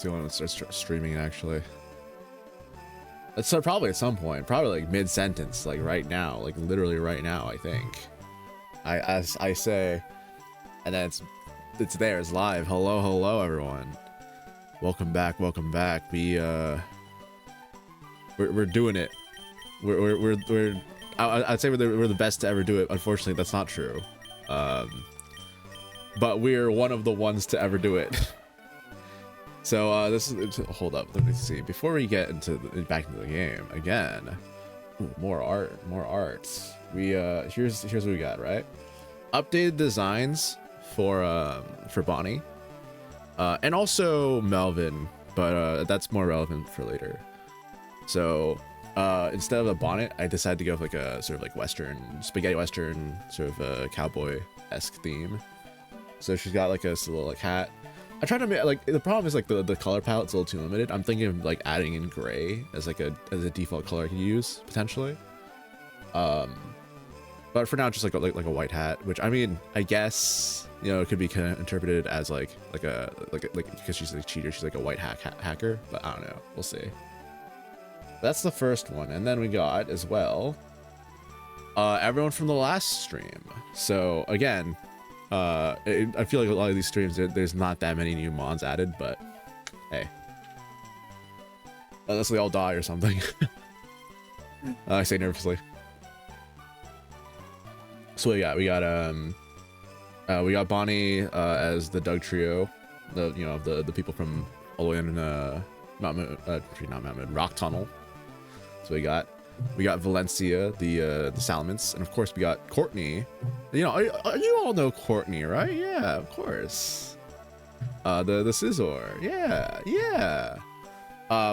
So when it starts streaming actually. It's probably at some point, probably like mid-sentence, like right now, like literally right now, I think. As I say, and then it's there, it's live. Hello everyone. Welcome back. We're doing it. I'd say we're the best to ever do it. Unfortunately, that's not true. But we're one of the ones to ever do it. So this is, hold up, let me see. Before we get back into the game again, ooh, more arts. We here's what we got, right? Updated designs for Bonnie, and also Melvin, but that's more relevant for later. So instead of a bonnet, I decided to go with like a sort of like spaghetti western sort of a cowboy-esque theme. So she's got like a little like hat. I tried to make like, the problem is like the color palette's a little too limited. I'm thinking of like adding in gray as like a default color I can use potentially. But for now, just like a white hat, which I mean, I guess, you know, it could be kind of interpreted as like because she's a cheater, she's like a white hacker, but I don't know, we'll see. That's the first one, and then we got as well everyone from the last stream. So again, I feel like a lot of these streams there's not that many new mods added, but hey, unless they all die or something. I say nervously. So we got Bonnie as the Doug trio, the people from all the way in not Mount Moon, Rock Tunnel. So we got Valencia, the Salamence, and of course we got Courtney. You know, you all know Courtney, right? Yeah, of course. The Scissor, yeah.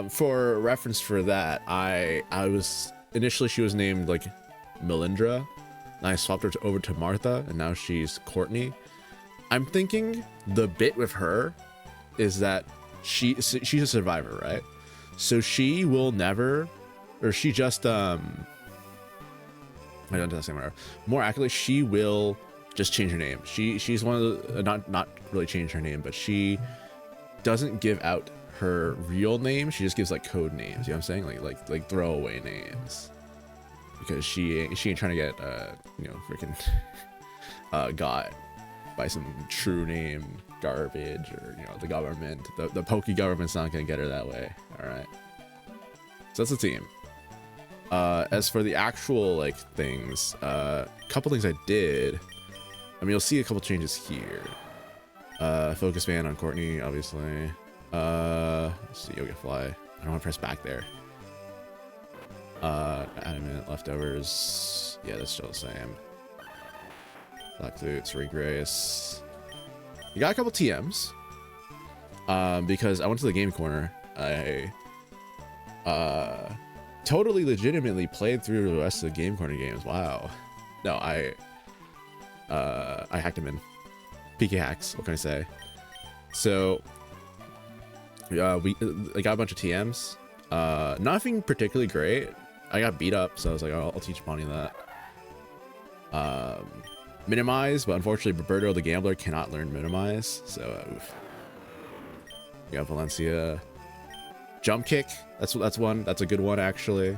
For reference for that, I was initially, she was named like Melindra, and I swapped her over to Martha, and now she's Courtney. I'm thinking the bit with her is that she's a survivor, right? So she will never, or she just I don't know the same word. More accurately, she will just change her name. She's one of the not really change her name, but she doesn't give out her real name. She just gives like code names. You know what I'm saying? Like throwaway names, because she ain't trying to get freaking got by some true name garbage, or the government. The pokey government's not gonna get her that way. All right. So that's the team. As for the actual like things, couple things I did. I mean, you'll see a couple changes here. Focus ban on Courtney, obviously. Let's see, Yoga Fly. I don't want to press back there. Adamant, leftovers. Yeah, that's still the same. Black Flutes, Regrace. You got a couple TMs. Because I went to the game corner. I totally legitimately played through the rest of the game corner games. Wow. No, I hacked him in. PK hacks, what can I say? So I got a bunch of TMs. Nothing particularly great. I got beat up, so I was like, I'll teach Bonnie that. Minimize, but unfortunately Roberto the Gambler cannot learn minimize, so oof. We got Valencia. Jump kick, that's one. That's a good one actually.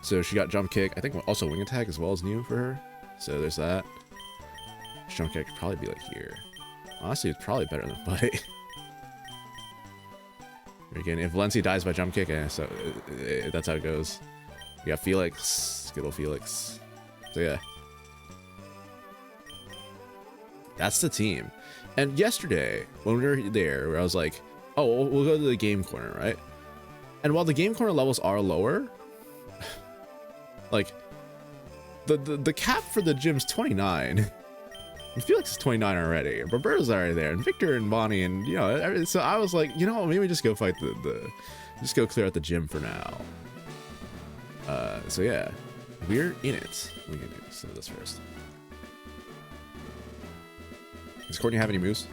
So she got jump kick. I think also wing attack as well is new for her. So there's that. Jump kick could probably be like here. Honestly, it's probably better than Buddy. Again, if Valencia dies by jump kick, so that's how it goes. We got Felix, good old Felix. So yeah, that's the team. And yesterday when we were there, where I was like, oh, we'll go to the game corner, right? And while the game corner levels are lower, like the cap for the gym's 29. And Felix is 29 already. Roberto's already there, and Victor and Bonnie, and so I was like, maybe just go fight just go clear out the gym for now. So yeah, we're in it. We can do this first. Does Courtney have any moves?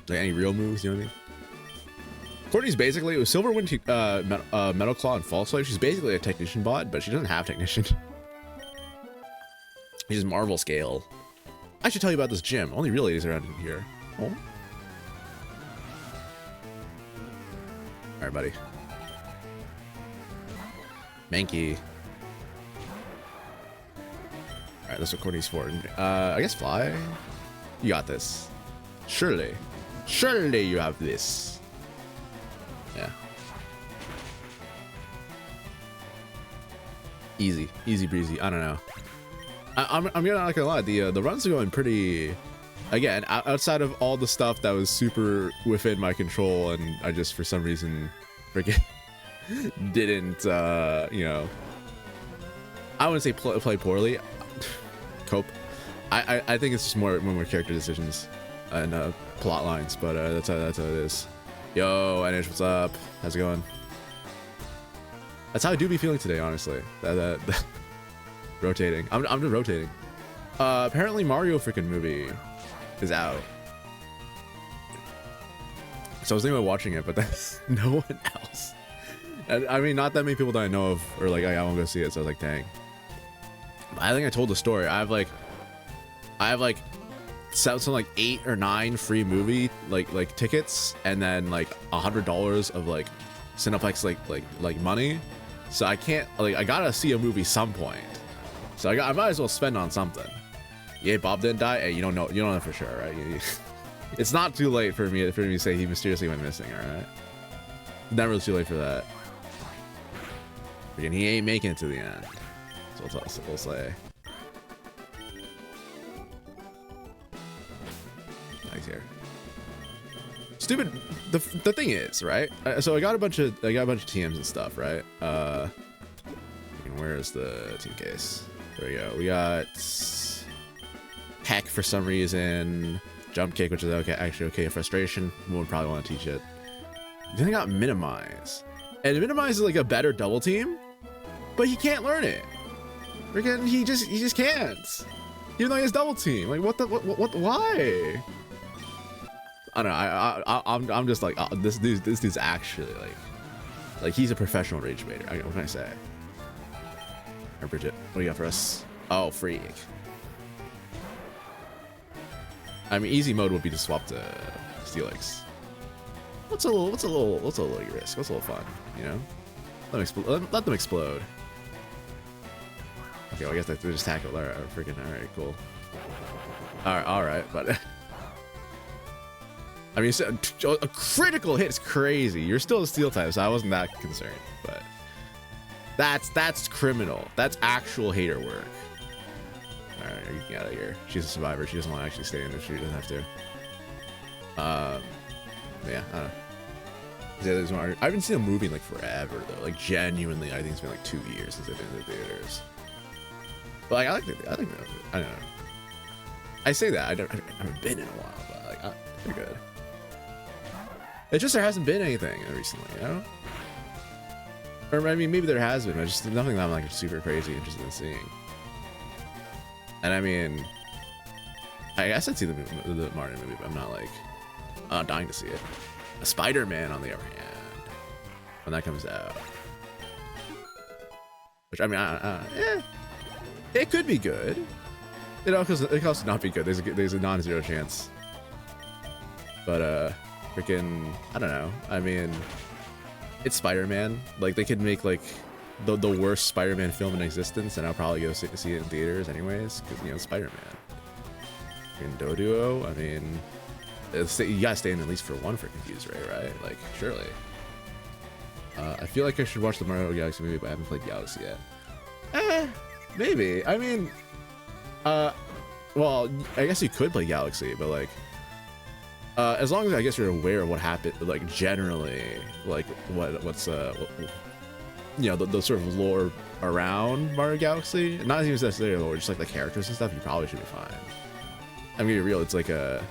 Like any real moves, you know what I mean? Courtney's basically, with Silver Wind, Metal Claw, and False Life, she's basically a technician bot, but she doesn't have technician. She's Marvel scale. I should tell you about this gym. Only real ladies around here. Oh. All right, buddy. Mankey. All right, that's what Courtney's for. I guess fly. You got this. Surely. Surely you have this. Yeah. Easy. Easy breezy. I don't know. I'm not gonna lie. The runs are going pretty... Again, outside of all the stuff that was super within my control, and I just, for some reason, freaking didn't, you know... I wouldn't say play poorly. Cope. I think it's just more character decisions and plot lines, but that's how it is. Yo, Anish, what's up? How's it going? That's how I do be feeling today, honestly. That rotating. I'm just rotating. Apparently Mario freaking movie is out. So I was thinking about watching it, but that's no one else. And, I mean, not that many people that I know of are like, I won't go see it. So I was like, dang. I think I told the story. I have like some like 8 or 9 free movie like tickets, and then like $100 of like Cineplex like money. So I can't, like, I gotta see a movie some point. So I might as well spend on something. Yeah, Bob didn't die. Hey, you don't know for sure, right? It's not too late for me to say he mysteriously went missing. All right, never too late for that. Again, he ain't making it to the end. So we'll say. Nice here. Stupid. The thing is, right? So I got a bunch of TMs and stuff, right? Where's the team case? There we go. We got Heck for some reason. Jump kick, which is okay, actually okay. Frustration. We would probably want to teach it. Then I got minimize, and minimize is like a better double team, but he can't learn it. Freaking, he just can't. Even though he has double team, like what? Why? I don't know. I'm just like, oh, this dude's actually like he's a professional rage baiter. What can I say? Or Bridget, what do you got for us? Oh, freak. I mean, easy mode would be to swap to Steelix. What's a little risk? What's a little fun? You know, let them explode. Okay, well, I guess they just tackle. All right, freaking. All right, cool. All right, but. I mean, a critical hit is crazy. You're still a steel type, so I wasn't that concerned. But that's criminal. That's actual hater work. All right, you can get out of here. She's a survivor. She doesn't want to actually stay in if she doesn't have to. Yeah, I don't know. I haven't seen a movie in like forever though. Like genuinely, I think it's been like 2 years since I've been in the theaters. But like, I don't know. I say that I haven't been in a while, but like, they're good. It's just there hasn't been anything recently, you know? Or I mean, maybe there has been, but just nothing that I'm like super crazy interested in seeing. And I mean, I guess I'd see the Martin movie, but I'm not like dying to see it. A Spider-Man, on the other hand, when that comes out, which I mean, it could be good. It could also not be good. There's a non-zero chance. But freaking, I don't know. I mean, it's Spider-Man. Like, they could make like the worst Spider-Man film in existence, and I'll probably go see it in theaters anyways, because you know, Spider-Man. In Doduo, I mean, you gotta stay in at least for one freaking Fuse Ray, right? Like, surely. I feel like I should watch the Mario Galaxy movie, but I haven't played Galaxy yet. Maybe. I mean, well, I guess you could play Galaxy, but like, as long as I guess you're aware of what happened, like generally, like what's you know, the sort of lore around Mario Galaxy, not even necessarily lore, just like the characters and stuff, you probably should be fine. I'm gonna be real, it's like a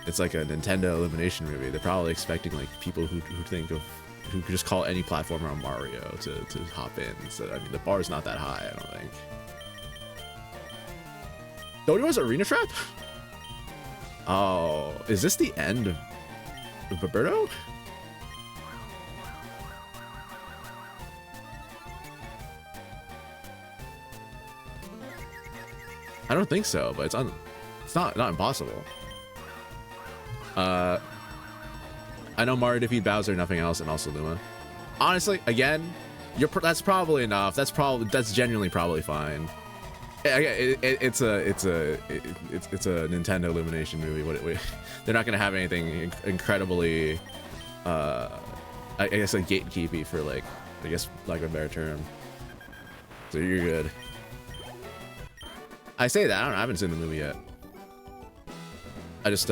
Nintendo Illumination movie. They're probably expecting like people who could just call any platformer on Mario to hop in. So I mean, the bar's not that high, I don't think. Doduo's Arena Trap? Oh, is this the end of Roberto? I don't think so, but it's not impossible. I I know Mario defeat Bowser, nothing else, and also Luma. Honestly, again, that's probably enough. That's genuinely probably fine. It's a Nintendo Illumination movie. They're not gonna have anything incredibly, I guess, like gatekeepy for like, I guess, like a better term. So you're good. I say that, I don't know, I haven't seen the movie yet. I just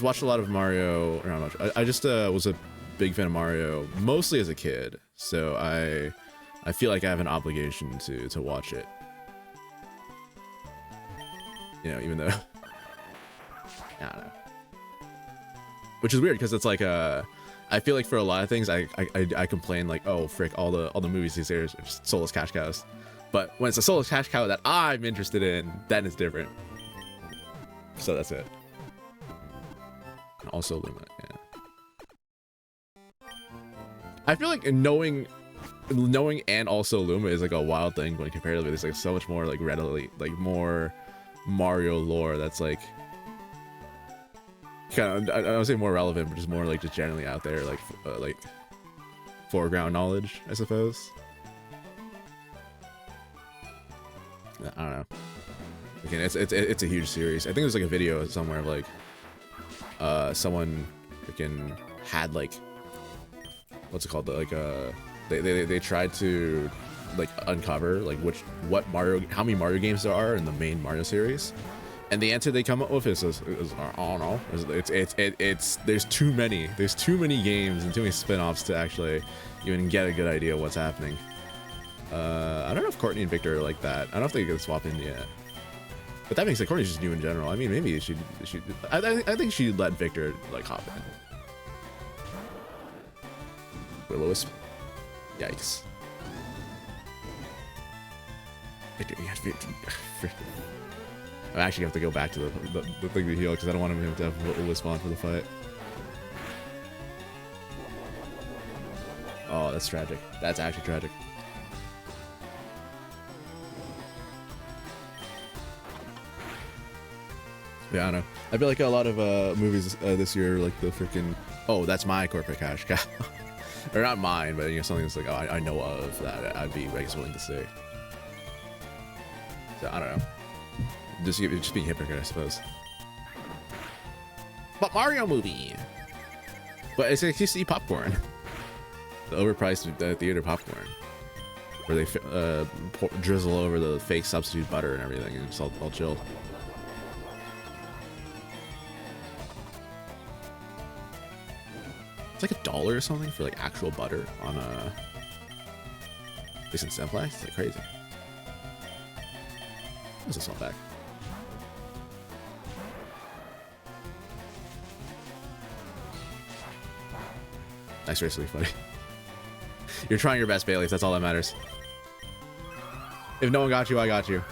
watched a lot of Mario, or not much. I just was a big fan of Mario, mostly as a kid. So I feel like I have an obligation to watch it. You know, even though, I don't know. Which is weird because it's like I feel like for a lot of things I complain like, oh frick, all the movies these days are just soulless cash cows. But when it's a soulless cash cow that I'm interested in, then it's different. So that's it. And also Luma, yeah. I feel like knowing and also Luma is like a wild thing when comparatively there's like so much more like readily, like more Mario lore that's like kind of, I don't say more relevant, but just more like just generally out there, like foreground knowledge, I suppose. I don't know. Again, it's a huge series. I think there's like a video somewhere of like someone freaking had like, what's it called? Like they tried to like uncover like how many Mario games there are in the main Mario series, and the answer they come up with is I don't know. It's there's too many games and too many spin-offs to actually even get a good idea of what's happening. I don't know if Courtney and Victor are like that. I don't know if they get swap in yet. But that makes it Courtney's just new in general. I mean, maybe she I think she let Victor like hop in. Will-O-Wisp. Yikes. Victor, yeah, Victor. I actually have to go back to the thing to heal because I don't want him to have Will-O-Wisp on for the fight. Oh, that's tragic. That's actually tragic. Yeah, I don't know. I feel like a lot of movies this year, like the freaking, oh, that's my corporate cash cow. Or not mine, but you know, something that's like, oh, I know of that I'd be, I guess, willing to see. So I don't know. Just being a hypocrite, I suppose. But Mario movie. But it's like you see popcorn. The overpriced theater popcorn, where they drizzle over the fake substitute butter and everything, and it's all chilled. It's like $1 or something for like actual butter on a decent Simplex. It's like crazy. What's this all back? Nice race, Leaf, buddy. You're trying your best, Bailey. That's all that matters. If no one got you, I got you.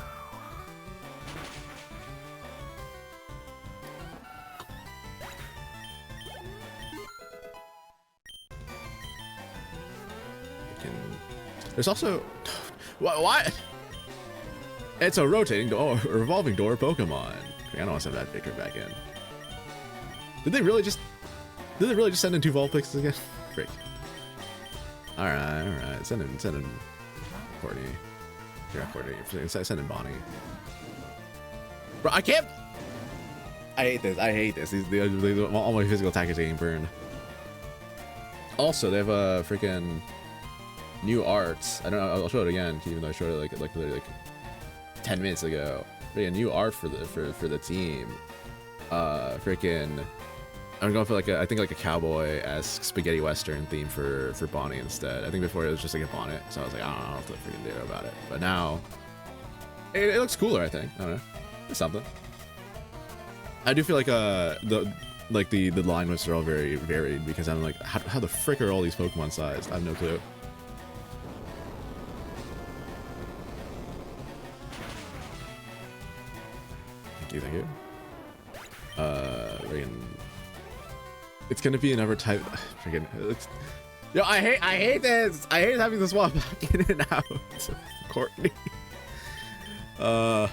There's also what? It's a rotating door, a revolving door Pokemon. I don't want to send that Victor back in. Did they really just send in 2 Vulpixes again? Freak. All right. Send in Courtney. Yeah, Courtney. Send in Bonnie. Bro, I can't. I hate this. All my physical attack is getting burned. Also, they have a freaking new arts. I don't know. I'll show it again, even though I showed it like 10 minutes ago. But yeah, new art for the team. Freaking. I'm going for like I think like a cowboy-esque spaghetti western theme for Bonnie instead. I think before it was just like a bonnet, so I was like, I don't know what to freaking do about it. But now, it looks cooler. I think. I don't know. It's something. I do feel like the line lists are all very varied because I'm like, how the frick are all these Pokemon sized? I have no clue. Thank you. It's gonna be another type. Freaking. Yo, I hate this. I hate having to swap back in and out. Courtney. Yo,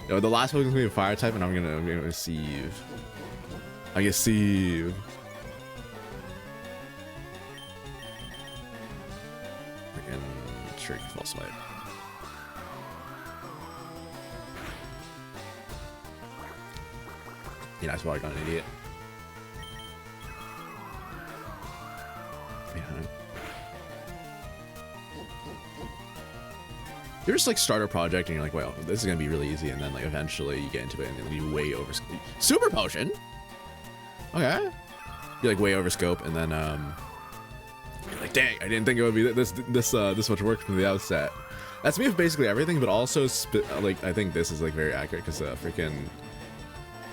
the last Pokemon's gonna be a fire type, and I'm gonna receive. I receive. sure you can false swipe. Yeah, that's why I got an idiot. Yeah. You're just like start a project and you're like, well, this is gonna be really easy, and then like eventually you get into it and then you way over scope. Super potion. Okay. You're like way over scope, and then you're like, dang, I didn't think it would be this much work from the outset. That's me with basically everything, but also like I think this is like very accurate because freaking.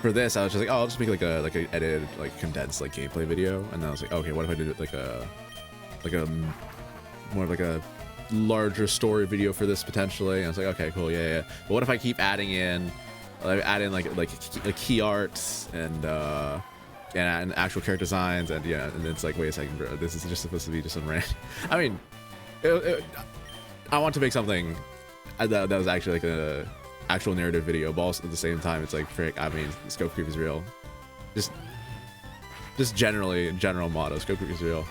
For this, I was just like, oh, I'll just make like a edited, like condensed like gameplay video, and then I was like, okay, what if I did like a more of like a larger story video for this potentially? And I was like, okay, cool, yeah. But what if I keep adding in like key arts and actual character designs, and yeah, and it's like, wait a second, bro, this is just supposed to be just some random. I mean, I want to make something that was actually like a actual narrative video, but also at the same time it's like, frick, I mean, scope creep is real. Just general motto, scope creep is real.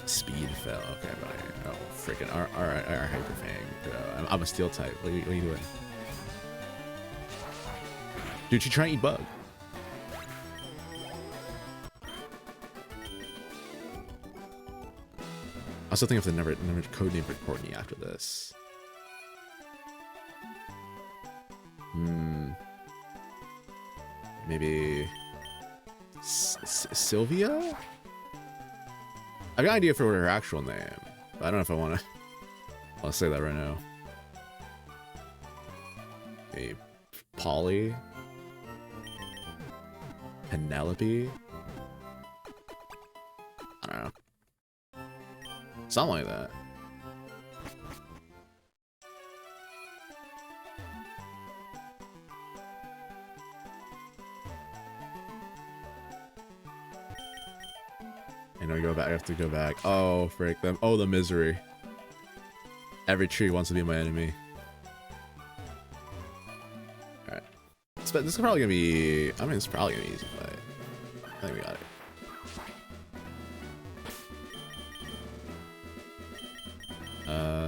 Speed fell. Okay, but oh freaking our hyperfang. I'm a steel type. What are you doing? Dude, you trying to eat bug? I also think of the never code name for Courtney after this. Maybe Sylvia? I got an idea for her actual name, but I don't know if I want to. I'll say that right now. Maybe Polly, Penelope. I don't know. Something like that. I know, go back. I have to go back. Oh, frick them. Oh, the misery. Every tree wants to be my enemy. Alright. This is probably gonna be. I mean, it's probably gonna be easy fight. I think we got it.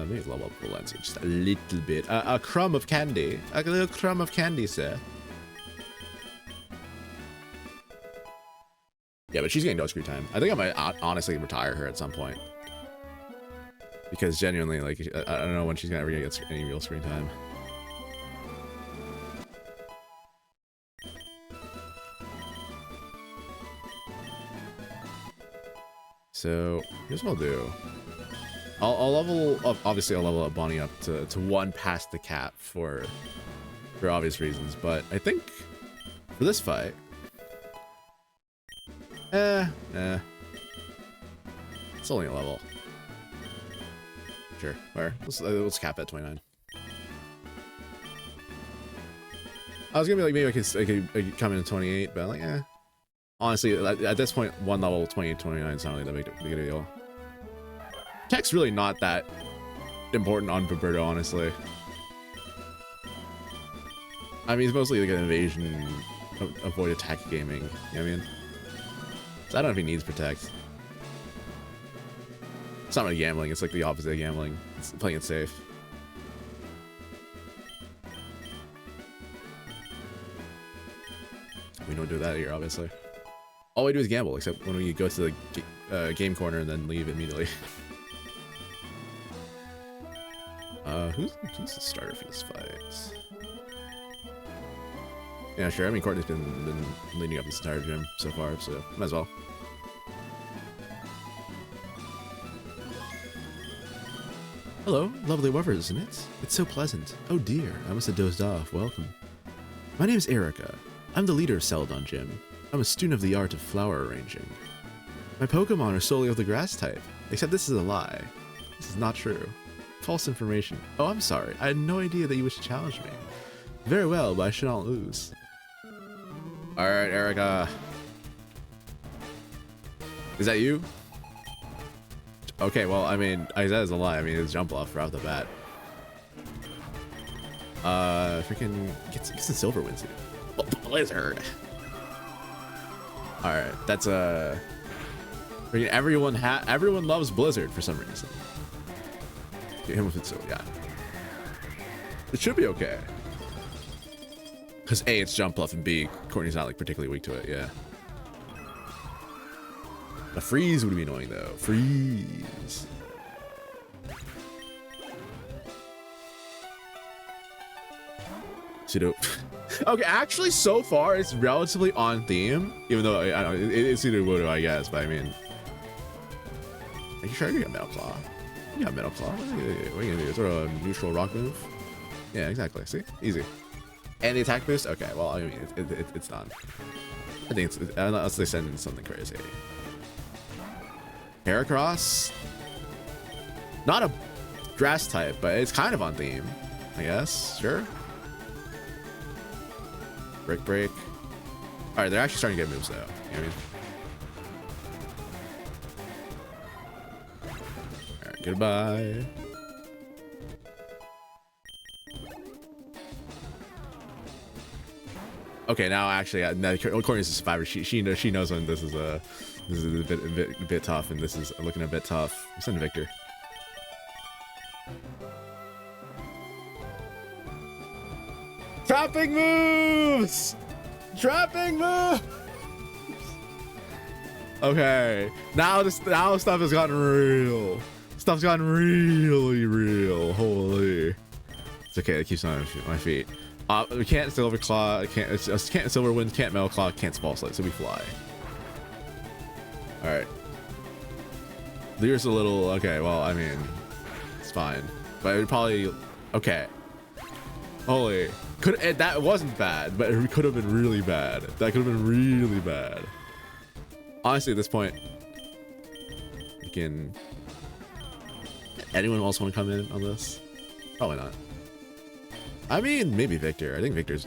Maybe level up Valencia just a little bit. A crumb of candy. A little crumb of candy, sir. Yeah, but she's getting no screen time. I think I might honestly retire her at some point. Because genuinely, like, I don't know when she's gonna ever get any real screen time. So, here's what I'll do. I'll level up, obviously I'll level up Bonnie up to 1 past the cap for obvious reasons, but I think for this fight, it's only a level. Sure, where? Let's cap at 29. I was gonna be like, maybe I could come in at 28, but I'm like, eh. Honestly, at this point, 1 level, 28, 29 is not really that big a deal. Tech's really not that important on Roberto, honestly. I mean, it's mostly like an invasion, avoid attack gaming, you know what I mean? So I don't know if he needs protect. It's not really gambling, it's like the opposite of gambling. It's playing it safe. We don't do that here, obviously. All we do is gamble, except when we go to the game corner and then leave immediately. Who's the starter for this fight? Yeah, sure. I mean, Courtney's been leading up this entire gym so far, so might as well. Hello, lovely weather, isn't it? It's so pleasant. Oh dear, I must have dozed off. Welcome. My name's Erica. I'm the leader of Celadon Gym. I'm a student of the art of flower arranging. My Pokemon are solely of the grass type, except this is a lie. This is not true. False information. Oh, I'm sorry. I had no idea that you wish to challenge me. Very well, but I should not lose. Alright, Erica. Is that you? Okay, well, I mean, I said it's a lie. I mean, it's jump off right off the bat. Freaking get some silver wins here. Oh, Blizzard. Alright, that's Freaking everyone loves Blizzard for some reason. Get him with it, so yeah. It should be okay. Because A, it's jump bluff, and B, Courtney's not like particularly weak to it, yeah. The freeze would be annoying though. Freeze. Pseudo. Okay, actually, so far it's relatively on theme, even though I don't know, it's either Wodo, I guess. But I mean, are you sure you got Metal Claw? You got Metal Claw. What are you gonna do? Sort of a neutral rock move? Yeah, exactly. See, easy. And the attack boost. Okay, well, I mean, it's done. I think it's unless they send in something crazy. Heracross. Not a grass type, but it's kind of on theme, I guess. Sure. Brick break. All right, they're actually starting to get moves though. You know what I mean? All right, goodbye. Okay, now actually, Courtney's a survivor. She knows when this is a bit tough, and this is looking a bit tough. Send Victor. Trapping moves! Trapping moves! Okay, now stuff has gotten real. Stuff's gotten really real. Holy. It's okay, it keeps on my feet. We can't Silver Claw, can't Silver Wind, can't Metal Claw, can't Small Slate, so we fly. Alright. There's a little, okay, well, I mean, it's fine. But it would probably, okay. Holy. That wasn't bad, but it could have been really bad. That could have been really bad. Honestly, at this point, you can. Anyone else want to come in on this? Probably not. I mean, maybe Victor. I think Victor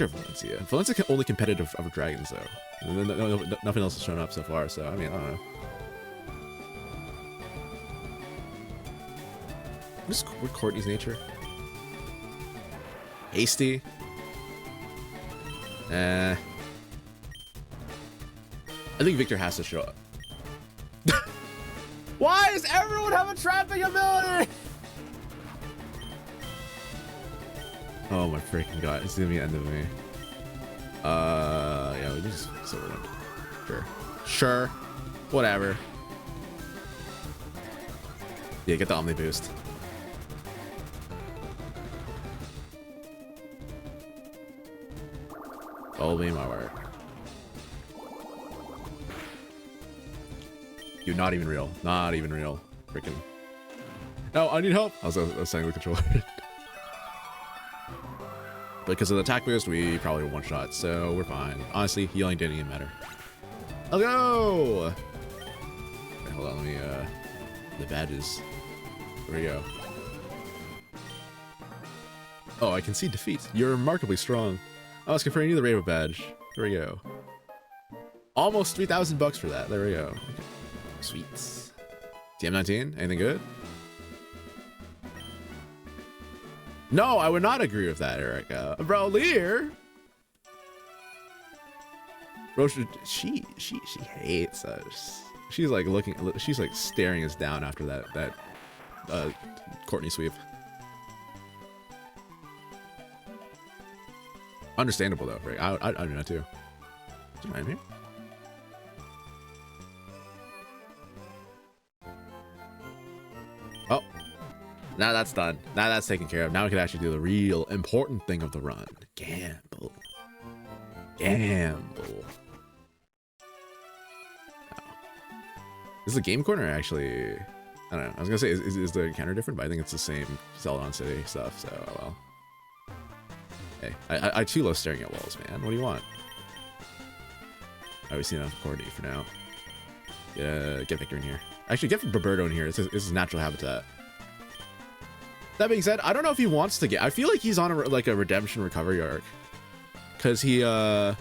Valencia. Valencia only competitive over dragons though. Nothing else has shown up so far. So I mean, I don't know. What's Courtney's nature? Hasty. I think Victor has to show up. Why does everyone have a trapping ability? Oh my freaking god, it's gonna be the end of me. Yeah, we just Silver Wind. Sure. Whatever. Yeah, get the Omni boost. Follow me, my word. Dude, not even real. Not even real. Freaking. No, I need help. I was saying the controller. Because of the attack boost, we probably one shot, so we're fine. Honestly, healing didn't even matter. Let's go! Okay, hold on, let me, the badges. There we go. Oh, I can see defeat. You're remarkably strong. I was comparing you to the Rainbow badge. There we go. Almost 3,000 bucks for that. There we go. Okay. Sweet. TM19, anything good? No, I would not agree with that, Erica. Bro, Lear. Bro, she hates us. She's like she's like staring us down after that Courtney sweep. Understandable though, right? I do that too. Do you mind me? Oh, now that's done. Now that's taken care of. Now we can actually do the real important thing of the run. Gamble. Gamble. Oh. This is a game corner, actually. I don't know. I was gonna say, is the encounter different? But I think it's the same Celadon City stuff. So, oh well. Hey, I too love staring at walls, man. What do you want? I always see enough Courtney for now. Yeah, get Victor in here. Actually, get Roberto in here. This is his natural habitat. That being said, I don't know if he wants to get. I feel like he's on a redemption recovery arc, because he. I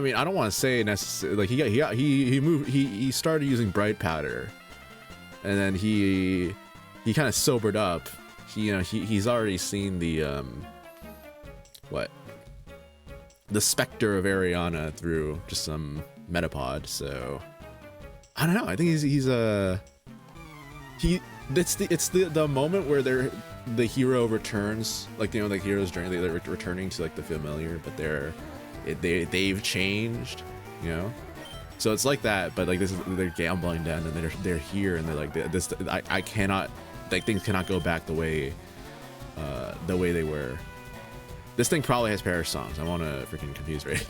mean, I don't want to say necessarily like he started using bright powder, and then he kind of sobered up. He's already seen the the specter of Ariana through just some Metapod, so I don't know. I think it's the moment where the hero returns, like, you know, the hero's journey, they're returning to like the familiar, but they've changed, you know. So it's like that, but like they're gambling down, and they're here, and they're like this. I cannot, like, things cannot go back the way they were. This thing probably has Parish songs. I want to freaking confuse Ray.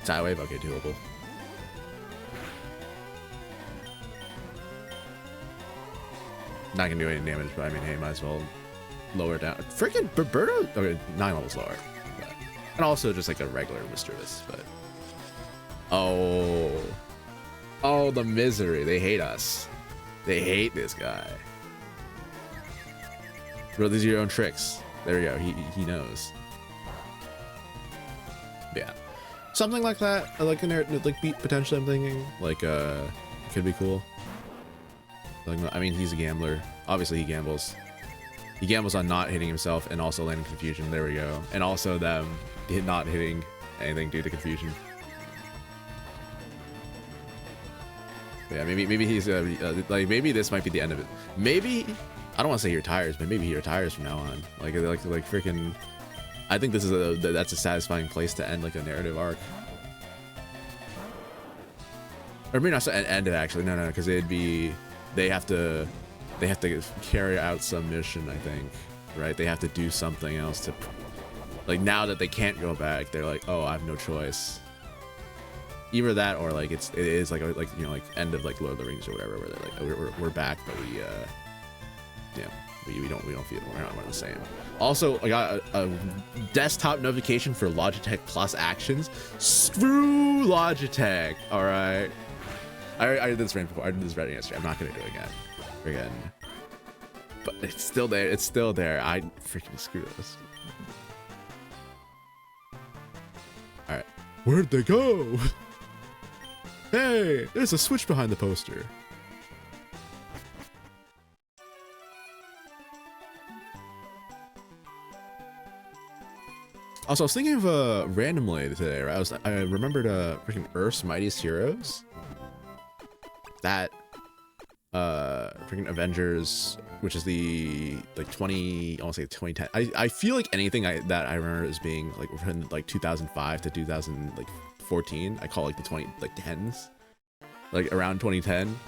Tidewave, okay, doable. Not gonna do any damage, but I mean, hey, might as well lower down. Freaking Roberto, okay, 9 levels lower, but, and also just like a regular Mischievous, but oh, the misery. They hate us. They hate this guy. Bro, these are your own tricks. There we go. He knows. Yeah. Something like that, like a like beat potentially. I'm thinking like could be cool. Like, I mean, he's a gambler. Obviously, he gambles. He gambles on not hitting himself and also landing confusion. There we go. And also them not hitting anything due to confusion. But yeah, maybe he's like, maybe this might be the end of it. Maybe, I don't want to say he retires, but maybe he retires from now on. Like freaking. I think this is that's a satisfying place to end like a narrative arc. Or maybe not end it actually. No, because they have to carry out some mission, I think, right? They have to do something else to, like, now that they can't go back, they're like, oh, I have no choice. Either that, or like it is like you know, like end of like Lord of the Rings or whatever, where they're like, oh, we're back, but we don't feel, we're not the same. Also, I got a desktop notification for Logitech Plus Actions. Screw Logitech. All right. I did this rant before. I did this rant yesterday. I'm not gonna do it again. But it's still there. It's still there. I freaking screw this. All right. Where'd they go? Hey, there's a switch behind the poster. Also, I was thinking of randomly today, right? I remembered freaking Earth's Mightiest Heroes. That freaking Avengers, which is the like 20, I want to say 2010. I feel like anything that I remember as being like from like 2005 to 2014, I call like the 2010s, like around 2010,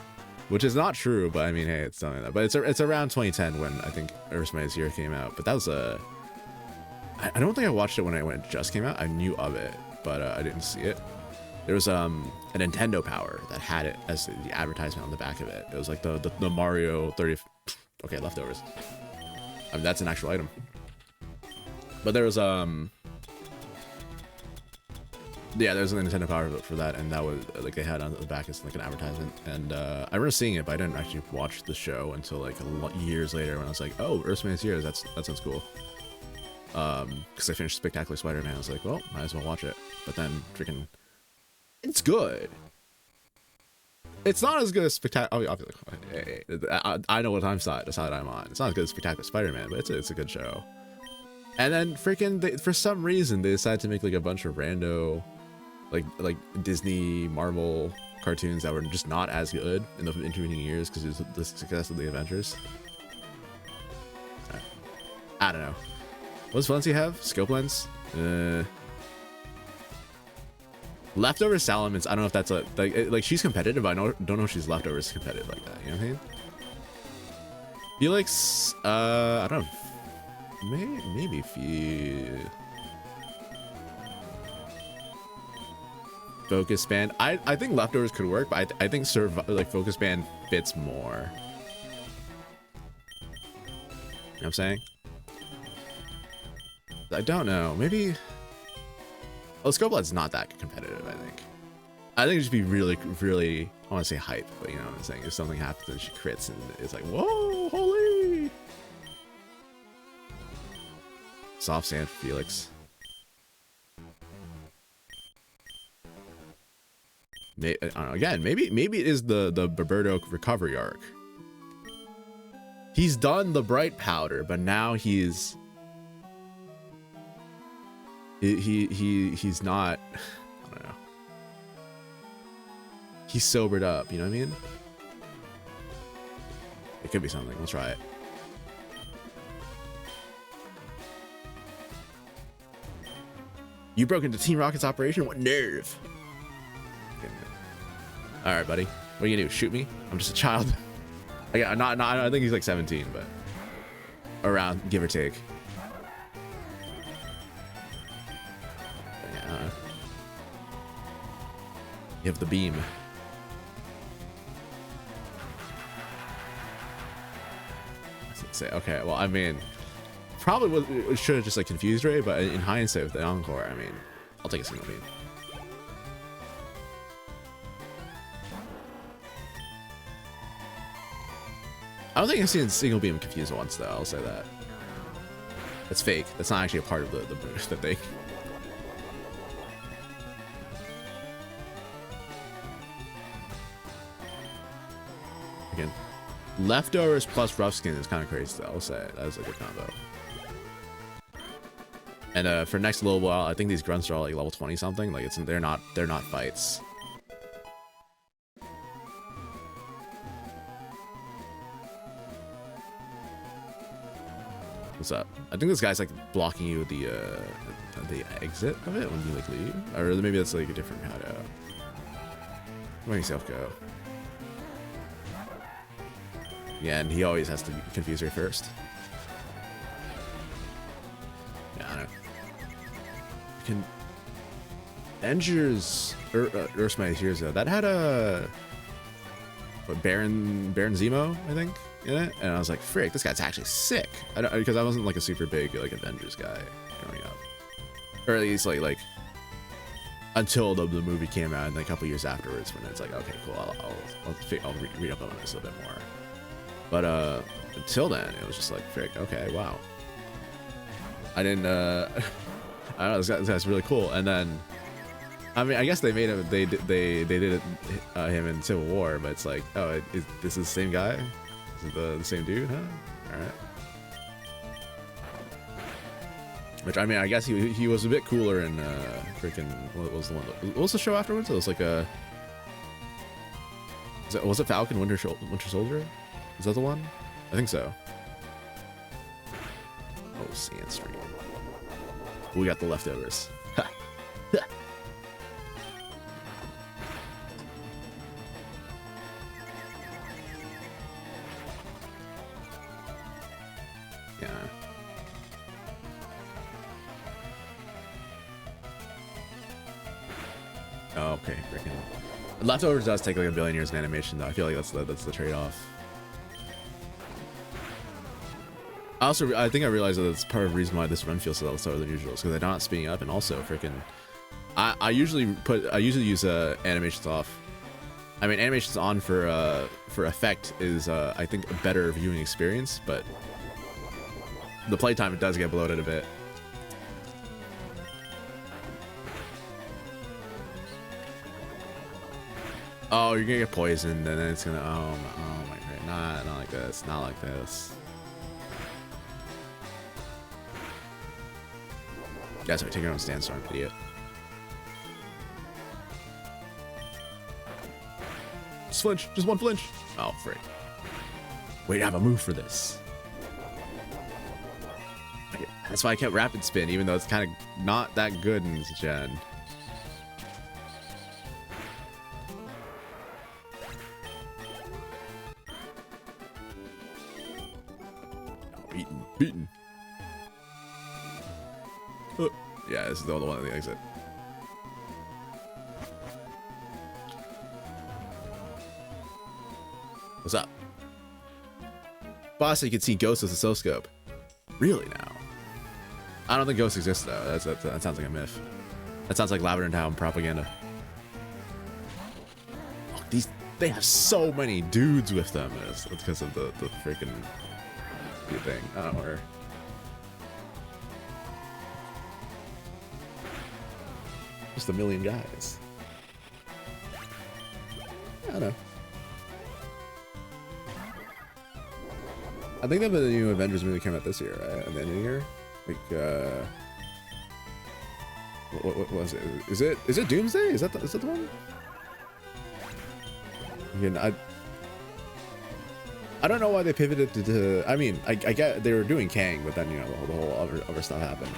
which is not true, but I mean, hey, it's something like that. But it's around 2010 when I think Earth's Mightiest Hero came out. But that was I don't think I watched it when it just came out. I knew of it, but I didn't see it. There was a Nintendo Power that had it as the advertisement on the back of it. It was like the Mario 30. Okay, leftovers. I mean, that's an actual item. But there was yeah, there's a Nintendo Power for that, and that was like they had on the back as like an advertisement. And I remember seeing it, but I didn't actually watch the show until like years later when I was like, oh, Earth's Mightiest Heroes, that sounds cool. Because I finished Spectacular Spider-Man, I was like, well, might as well watch it. But then freaking, it's good. It's not as good as Spectacular. Oh, obviously, I know what side I'm on. It's not as good as Spectacular Spider-Man, but it's a good show. And then freaking, for some reason, they decided to make like a bunch of rando, like Disney, Marvel cartoons that were just not as good in the intervening years because it was the success of the Avengers. I don't know. What Valencia have? Scope lens? Leftover Salamence. I don't know if that's like she's competitive, but I don't know if she's leftovers competitive like that. You know what I mean? Felix, I don't know. Maybe Focus Band. I think leftovers could work, but I think Focus Band fits more. You know what I'm saying? I don't know. Maybe. Well, Scopeline's not that competitive, I think. I think it'd just be really, really, I want to say hype, but you know what I'm saying? If something happens and she crits and it's like, whoa, holy! Soft Sand Felix. I don't know, again, maybe it is the Roberto recovery arc. He's done the bright powder, but now he's not, I don't know. He's sobered up, you know what I mean? It could be something. We'll try it. You broke into Team Rocket's operation? What nerve? All right, buddy. What are you gonna do? Shoot me? I'm just a child. I think he's like 17, but around, give or take. Yeah. You have the beam. Say, okay, well, I mean, probably should have just like confused Ray, but in hindsight with the encore, I mean, I'll take a single beam. I don't think I've seen a single beam confused once, though. I'll say that. It's fake. That's not actually a part of the thing. Again, leftovers plus rough skin is kind of crazy, though. I'll say that is a good combo. And for next little while, I think these grunts are all like level 20 something. Like they're not fights. What's up? I think this guy's like blocking you the exit of it when you like leave, or maybe that's like a different hideout. Let yourself go. Yeah, and he always has to confuse her first. Yeah, I know. Can Avengers Earth's Mighty Heroes though? That had a Baron Zemo, I think, in it, and I was like, frick, this guy's actually sick. Because I wasn't like a super big like Avengers guy growing up, or at least like until the movie came out, and like a couple years afterwards, when it's like, okay, cool, I'll read up on this a little bit more. But until then, it was just like, frick, okay, wow. I didn't I don't know, this guy's really cool. And then, I mean, I guess they made him, they did it, him in Civil War, but it's like, oh, this is the same guy? Is it the same dude, huh? All right. Which, I mean, I guess he was a bit cooler in freaking, what was the one? What was the show afterwards? It was like a, was it Falcon Winter Soldier? Is that the one? I think so. Oh, Sandstream. We got the leftovers. Yeah. Oh, okay. Freaking. Leftovers does take like 1 billion years in animation, though. I feel like that's the trade-off. I think I realized that it's part of the reason why this run feels so slower than usual, is because they're not speeding up, and also freaking, I usually use animations off. I mean, animations on for effect is I think a better viewing experience, but the playtime, it does get bloated a bit. Oh, you're gonna get poisoned, and then it's gonna, oh my god, not like this, not like this. Yeah, sorry, take your own stance, sorry, idiot. Just flinch, just one flinch. Oh, frick. Wait, I have a move for this. That's why I kept rapid spin, even though it's kind of not that good in this gen. Oh, beaten. Yeah, this is the only one at the exit. What's up? Boss, so you can see ghosts with a oscilloscope. Really now? I don't think ghosts exist though. That sounds like a myth. That sounds like Lavender Town propaganda. Oh, they have so many dudes with them. It's because of the freaking thing. I don't know where. Just 1 million guys. I don't know. I think that the new Avengers movie came out this year, right? And the end of the year, like what was it? Is it Doomsday? Is that the one? Again, I don't know why they pivoted to I mean, I get they were doing Kang, but then, you know, the whole other stuff happened.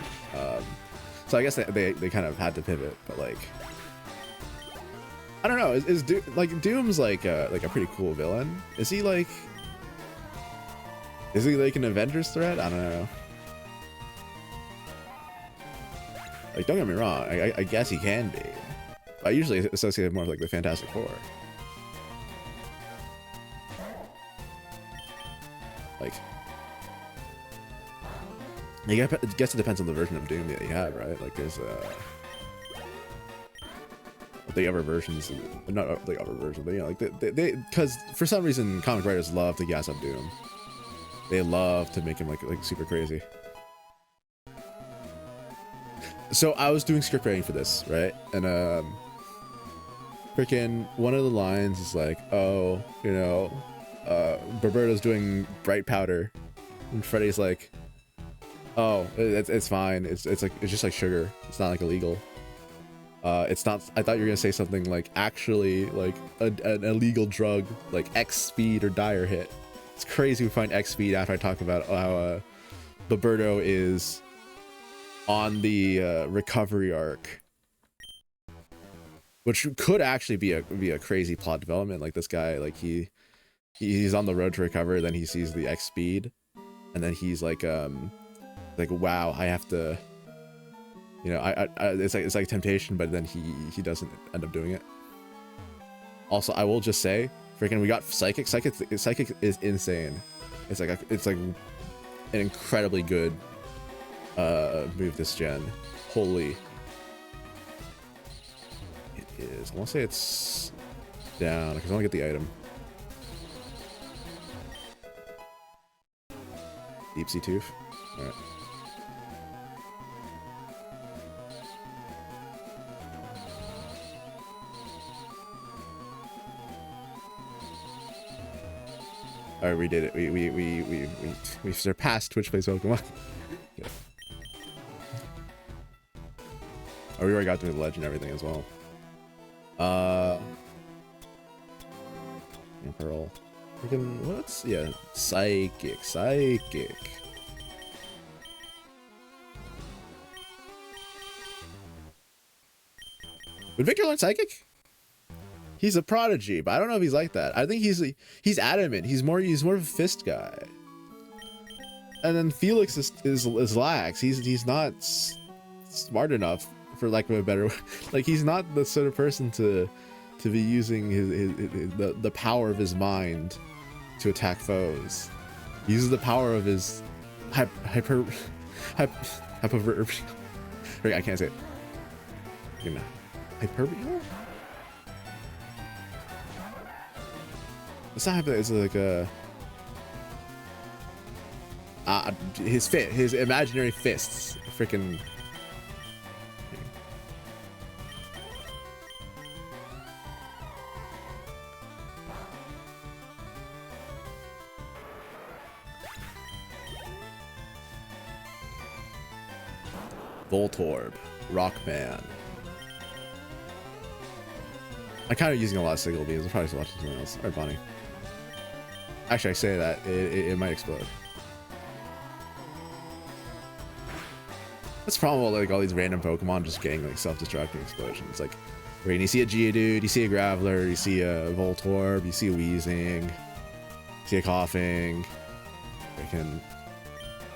So I guess they kind of had to pivot, but like, I don't know. Is Doom's like a pretty cool villain? Is he like an Avengers threat? I don't know. Like, don't get me wrong. I guess he can be. I usually associate it more with like the Fantastic Four. Like, I guess it depends on the version of Doom that you have, right? Like, there's the other versions, not the other version, but you know, like they because for some reason comic writers love to gas up Doom. They love to make him like super crazy. So I was doing script writing for this, right? And freaking one of the lines is like, oh, you know, Roberto's doing bright powder, and Freddy's like, oh, it's fine. It's just like sugar. It's not like illegal. It's not. I thought you were gonna say something like actually like an illegal drug like X speed or die or hit. It's crazy we find X speed after I talk about how Roberto is on the recovery arc, which could actually be a crazy plot development. Like this guy, like he's on the road to recover, then he sees the X speed, and then he's like wow, I have to, you know, I it's like temptation, but then he doesn't end up doing it. Also, I will just say, freaking, we got psychic is insane. It's like an incredibly good move this gen. Holy, it is. I want to say it's down because I want to get the item. Deep sea tooth. All right. All right, we did it. We surpassed Twitch Plays Pokemon. Okay. Oh, we already got through the ledge and everything as well. Pearl. Freaking what's psychic. Would Victor learn psychic? He's a prodigy, but I don't know if he's like that. I think he's adamant. He's more of a fist guy. And then Felix is lax. He's not smart enough, for lack of a better word. Like, he's not the sort of person to be using the power of his mind to attack foes. He uses the power of his hyper. I can't say it. You know, hyperbole. It's not hyper. It's like a his imaginary fists, freaking. Voltorb, Rockman. I'm kind of using a lot of signal beams. I'll probably watch something else. Or Bonnie. Actually, I say that it might explode. That's the problem with like all these random Pokemon just getting like self-destructing explosions. Like, when you see a Geodude, you see a Graveler, you see a Voltorb, you see a Weezing, you see a Coughing. You're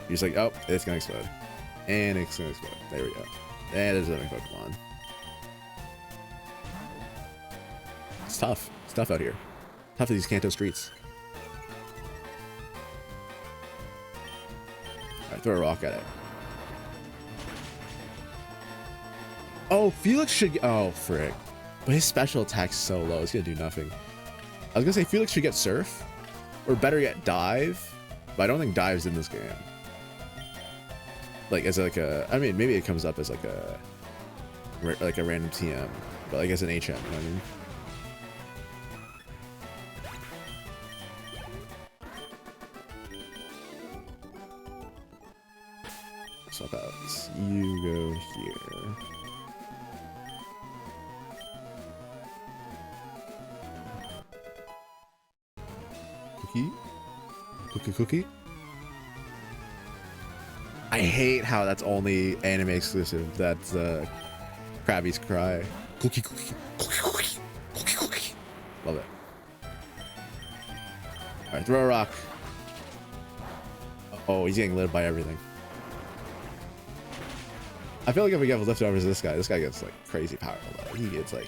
just like, oh, it's gonna explode. And it's gonna explode. There we go. And there's another Pokemon. It's tough. It's tough out here. Tough in these Kanto streets. Alright, throw a rock at it. Oh, Felix should get... Oh, frick. But his special attack's so low, it's gonna do nothing. I was gonna say Felix should get Surf. Or better yet, Dive. But I don't think Dive's in this game. Like, as like a... I mean, maybe it comes up as like a random TM. But like as an HM, you know what I mean? swap out. You go here. Cookie? Cookie? I hate how that's only anime exclusive. That's Krabby's Cry. Cookie. Love it. Alright, throw a rock. Oh, he's getting lit by everything. I feel like if we get leftovers this guy gets like crazy powerful though. He gets like,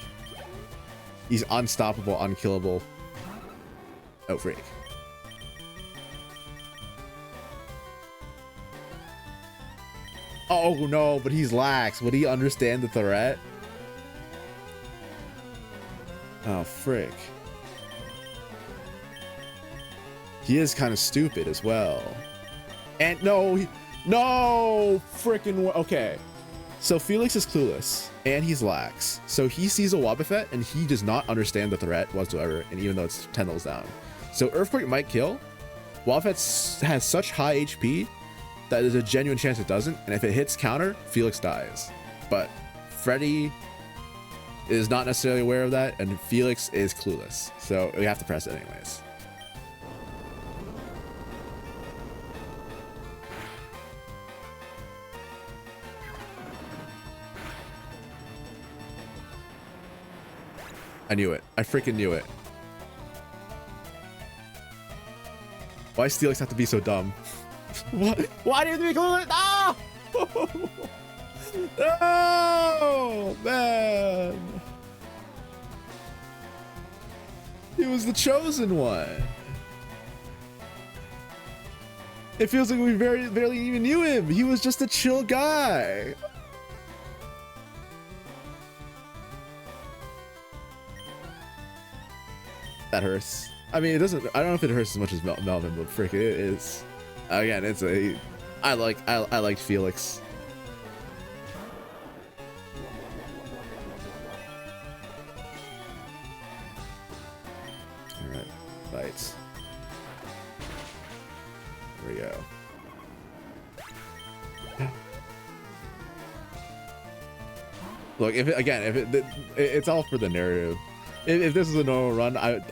he's unstoppable, unkillable. Oh freak. Oh no, but he's lax. Would he understand the threat? Oh frick. He is kind of stupid as well. And no, no freaking, okay. So Felix is clueless and he's lax. So he sees a Wobbuffet and he does not understand the threat whatsoever. And even though it's 10 levels down. So Earthquake might kill. Wobbuffet has such high HP that there's a genuine chance it doesn't. And if it hits counter, Felix dies. But Freddy is not necessarily aware of that. And Felix is clueless. So we have to press it anyways. I knew it. I freaking knew it. Why does Felix have to be so dumb? What? Why do you have to be clueless? Ah! Oh, man. He was the chosen one. It feels like we barely even knew him. He was just a chill guy. That hurts. I mean, it doesn't. I don't know if it hurts as much as Melvin, but frick, it is. Again, it's a. I liked Felix. All right, fights. There we go. Look, it's all for the narrative. If this is a normal run, I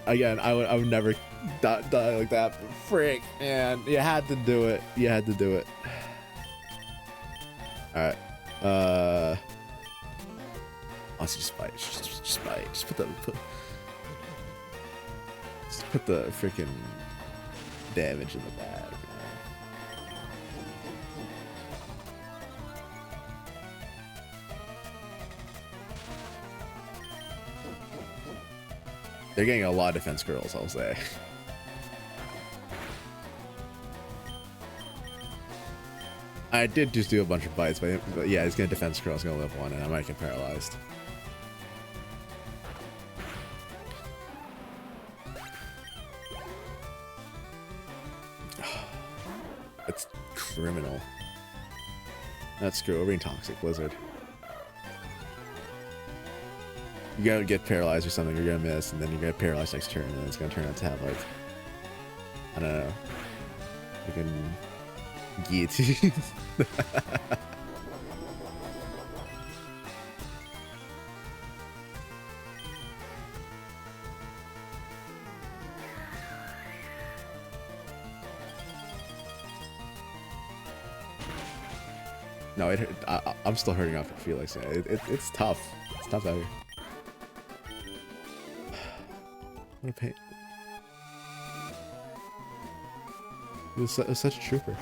would never die like that. But frick, man, you had to do it. You had to do it. All right. Let's just fight. Just fight. Just put the freaking damage in the bag. They're getting a lot of defense girls, I'll say. I did just do a bunch of bites, but yeah, he's gonna defense curl, he's gonna live one, and I might get paralyzed. That's criminal. That's screw. We're being toxic, Blizzard. You're gonna get paralyzed or something, you're gonna miss, and then you're gonna paralyze next turn, and it's gonna turn out to have, like, I don't know, freaking guillotine. No, I'm still hurting off for Felix. It's tough. It's tough out here. What a pain. It was such a trooper.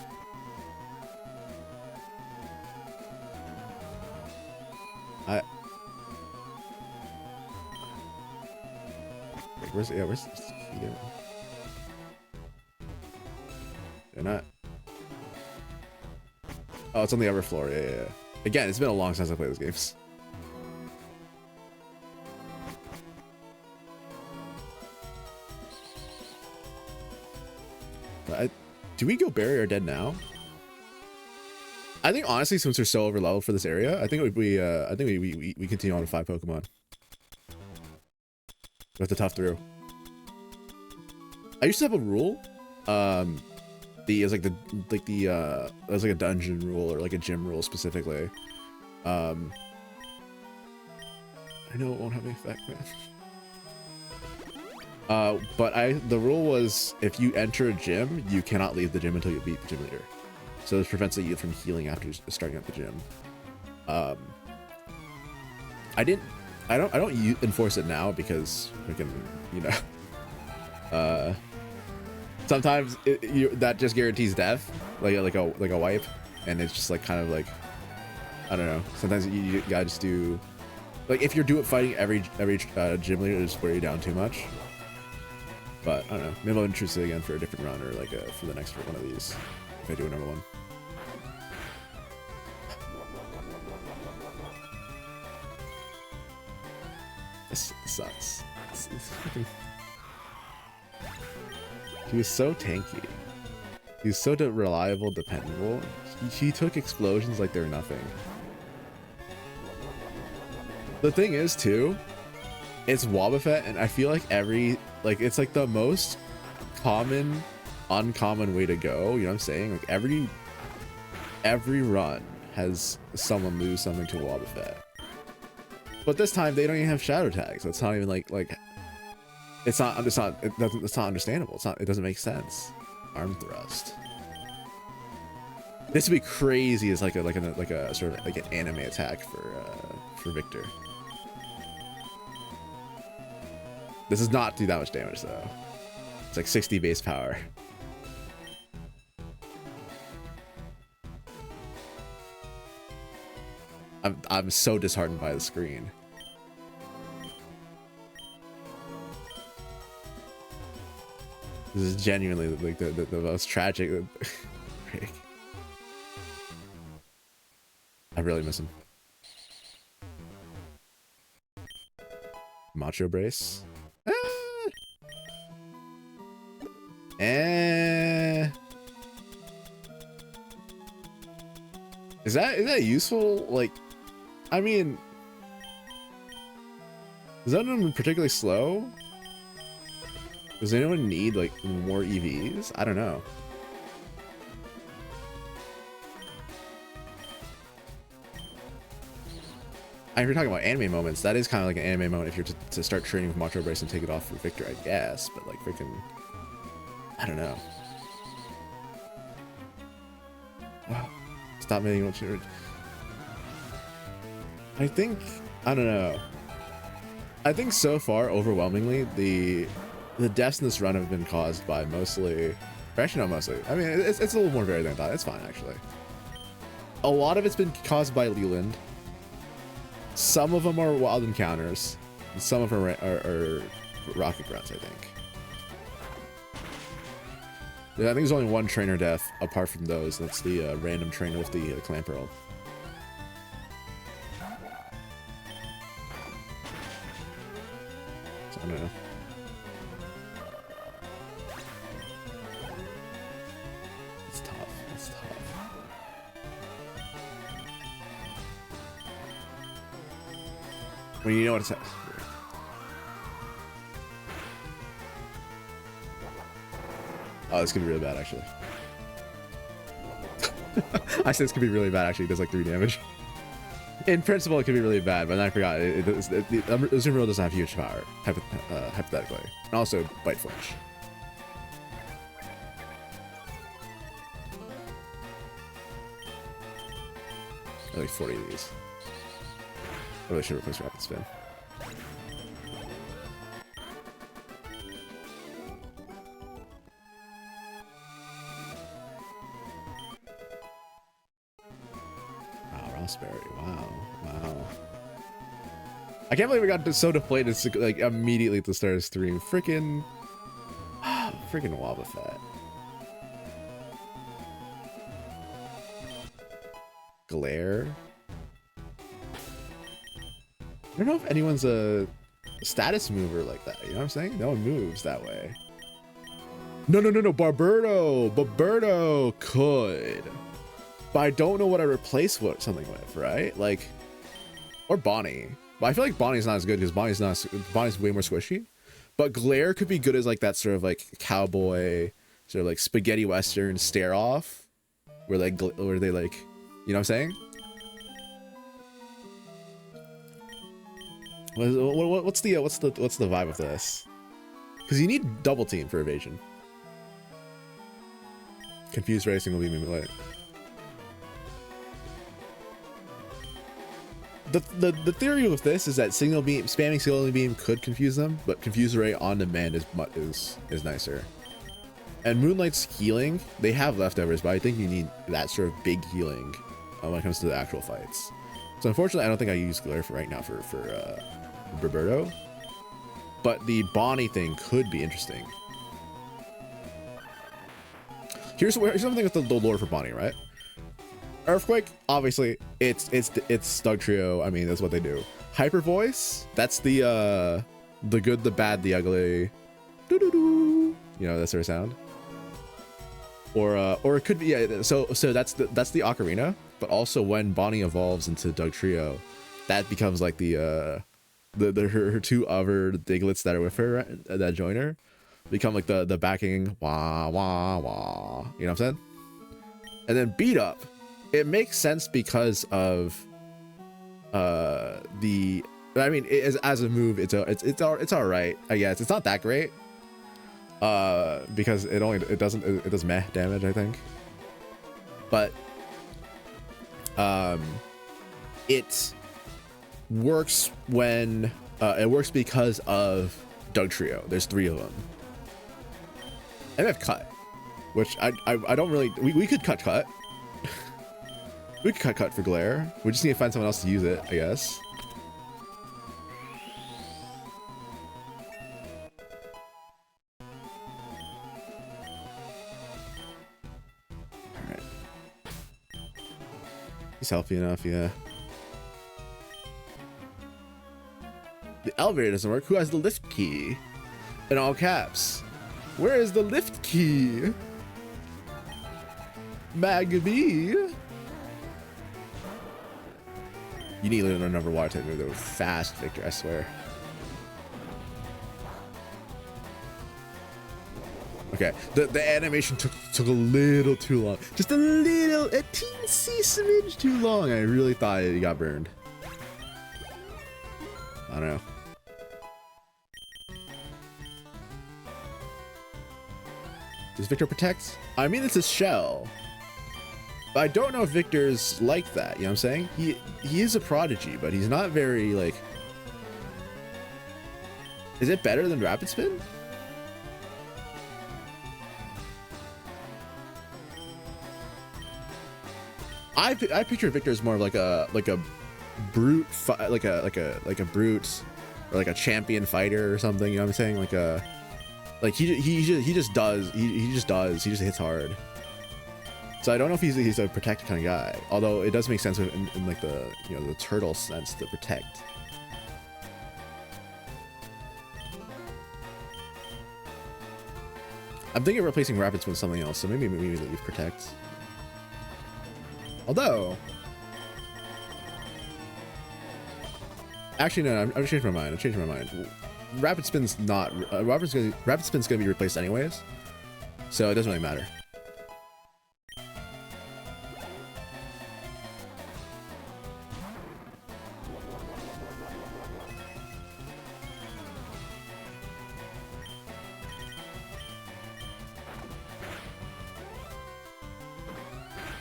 Where's Keto? They're not. Oh, it's on the upper floor. Yeah. Again, it's been a long time since I played those games. Do we go bury our dead now? I think honestly, since we're so over leveled for this area, I think we continue on with 5 Pokemon. With the tough through. I used to have a rule. it's like there's like a dungeon rule or like a gym rule specifically. I know it won't have any effect, man. But the rule was if you enter a gym, you cannot leave the gym until you beat the gym leader. So this prevents you from healing after starting at the gym. I don't enforce it now because we can, you know, sometimes that just guarantees death, like a wipe, and it's just like kind of like, I don't know. Sometimes you gotta just do, like if you're fighting every gym leader, just wear you down too much. But I don't know. Maybe I'll introduce it again for a different run or like for the next one of these if I do another one. This sucks. He was so tanky. He was so reliable, dependable. He took explosions like they're nothing. The thing is, too, it's Wobbuffet, and I feel like it's like the most uncommon way to go. You know what I'm saying? Like every run has someone lose something to Wobbuffet. But this time they don't even have shadow tags. So it's not even like it's not understandable. It doesn't make sense. Arm thrust. This would be crazy as like a sort of like an anime attack for Victor. This does not do that much damage though. It's like 60 base power. I'm so disheartened by the screen. This is genuinely like the most tragic. I really miss him. Macho brace. Is that useful? Like, I mean, is that one particularly slow? Does anyone need like more EVs? I don't know. If you're talking about anime moments, that is kind of like an anime moment if you're to start training with Macho Brace and take it off for Victor, I guess. But like freaking, I don't know. Wow. Stop making what you're. I don't know. I think so far, overwhelmingly, the deaths in this run have been caused by mostly, or actually not mostly. I mean, it's a little more varied than I thought. It's fine actually. A lot of it's been caused by Leland. Some of them are wild encounters. And some of them are rocket grunts, I think. Yeah, I think there's only one trainer death apart from those. That's the random trainer with the clan pearl. So, I don't know. It's tough. It's tough. When you know what it's at. Oh, this could be really bad, actually. I said this could be really bad, actually. It does like 3 damage. In principle, it could be really bad, but then I forgot. The Zoom Roll doesn't have huge power, hypothetically. And also, Bite Flinch. Like 40 of these. I really should replace Rapid Spin. Wow, Rossberry. Wow. Wow. I can't believe we got so deflated like immediately at the start of stream. Freaking Wobbuffet. Glare. I don't know if anyone's a status mover like that. You know what I'm saying? No one moves that way. No. Barberto could. But I don't know what I replace something with, right? Like, or Bonnie. But I feel like Bonnie's not as good because Bonnie's way more squishy. But Glare could be good as like that sort of like cowboy sort of like spaghetti western stare off, where like where they like, you know what I'm saying? What's the vibe of this? Because you need double team for evasion. Confused racing will be moving late. The theory with this is that spamming signal beam could confuse them, but confuse ray on demand is nicer. And Moonlight's healing, they have leftovers, but I think you need that sort of big healing when it comes to the actual fights. So unfortunately, I don't think I use Glare for right now for Roberto, but the Bonnie thing could be interesting. Here's something with the lore for Bonnie, right? Earthquake, obviously, it's Doug Trio. I mean, that's what they do. Hyper Voice, that's the good, the bad, the ugly, doo-doo-doo, you know, that sort of sound. Or it could be, yeah. So that's the ocarina, but also when Bonnie evolves into Doug Trio, that becomes like her two other Diglets that are with her, that join her, become like the backing wah wah wah. You know what I'm saying? And then Beat Up, it makes sense because of I mean, as a move, it's all right, I guess. It's not that great, because it does meh damage, I think, but it works when it works because of Doug Trio. There's 3 of them. And we have Cut, which I don't really, we could cut. We could cut for Glare. We just need to find someone else to use it, I guess. Alright. He's healthy enough, yeah. The elevator doesn't work. Who has the lift key? In all caps. Where is the lift key? Magby. You need to learn another water type move though. Fast, Victor, I swear. Okay, the animation took a little too long. Just a teensy smidge too long. I really thought he got burned. I don't know. Does Victor protect? I mean, it's a shell. But I don't know if Victor's like that, you know what I'm saying? He is a prodigy, but he's not very, like... Is it better than Rapid Spin? I picture Victor as more of like a brute, like a brute, or like a champion fighter or something, you know what I'm saying? He just hits hard. So I don't know if he's a protect kind of guy, although it does make sense in like the, you know, the turtle sense to protect. I'm thinking of replacing Rapid Spin with something else, so maybe leave protect. Although, actually no, I'm changing my mind. Rapid Spin's not. Rapid Spin's gonna be replaced anyways, so it doesn't really matter.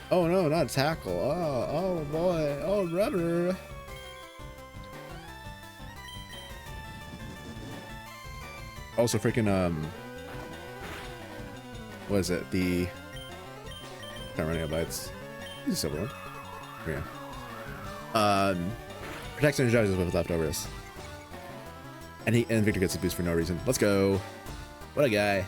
Oh no, not tackle. Oh boy. Oh, rudder. Also freaking what is it? The not running out of bites. This is a silver one. Yeah. Protects and energizes with leftovers. And Victor gets a boost for no reason. Let's go. What a guy.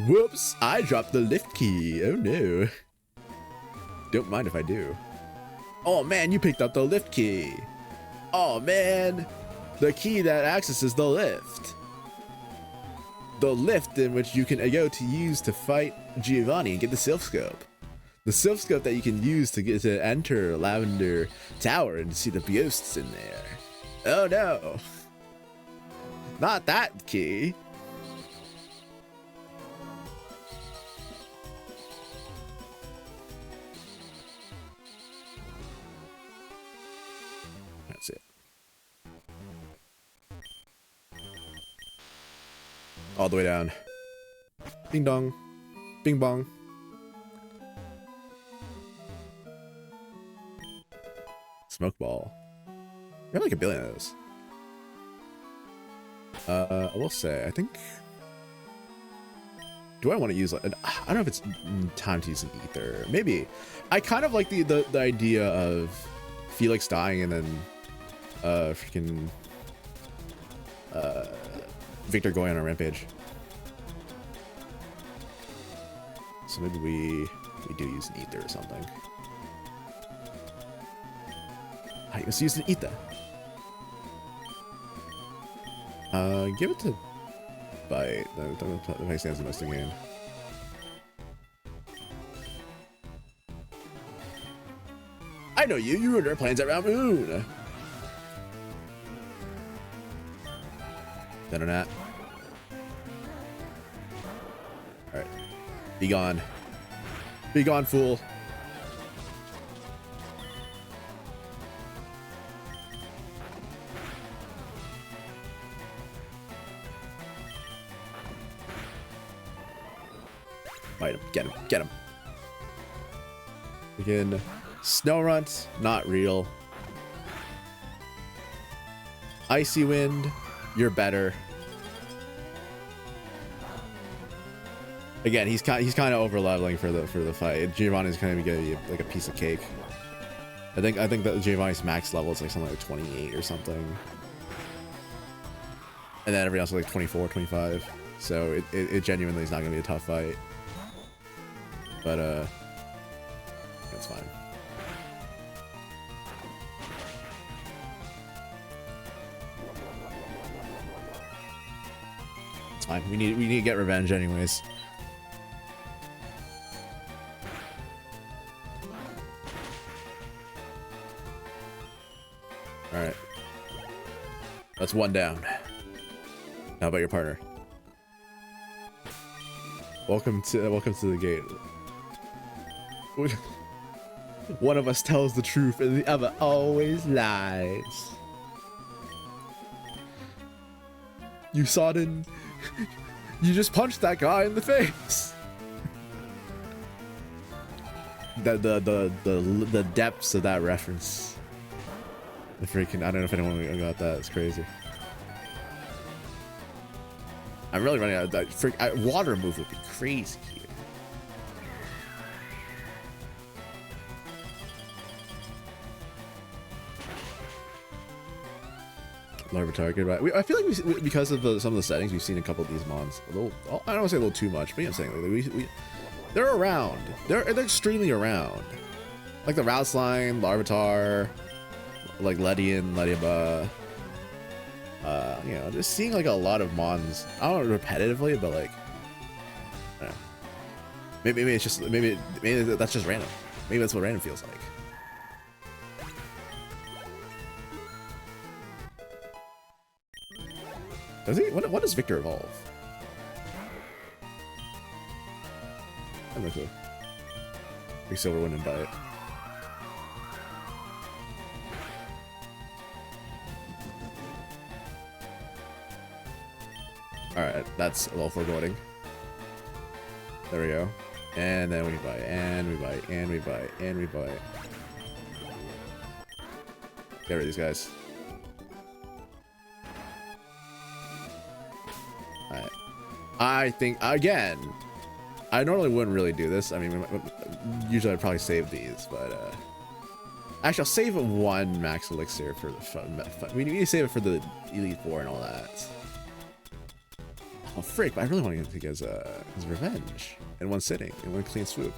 Whoops, I dropped the lift key. Oh no. Don't mind if I do. Oh man, you picked up the lift key. Oh man, the key that accesses the lift. The lift in which you can go to use to fight Giovanni and get the Silph Scope. The silph scope that you can use to get to enter Lavender Tower and see the ghosts in there. Oh no. Not that key. That's it. All the way down. Ding dong. Bing bong. Smoke ball. We have like a billion of those. I will say, I think. Do I want to use like? I don't know if it's time to use an ether. Maybe. I kind of like the idea of Felix dying and then freaking Victor going on a rampage. So maybe we do use an ether or something. Alright, let's use an ether. Give it to Bite. That makes sense in this game. I know you. You ruined our plans at Round Moon. Done or not. Alright. Be gone. Be gone, fool. Fight him. Get him. Get him. Again. Snow Runt. Not real. Icy Wind. You're better. Again, he's kind of over leveling for the fight. Giovanni's kind of gonna be like a piece of cake. I think that Giovanni's max level is like something like 28 or something, and then everyone else is like 24, 25. So it genuinely is not gonna be a tough fight. But that's fine. It's fine. We need to get revenge anyways. All right. That's one down. How about your partner? Welcome to the gate. One of us tells the truth and the other always lies. You Sodden, you just punched that guy in the face. The depths of that reference. The freaking, I don't know if anyone got that. It's crazy. I'm really running out of that. Water move would be crazy here. Larva target, right? I feel like because of some of the settings, we've seen a couple of these mons. A little, I don't want to say a little too much, but I'm saying like they're around. They're extremely around. Like the Route Slime, Larvitar, like Ledian, Lediaba. You know, just seeing like a lot of mons. I don't know repetitively, but like, I don't know. Maybe it's just maybe that's just random. Maybe that's what random feels like. Does he? What does Victor evolve? I don't know. Big Silver Wind and Bite. Alright, that's a little foreboding. There we go. And then we bite, and we bite, and we bite, and we bite. Get rid of these guys. Alright. I think, again, I normally wouldn't really do this. I mean, usually I'd probably save these, but actually I'll save one max elixir for the fun. We need to save it for the Elite Four and all that. Oh frick, but I really want to get his revenge in one sitting, in one clean swoop.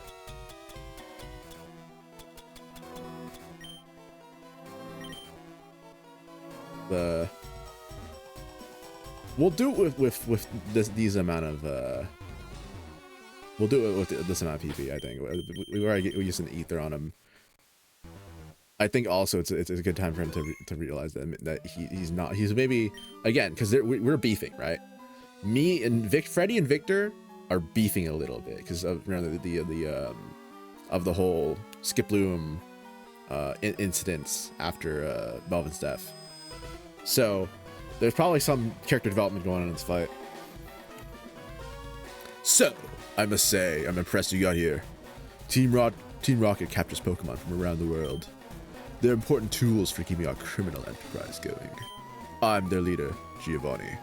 We'll do it with these amount of We'll do it with this amount of PP, I think. We use an ether on him. I think also it's a good time for him to realize that he's maybe, again, because we're beefing, right? Me and Freddy and Victor are beefing a little bit because of the whole Skip Loom incidents after Melvin's death. So there's probably some character development going on in this fight. So I must say, I'm impressed you got here. Team Rocket captures Pokemon from around the world. They're important tools for keeping our criminal enterprise going. I'm their leader, Giovanni.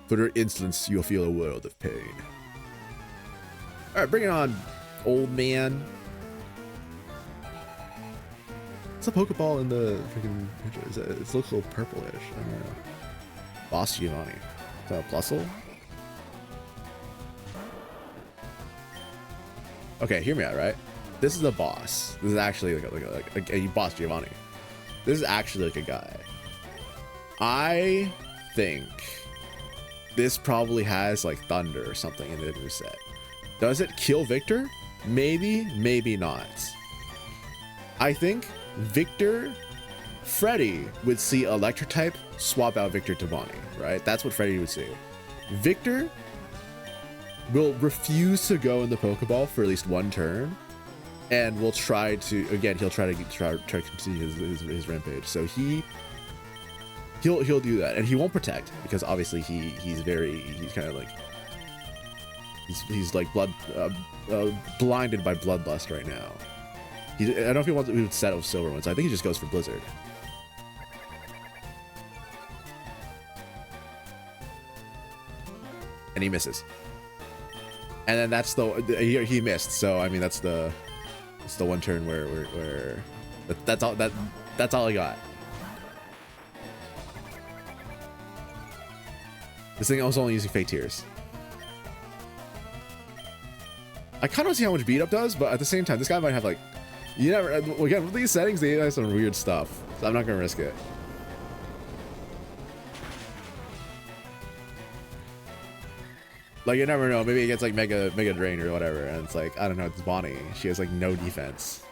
For their insolence, you'll feel a world of pain. Alright, bring it on, old man. What's a Pokeball in the freaking picture? It looks a little purplish. I don't know. Boss Giovanni. Is that a Plusle? Okay, hear me out, right? This is a boss. This is actually like a boss Giovanni. This is actually like a guy. I think this probably has like thunder or something in the new set. Does it kill Victor? Maybe, maybe not. I think Freddy would see Electric type, swap out Victor to Bonnie, right? That's what Freddy would see. Victor will refuse to go in the Pokeball for at least one turn, and will try to, again, he'll try to continue his rampage. So he'll do that, and he won't protect because obviously he's kind of like he's like blinded by bloodlust right now. I don't know if he would set it with Silver ones. I think he just goes for Blizzard. And he misses. And then that's he missed. So I mean that's the one turn where that's all I got. This thing was only using Fake Tears. I kind of want to see how much beat up does, but at the same time, this guy might have like, you never, again, with these settings, they have some weird stuff. So I'm not gonna risk it. Like, you never know, maybe it gets like Mega Drain or whatever, and it's like, I don't know, it's Bonnie. She has like no defense.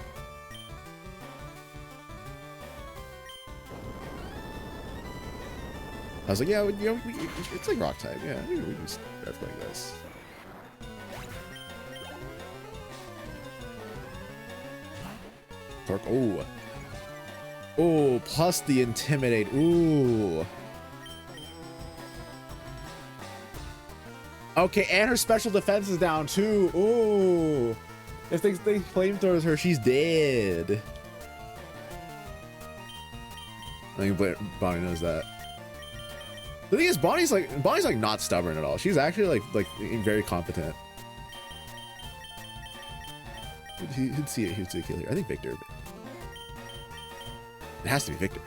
I was like, yeah, it's like Rock type, yeah, we can just like this. Torque, ooh. Ooh, plus the Intimidate, ooh. Okay, and her special defense is down too, ooh. If they flamethrowers her, she's dead. I think Bonnie knows that. The thing is, Bonnie's like not stubborn at all. She's actually like very competent. Who'd see a kill here? I think Victor. It has to be Victor.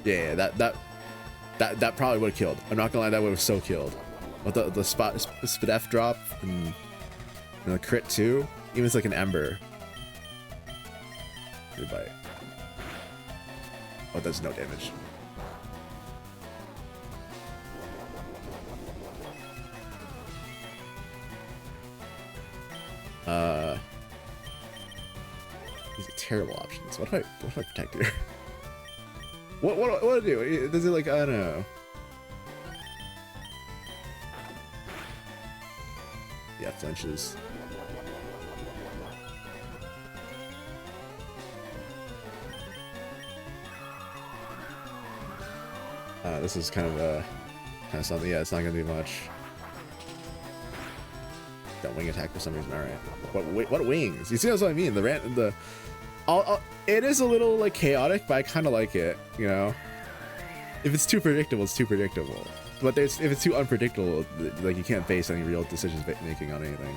Yeah, that probably would have killed. I'm not gonna lie, that would have so killed. With the Spadef drop and the crit too. Even it's like an Ember. Good bite. Oh, that's no damage. These are terrible options. What if I protect here? What do I do? Does it like, I don't know. Yeah, flinches. This is kind of something. Yeah, it's not gonna be much. That wing attack for some reason. All right. What wings? You see what I mean? It is a little like chaotic, but I kind of like it. You know, if it's too predictable, it's too predictable. But if it's too unpredictable, like you can't base any real decisions making on anything.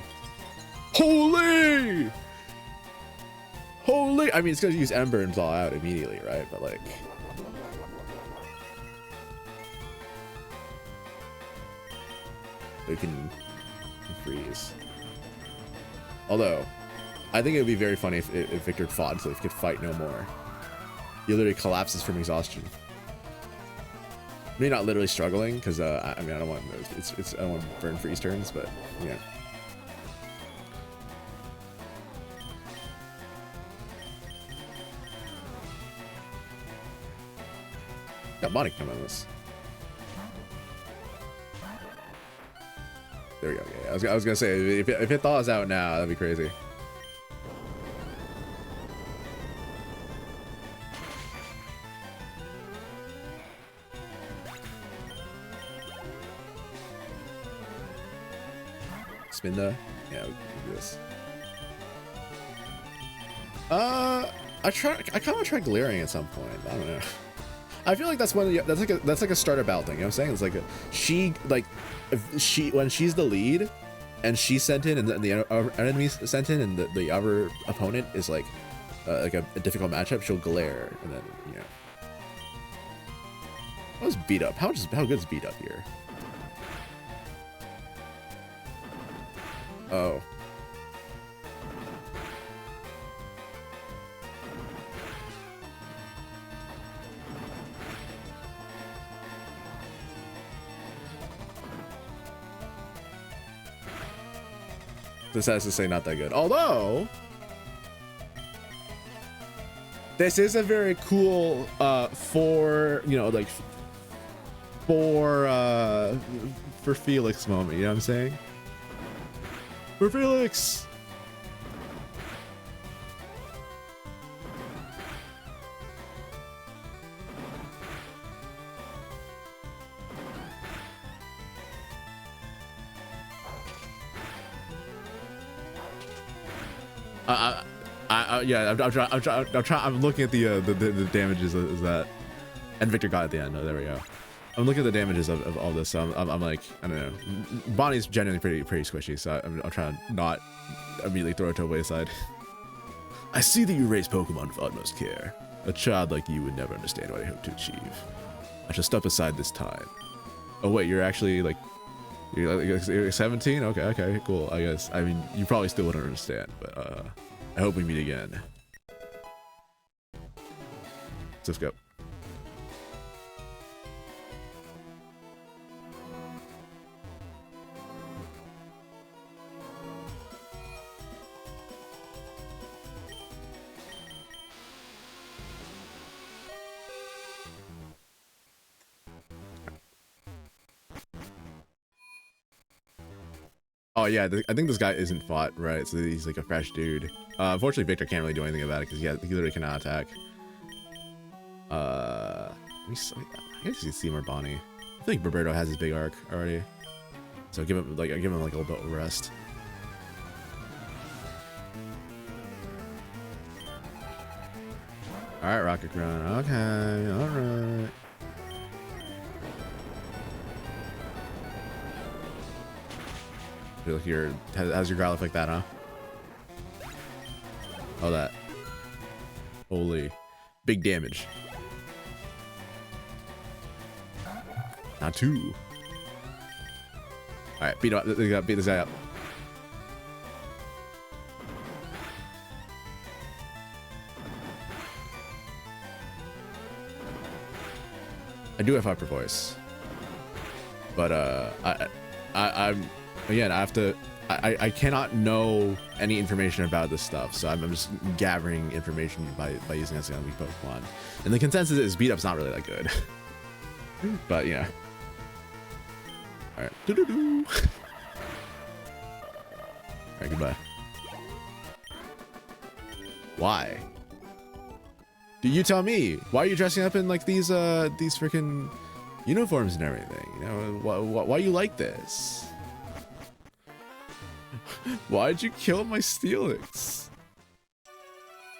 Holy! I mean, it's gonna use Ember and Thaw out immediately, right? But like. It can freeze. Although, I think it would be very funny if Victor fought so he could fight no more. He literally collapses from exhaustion. Maybe not literally struggling, because I mean I don't want I don't want to burn freeze turns, but yeah. Got Bonnie coming on this. There we go. Yeah, I was gonna say if it thaws out now, that'd be crazy. Spin the, yeah, we can do this. I kind of try glaring at some point. I don't know. I feel like that's like a starter battle thing. You know what I'm saying? It's like when she's the lead, and she sent in, and the enemy sent in, and the other opponent is like a difficult matchup, she'll glare, and then you know. How's beat up? How good is beat up here? Oh. This has to say not that good. Although this is a very cool for, you know, like for Felix moment, you know what I'm saying? For Felix. Yeah, I'm looking at the damages of that, and Victor got it at the end. Oh, there we go. I'm looking at the damages of all this. So I'm like, I don't know. Bonnie's genuinely pretty squishy, so I'm trying to not immediately throw it to a wayside. I see that you raise Pokemon with utmost care. A child like you would never understand what I hope to achieve. I shall step aside this time. Oh wait, you're actually like, you're 17? Okay, cool. I guess. I mean, you probably still wouldn't understand, but I hope we meet again. Let's go. Oh yeah, I think this guy isn't fought, right? So he's like a fresh dude. Unfortunately, Victor can't really do anything about it because he literally cannot attack. Let me see. I guess you see more Bonnie. I think Roberto has his big arc already, so give him like a little bit of rest. All right, Rocket Run. Okay, all right. Feel like how's your Growlithe like that, huh? Oh, that. Holy. Big damage. Not two. Alright, beat this guy up. I do have hyper voice. But I'm again, I cannot know any information about this stuff, so I'm just gathering information by using this on weak Pokemon. And the consensus is beat up's not really that good. But yeah. Alright. Alright, goodbye. Why? Do you tell me? Why are you dressing up in like these freaking uniforms and everything? You know, why you like this? Why'd you kill my Steelix?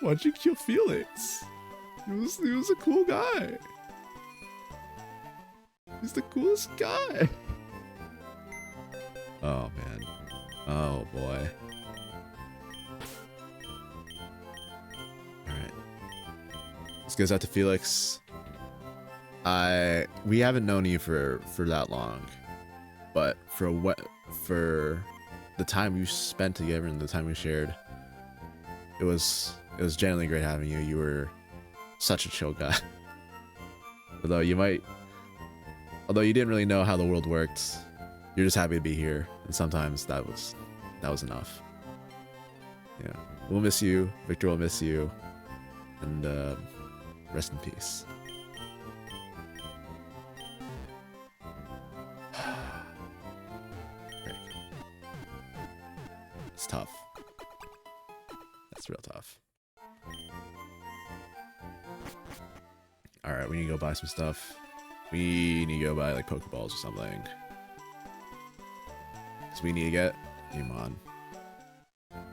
Why'd you kill Felix? He was a cool guy. He's the coolest guy. Oh man. Oh boy. Alright. This goes out to Felix. We haven't known you for that long. But for the time we spent together and the time we shared, it was genuinely great having you. You were such a chill guy. Although you might Although you didn't really know how the world worked, you're just happy to be here, and sometimes that was enough. Yeah, we'll miss you. Victor will miss you, and rest in peace. It's tough. That's real tough. All right, we need to go buy some stuff. We need to go buy like Pokeballs or something. So we need to get Amon.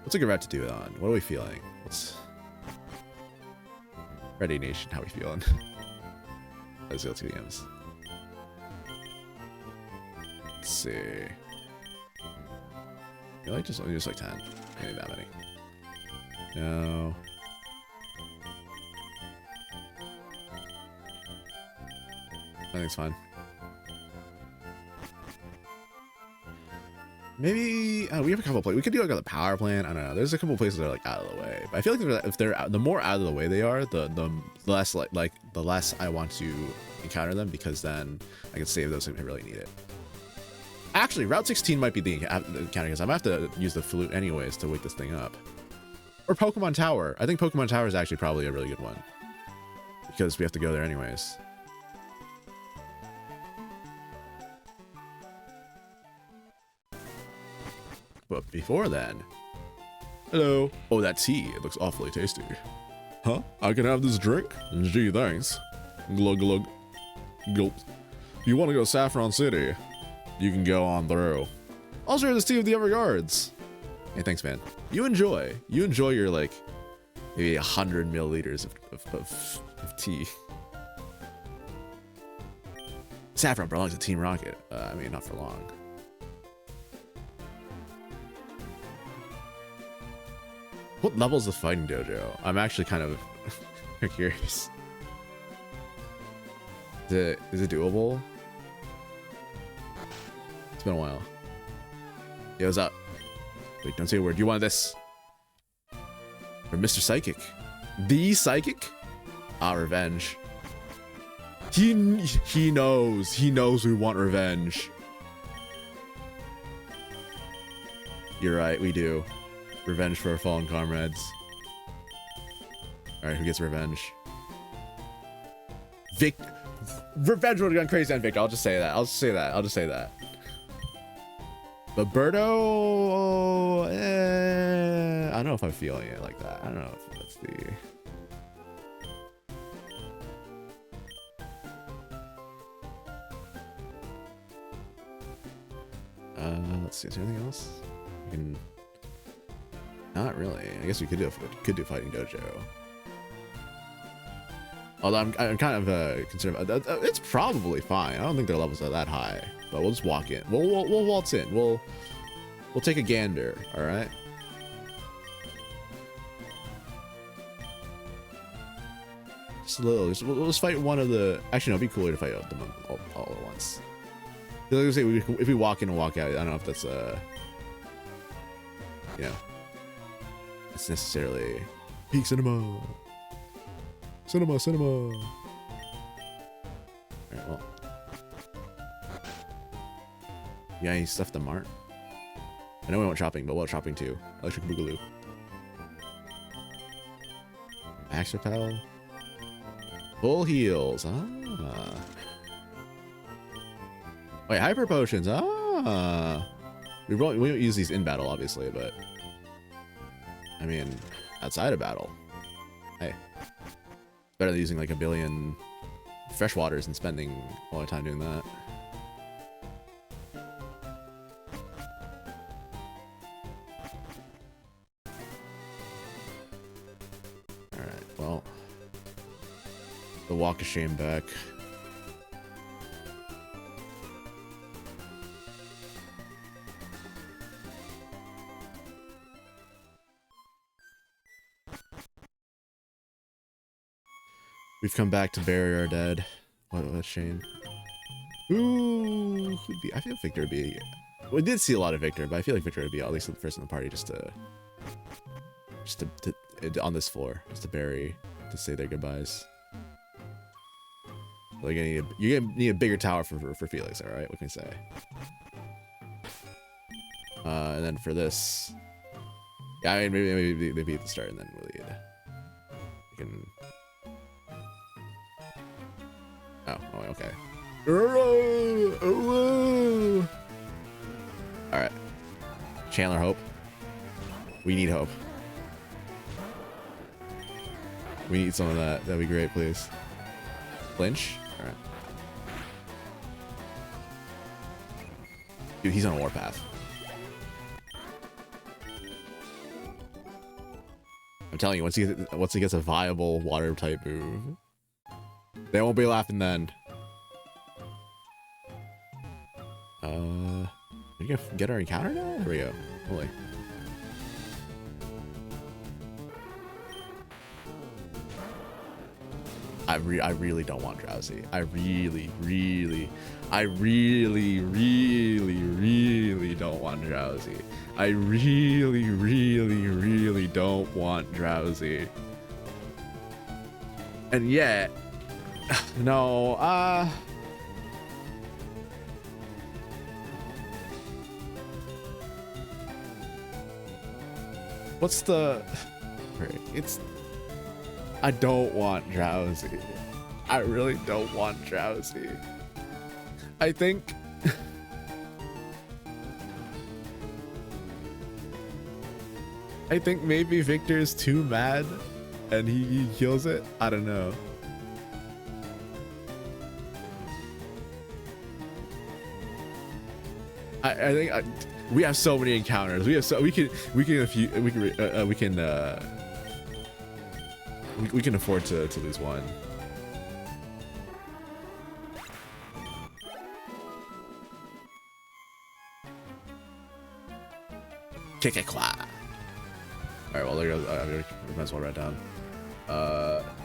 What's a good route to do it on? What are we feeling? What's Ready Nation? How we feeling? Let's go to the games. Let's see. You like just like 10. I need that many. No. I think it's fine. Maybe we have a couple places. We could do like the power plant. I don't know. There's a couple places that are like out of the way, but I feel like if they're the more out of the way they are, the less like the less I want to encounter them, because then I can save those if I really need it. Actually, Route 16 might be the encounter, because I'm gonna have to use the flute anyways to wake this thing up. Or Pokemon Tower. I think Pokemon Tower is actually probably a really good one, because we have to go there anyways. But before then, hello. Oh, that tea. It looks awfully tasty. Huh? I can have this drink? Gee, thanks. Glug glug. Gulp. If you want to go Saffron City, you can go on through. I'll share this tea with the other guards. Hey, thanks, man. You enjoy your like maybe 100 milliliters of tea. Saffron belongs to Team Rocket. I mean, not for long. What level is the fighting dojo? I'm actually kind of curious. Is it doable? It's been a while. Yo, what's up? Wait, don't say a word. You want this? Or Mr. Psychic? The Psychic? Ah, revenge. He knows. He knows we want revenge. You're right, we do. Revenge for our fallen comrades. Alright, who gets revenge? Revenge would have gone crazy on Victor. I'll just say that. But Birdo, I don't know if I'm feeling it like that. I don't know if that's the... Let's see, is there anything else? We can... Not really. I guess we could do fighting dojo. Although I'm kind of concerned about that. It's probably fine. I don't think their levels are that high. But we'll just walk in. We'll waltz in. We'll take a gander. All right. Just a little. We'll just fight one of the. Actually, no, it'd be cooler to fight them all at once. Like I say, if we walk in and walk out, I don't know if that's you know, it's necessarily peak cinema. Cinema. All right, well. You got any stuff to mart? I know we went shopping, but what shopping too? Electric Boogaloo. Axe Repel. Full heals. Ah. Wait, hyper potions. Ah. We won't use these in battle, obviously, but I mean, outside of battle. Hey. Better than using like a billion fresh waters and spending all our time doing that. Alright, well. The walk of shame back. We've come back to bury our dead. What a shame. Ooh, who'd be? I feel Victor would be. We did see a lot of Victor, but I feel like Victor would be at least the first in the party just to on this floor, just to bury, to say their goodbyes. Like you're gonna need a bigger tower for Felix. All right, what can I say? And then for this, yeah, I mean maybe at the start, and then we'll lead. We can. Oh, okay. All right, Chandler, hope. We need hope. We need some of that. That'd be great, please. Flinch. All right. Dude, he's on a warpath. I'm telling you, once he gets a viable water type move, they won't be laughing then. We gonna get our encounter now? There we go. Holy. I really don't want Drowsy. I really don't want Drowsy. I really don't want Drowsy. And yet, no, what's the, it's, I don't want Drowsy. I really don't want Drowsy. I think maybe Victor's too mad and he kills it. I don't know. I think we have so many encounters. We can afford to lose one. Kick it, qua. All right, well there goes. We might as well write down.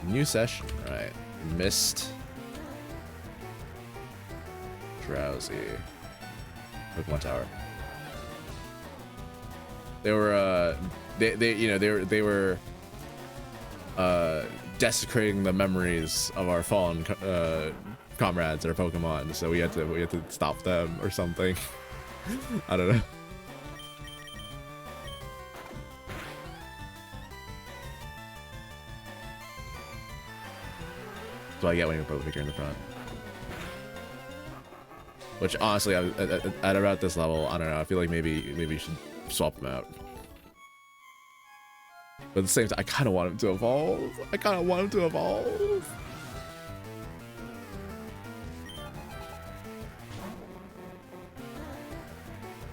New session. All right, mist, drowsy, Pokemon Tower. They were they were desecrating the memories of our fallen comrades, our Pokemon. So we had to stop them or something. I don't know. So I get when you put Victor in the front. Which honestly, at about this level, I don't know. I feel like maybe you should swap them out. But at the same time, I kind of want him to evolve.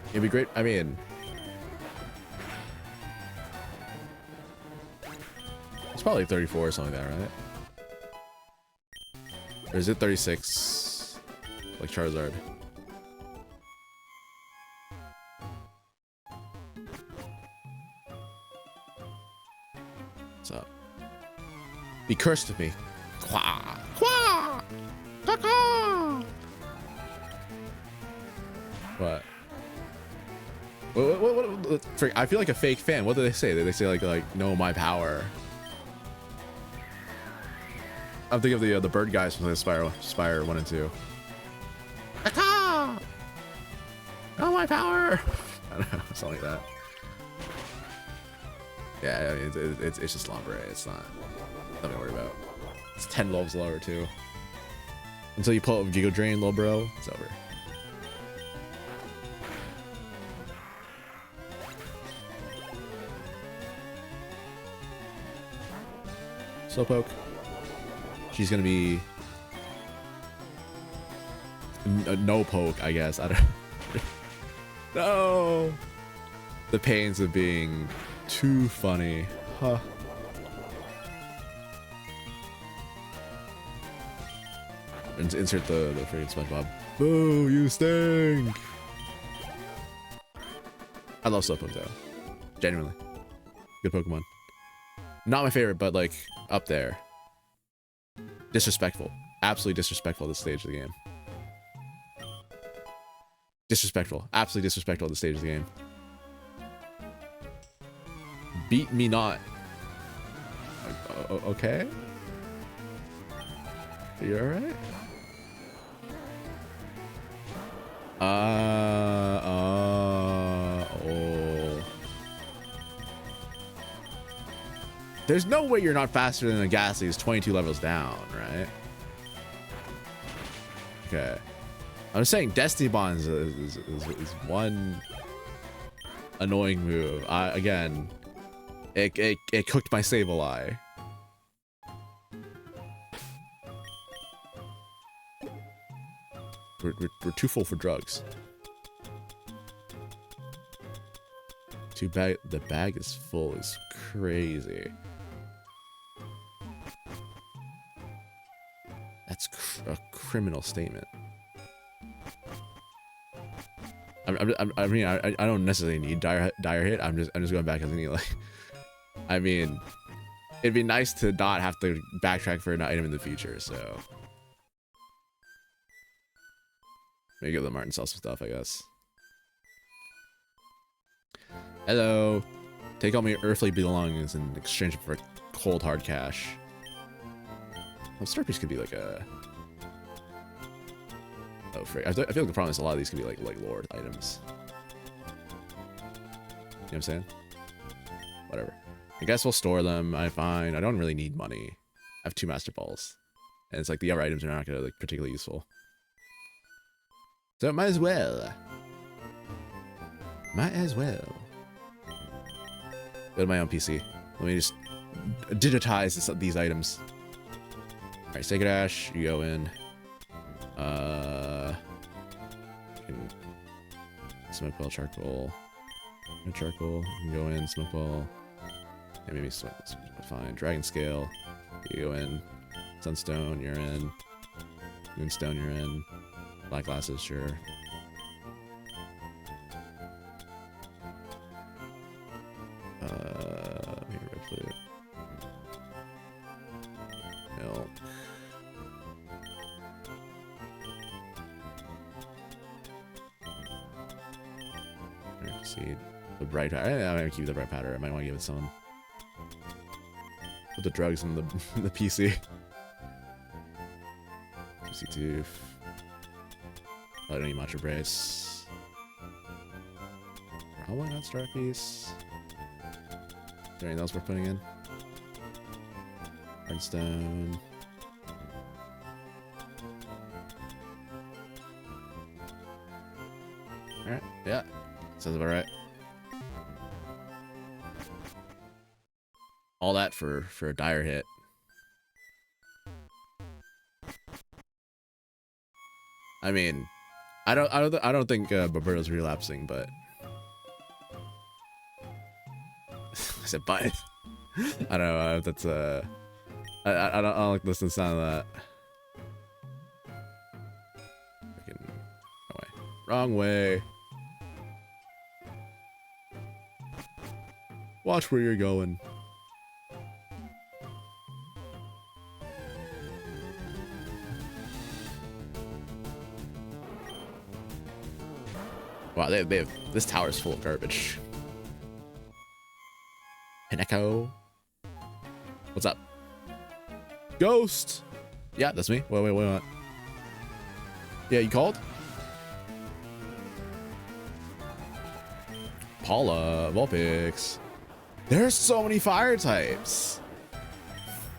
It'd be great. I mean, it's probably 34 or something like that, right? Or is it 36? Like Charizard. What's up? Be cursed with me. Quah! Quah! Quah! What? What? I feel like a fake fan. What do they say? They say like know my power. I'm thinking of the bird guys from the Spire 1 and 2. Aka! Oh, my power! I don't know, something like that. Yeah, I mean, it's just Lombre. It's not nothing to worry about. It's 10 levels lower too. Until you pull up Giga Drain, little bro, it's over. Slowpoke. She's gonna be no poke, I guess. I don't. No. The pains of being too funny, huh? Insert the freaking SpongeBob. Boo! You stink. I love Slowpoke though, genuinely. Good Pokemon. Not my favorite, but like up there. Disrespectful. Absolutely disrespectful at this stage of the game. Disrespectful. Absolutely disrespectful at this stage of the game. Beat me not. Okay? Are you alright? Oh. There's no way you're not faster than a Ghastly who's 22 levels down, right? Okay. I'm just saying Destiny Bonds is one annoying move. Again, it cooked my Sable Eye. We're too full for drugs. The bag is full is crazy. That's a criminal statement. I mean, I don't necessarily need dire hit. I'm just going back as any like. I mean, it'd be nice to not have to backtrack for an item in the future. So maybe give the Martin sell some stuff, I guess. Hello. Take all my earthly belongings in exchange for cold hard cash. Well, Star Piece could be like a. Oh, frick. I feel like the problem is a lot of these could be like lore items. You know what I'm saying? Whatever. I guess we'll store them. I'm fine. I don't really need money. I have 2 Master Balls. And it's like the other items are not going to like particularly useful. So it might as well. Might as well. Go to my own PC. Let me just digitize these items. Alright, Sacred Ash, you go in. Smoke ball, charcoal. No charcoal. You can go in, smoke ball. Yeah, maybe smoke. Fine. Dragon scale. You go in. Sunstone, you're in. Moonstone, you're in. Black glasses, sure. Maybe red flute. Milk. Seed. The bright. I'm gonna keep the bright powder. I might want to give it some. Put the drugs in the the PC. Juicy Tooth. Oh, I don't need Matcha Brace. Probably not Star Piece. Is there anything else we're putting in? Redstone. Alright, yeah. Sounds about right. All that for a dire hit. I mean, I don't think Roberto's relapsing, but I said but. I don't know if that's I don't like listening to the sound of that. Freaking wrong way. Watch where you're going. Wow, they have, this tower is full of garbage. An echo. What's up? Ghost. Yeah, that's me. Wait. Yeah, you called? Paula, Vulpix. There's so many fire types.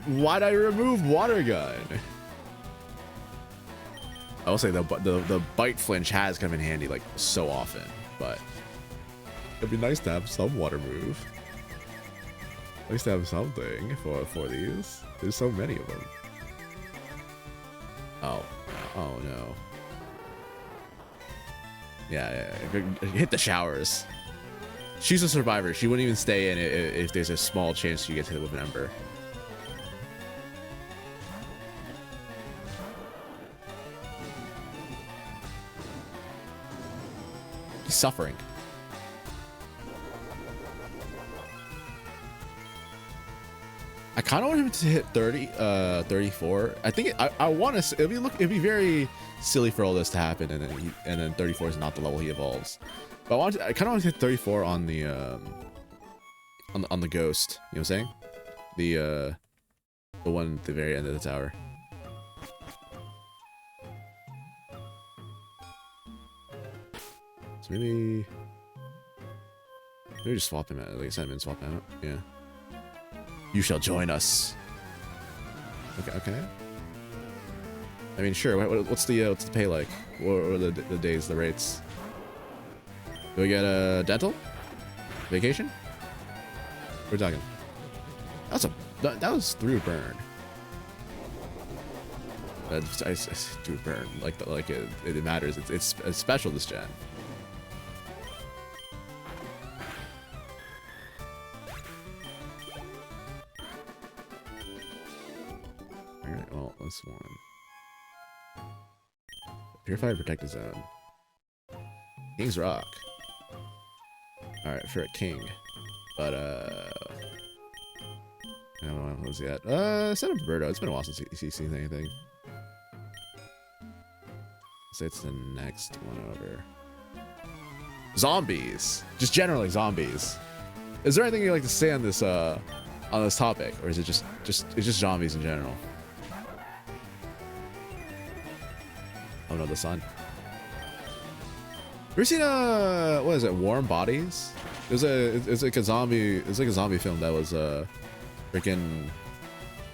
Why'd I remove water gun? I will say the bite flinch has come in handy like so often, but it'd be nice to have some water move. Nice to have something for these. There's so many of them. Oh no. Yeah. Hit the showers. She's a survivor. She wouldn't even stay in it if there's a small chance you get hit with an ember. He's suffering. I kind of want him to hit 34. I think I want to. It'd be very silly for all this to happen, and then 34 is not the level he evolves. But I kind of want to hit 34 on the ghost. You know what I'm saying? The one at the very end of the tower. So maybe just swap him out. Like send him and swap him out. Yeah. You shall join us. Okay. Okay. I mean, sure. What's the pay like? What are the days, the rates? Do we get a dental? Vacation? We're talking. That was through burn. I do burn like it matters. It's special this gen. All right. Well, this one. Purified protected zone. King's Rock. All right, for a king, but I don't know what was he at. Set up Birdo. It's been a while since he's seen anything. Say it's the next one over. Zombies. Just generally zombies. Is there anything you'd like to say on this topic, or is it just zombies in general? Oh no, the sun. Ever seen what is it? Warm Bodies? It's like a zombie film that was freaking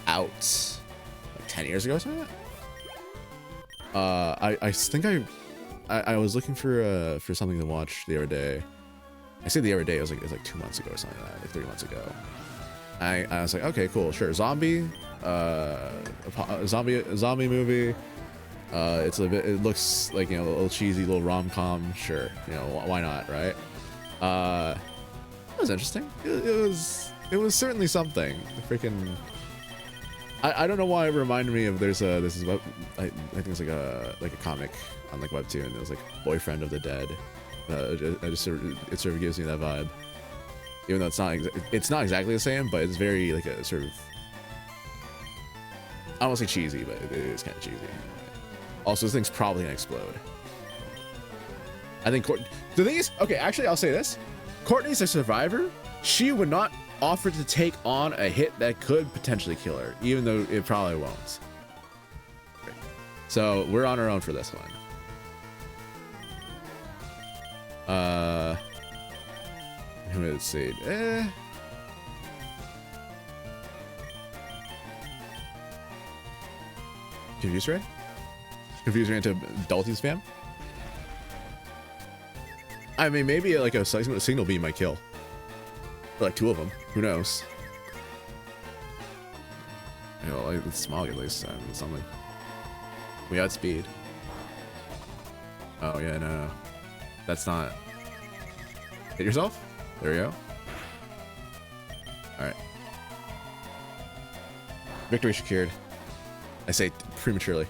out like 10 years ago or something. I think I was looking for something to watch the other day. I say the other day, it was like 2 months ago or something like that, like 3 months ago. I was like, okay, cool, sure, zombie movie. It looks like, you know, a little cheesy, little rom-com. Sure, you know, why not, right? It was interesting. It was certainly something. Freaking, I don't know why it reminded me of this is what I think it's like a comic on like Webtoon. It was like Boyfriend of the Dead. It sort of gives me that vibe, even though it's not exactly the same, but it's very like a sort of, I don't want to say cheesy, but it is kind of cheesy. Also, this thing's probably gonna explode. I think the thing is, okay, actually, I'll say this: Courtney's a survivor. She would not offer to take on a hit that could potentially kill her, even though it probably won't. Okay. So we're on our own for this one. Let's see. Confuse Ray? Confuse Ray into Dalty spam? I mean, maybe like a signal beam might kill. Or like 2 of them. Who knows? You know, like it's smog at least. I mean, something. We had speed. Oh yeah, no. That's not. Hit yourself. There we go. All right. Victory secured. I say prematurely.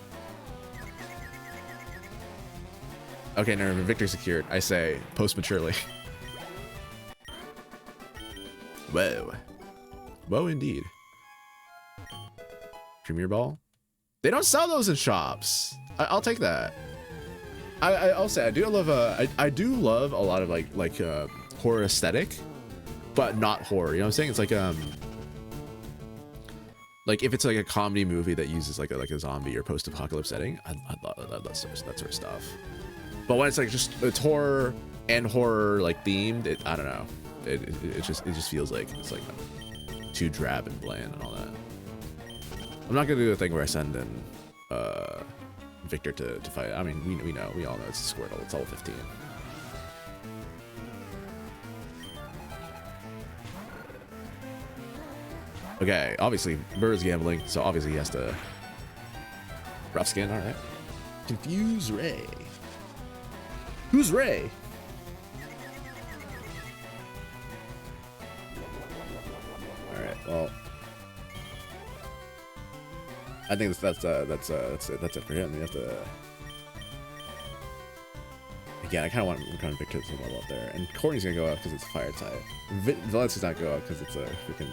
Okay, no, victory secured. I say post-maturely. Whoa. Whoa, indeed. Premier Ball? They don't sell those in shops. I'll take that. I'll say I do love I do love a lot of like horror aesthetic, but not horror. You know what I'm saying? It's like if it's like a comedy movie that uses like a zombie or post-apocalypse setting, I love that sort of stuff. But when it's like it's horror and horror like themed, I don't know. It just feels like it's like too drab and bland and all that. I'm not gonna do the thing where I send in Victor to fight. I mean, we all know it's a Squirtle. It's all 15. Okay, obviously Bird's gambling, so obviously he has to rough skin. All right. Confuse Ray. Who's Ray? All right. Well, I think that's it for him. You have to. Again, I kind of want Victor to level up there, and Courtney's gonna go up because it's a fire type. Valencia's not go up because it's a freaking.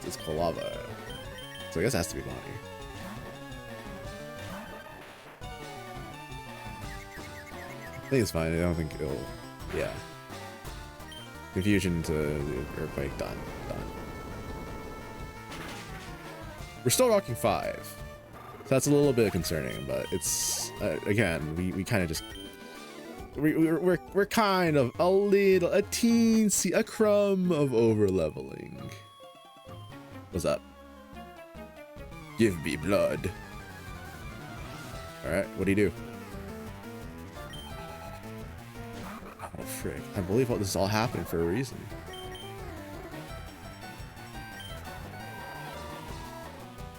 It's called lava. So I guess it has to be Bonnie. I think it's fine. I don't think it'll. Yeah. Confusion to earthquake. Done. We're still rocking 5. So that's a little bit concerning, but it's again, we kind of just we're kind of a teensy, a crumb of over leveling. What's up? Give me blood. All right, what do you do? Oh frick! I believe this is all happening for a reason.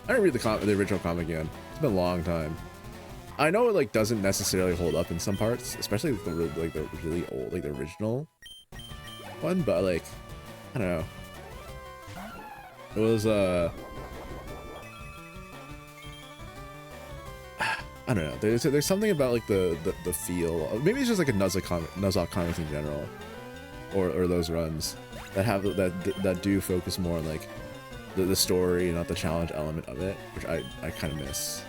I didn't read the original comic again. It's been a long time. I know it like doesn't necessarily hold up in some parts, especially the really old, like the original one. But like, I don't know. It was I don't know. There's something about like the feel. Maybe it's just like a Nuzlocke comics in general, or those runs that have that do focus more on like the story, not the challenge element of it, which I kind of miss.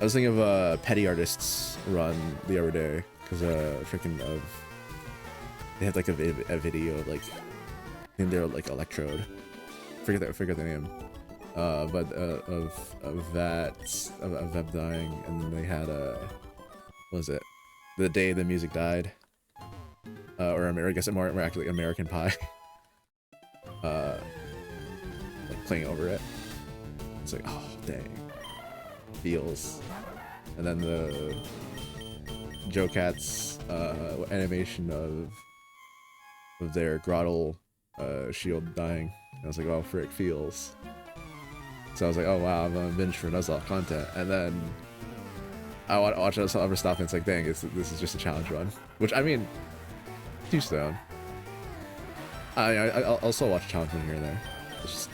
I was thinking of Petty Artists run the other day because freaking they had like a video of, like in their like Electrode. Forget the name. But of them dying, and then they had what was it? The Day the Music Died, or I guess more actually American Pie. Like playing over it. It's like, oh dang, feels. And then the Joe Cat's animation of their Grottle shield dying. And I was like, oh frick, feels. So I was like, oh wow, I'm on a binge for Nuzlocke content, and then I watch some other stuff, and it's like, dang, this is just a challenge run. Which I mean, teach their own. I'll also watch a challenge run here and there. It's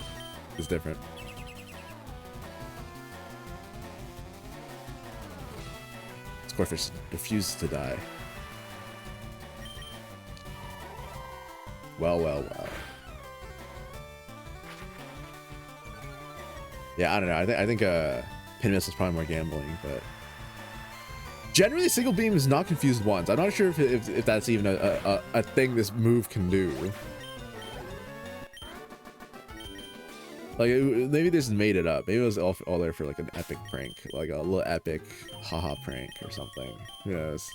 different. Scorfish refuses to die. Well. Yeah, I don't know. I think Pin Missile is probably more gambling, but generally single beam is not confused once. I'm not sure if that's even a thing this move can do. Like maybe they just made it up. Maybe it was all there for like an epic prank, like a little epic haha prank or something. Who knows?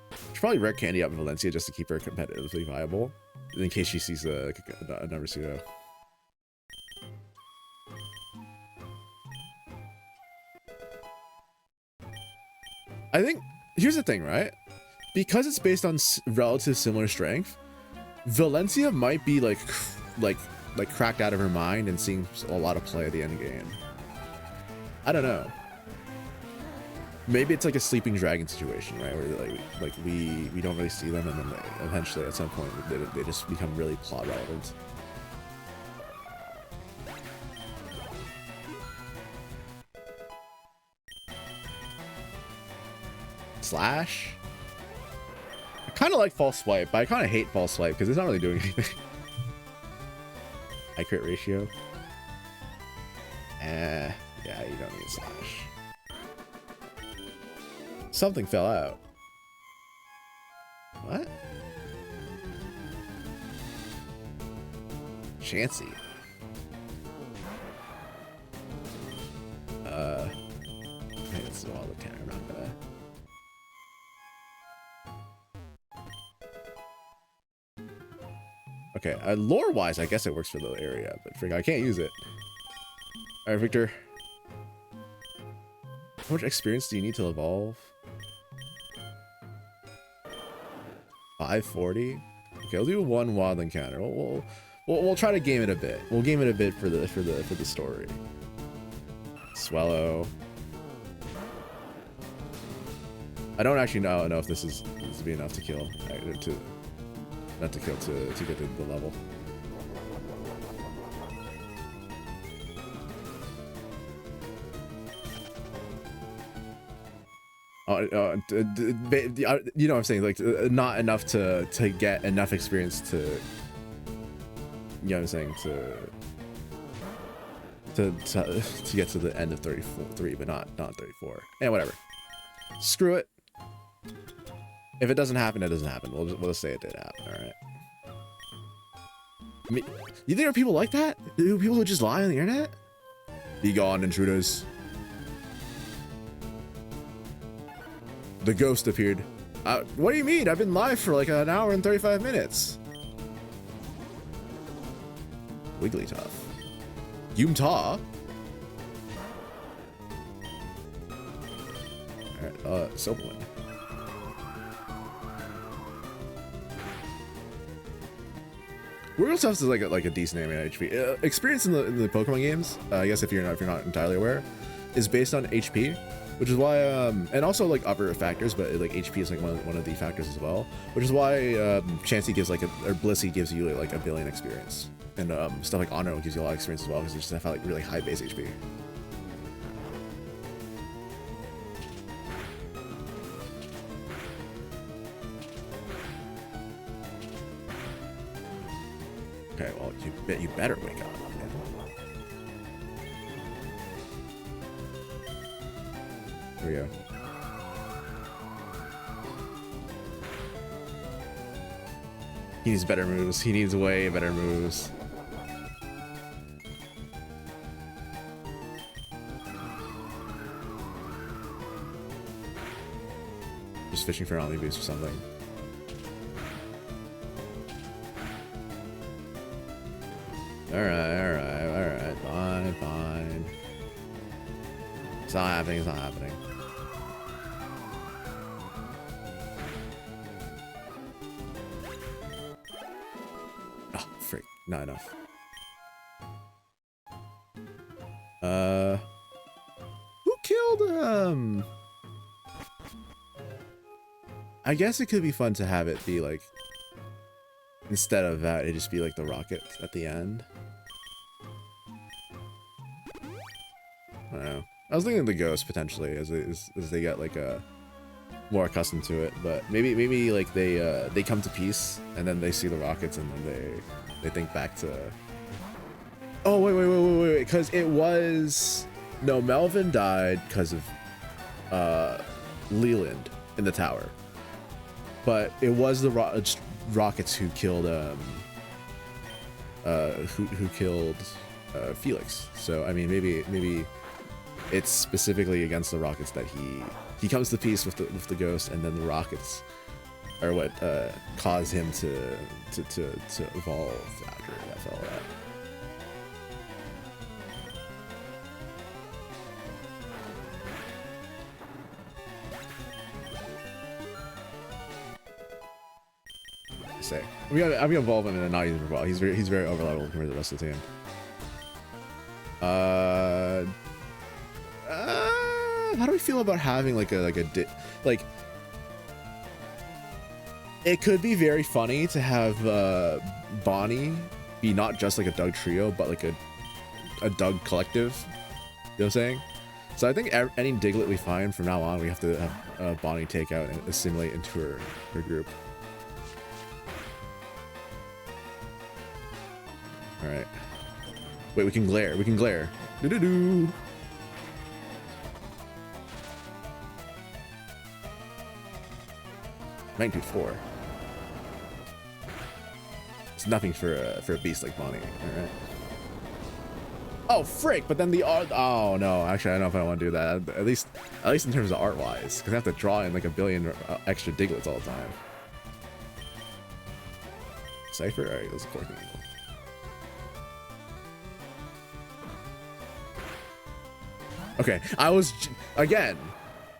Should probably wreck Candy out in Valencia just to keep her competitively viable, in case she sees another pseudo. I think here's the thing, right? Because it's based on relative similar strength, Valencia might be like cracked out of her mind and seeing a lot of play at the end game. I don't know. Maybe it's like a sleeping dragon situation, right? Where like we don't really see them, and then eventually at some point they just become really plot relevant. Slash. I kind of like false swipe, but I kind of hate false swipe because it's not really doing anything. High crit ratio. Yeah, you don't need slash. Something fell out. What? Chancy. Okay, this is all the time. I'm not gonna. Okay, lore-wise, I guess it works for the area, but frig, I can't use it. All right, Victor. How much experience do you need to evolve? 540. Okay, we'll do one wild encounter. We'll try to game it a bit. We'll game it a bit for the story. Swallow. I don't actually know if this is to be enough to kill. Not to kill to get to the level. You know what I'm saying, like not enough to get enough experience to, you know what I'm saying, to get to the end of 33, but not 34. And whatever. Screw it. If it doesn't happen, it doesn't happen. We'll just say it did happen. All right. I mean, you think there are people like that? People who just lie on the internet? Be gone, intruders. The ghost appeared. What do you mean? I've been live for like an hour and 35 minutes. Wigglytuff. Yumta. Alright, Silverwind. Wigglytuff is like a decent anime HP. Experience in the Pokemon games, I guess if you're not entirely aware, is based on HP, which is why and also like other factors, but like HP is like one of the factors as well, which is why Chansey gives like or Blissey gives you like a billion experience, and stuff like Honor gives you a lot of experience as well because they just have like really high base HP. Okay, well, you better wake up. Here we go. He needs better moves. He needs way better moves. Just fishing for an Omni boost or something. Alright, fine. It's not happening, Oh, freak, not enough. Who killed, I guess it could be fun to have it be like, instead of that, it'd just be like the rocket at the end. I don't know. I was thinking of the ghost potentially as they get like more accustomed to it, but maybe like they come to peace and then they see the rockets and then they think back to. Oh wait, because it was no, Melvin died because of Leland in the tower, but it was the rockets who killed who killed Felix. So I mean maybe it's specifically against the rockets that he comes to peace with the ghost, and then the rockets are what cause him to evolve after all that. Say I'm gonna evolve him in a not easy for a while. He's very over leveled compared to the rest of the team. How do we feel about having like it could be very funny to have Bonnie be not just like a Doug trio, but like a Doug collective. You know what I'm saying? So I think any Diglett we find from now on, we have to have Bonnie take out and assimilate into her group. All right. Wait, we can glare. Do-do-do. Magnitude 4. It's nothing for a beast like Bonnie. All right. Oh frick! But then the art. Oh no! Actually, I don't know if I want to do that. At least in terms of art wise, because I have to draw in like a billion extra Diglets all the time. Cypher. All right, let's play. Okay, again.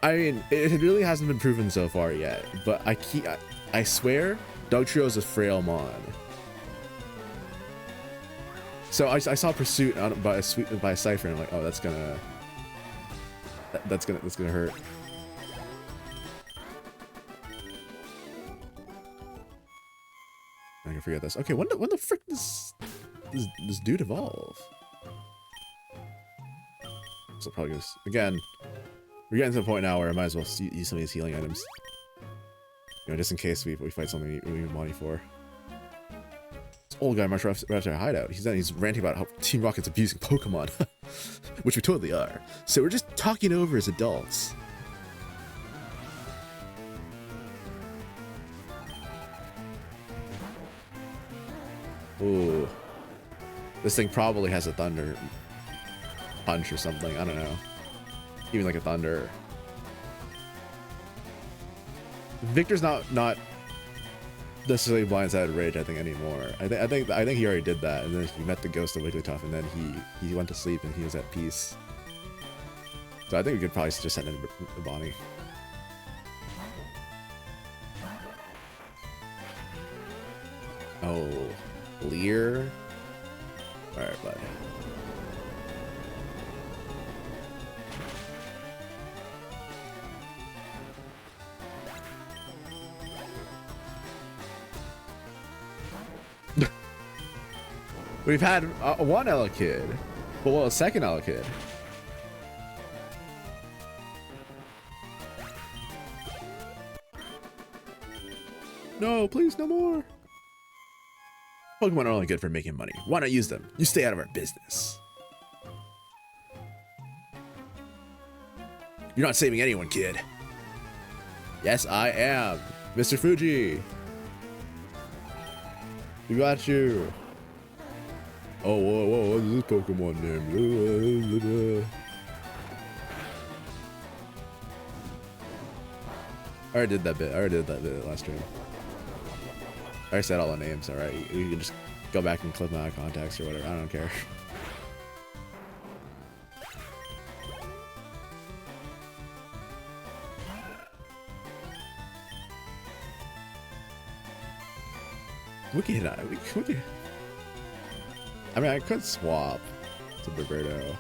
I mean, it really hasn't been proven so far yet, but I swear, Dugtrio is a frail mon. So I saw Pursuit by a Cypher, and I'm like, oh, that's gonna hurt. I can forget this. Okay, when the frick does this dude evolve? So probably goes again. We're getting to the point now where I might as well use some of these healing items. You know, just in case we fight something we need money for. This old guy marched right after our hideout. He's ranting about how Team Rocket's abusing Pokemon. Which we totally are. So we're just talking over as adults. Ooh. This thing probably has a thunder punch or something. I don't know. Even like a thunder. Victor's not necessarily blindsided rage, I think, anymore. I think he already did that, and then he met the ghost of Wigglytuff, and then he went to sleep and he was at peace. So I think we could probably just send in Bonnie. Oh, Lear. All right, bud. We've had one Elekid, but well, a second Elekid. No, please, no more. Pokemon are only good for making money. Why not use them? You stay out of our business. You're not saving anyone, kid. Yes, I am. Mr. Fuji. We got you. Oh, whoa, what's this Pokemon name? I already did that bit last stream. I already said all the names, alright? You can just go back and clip my contacts or whatever. I don't care. We can I mean, I could swap to Birberto.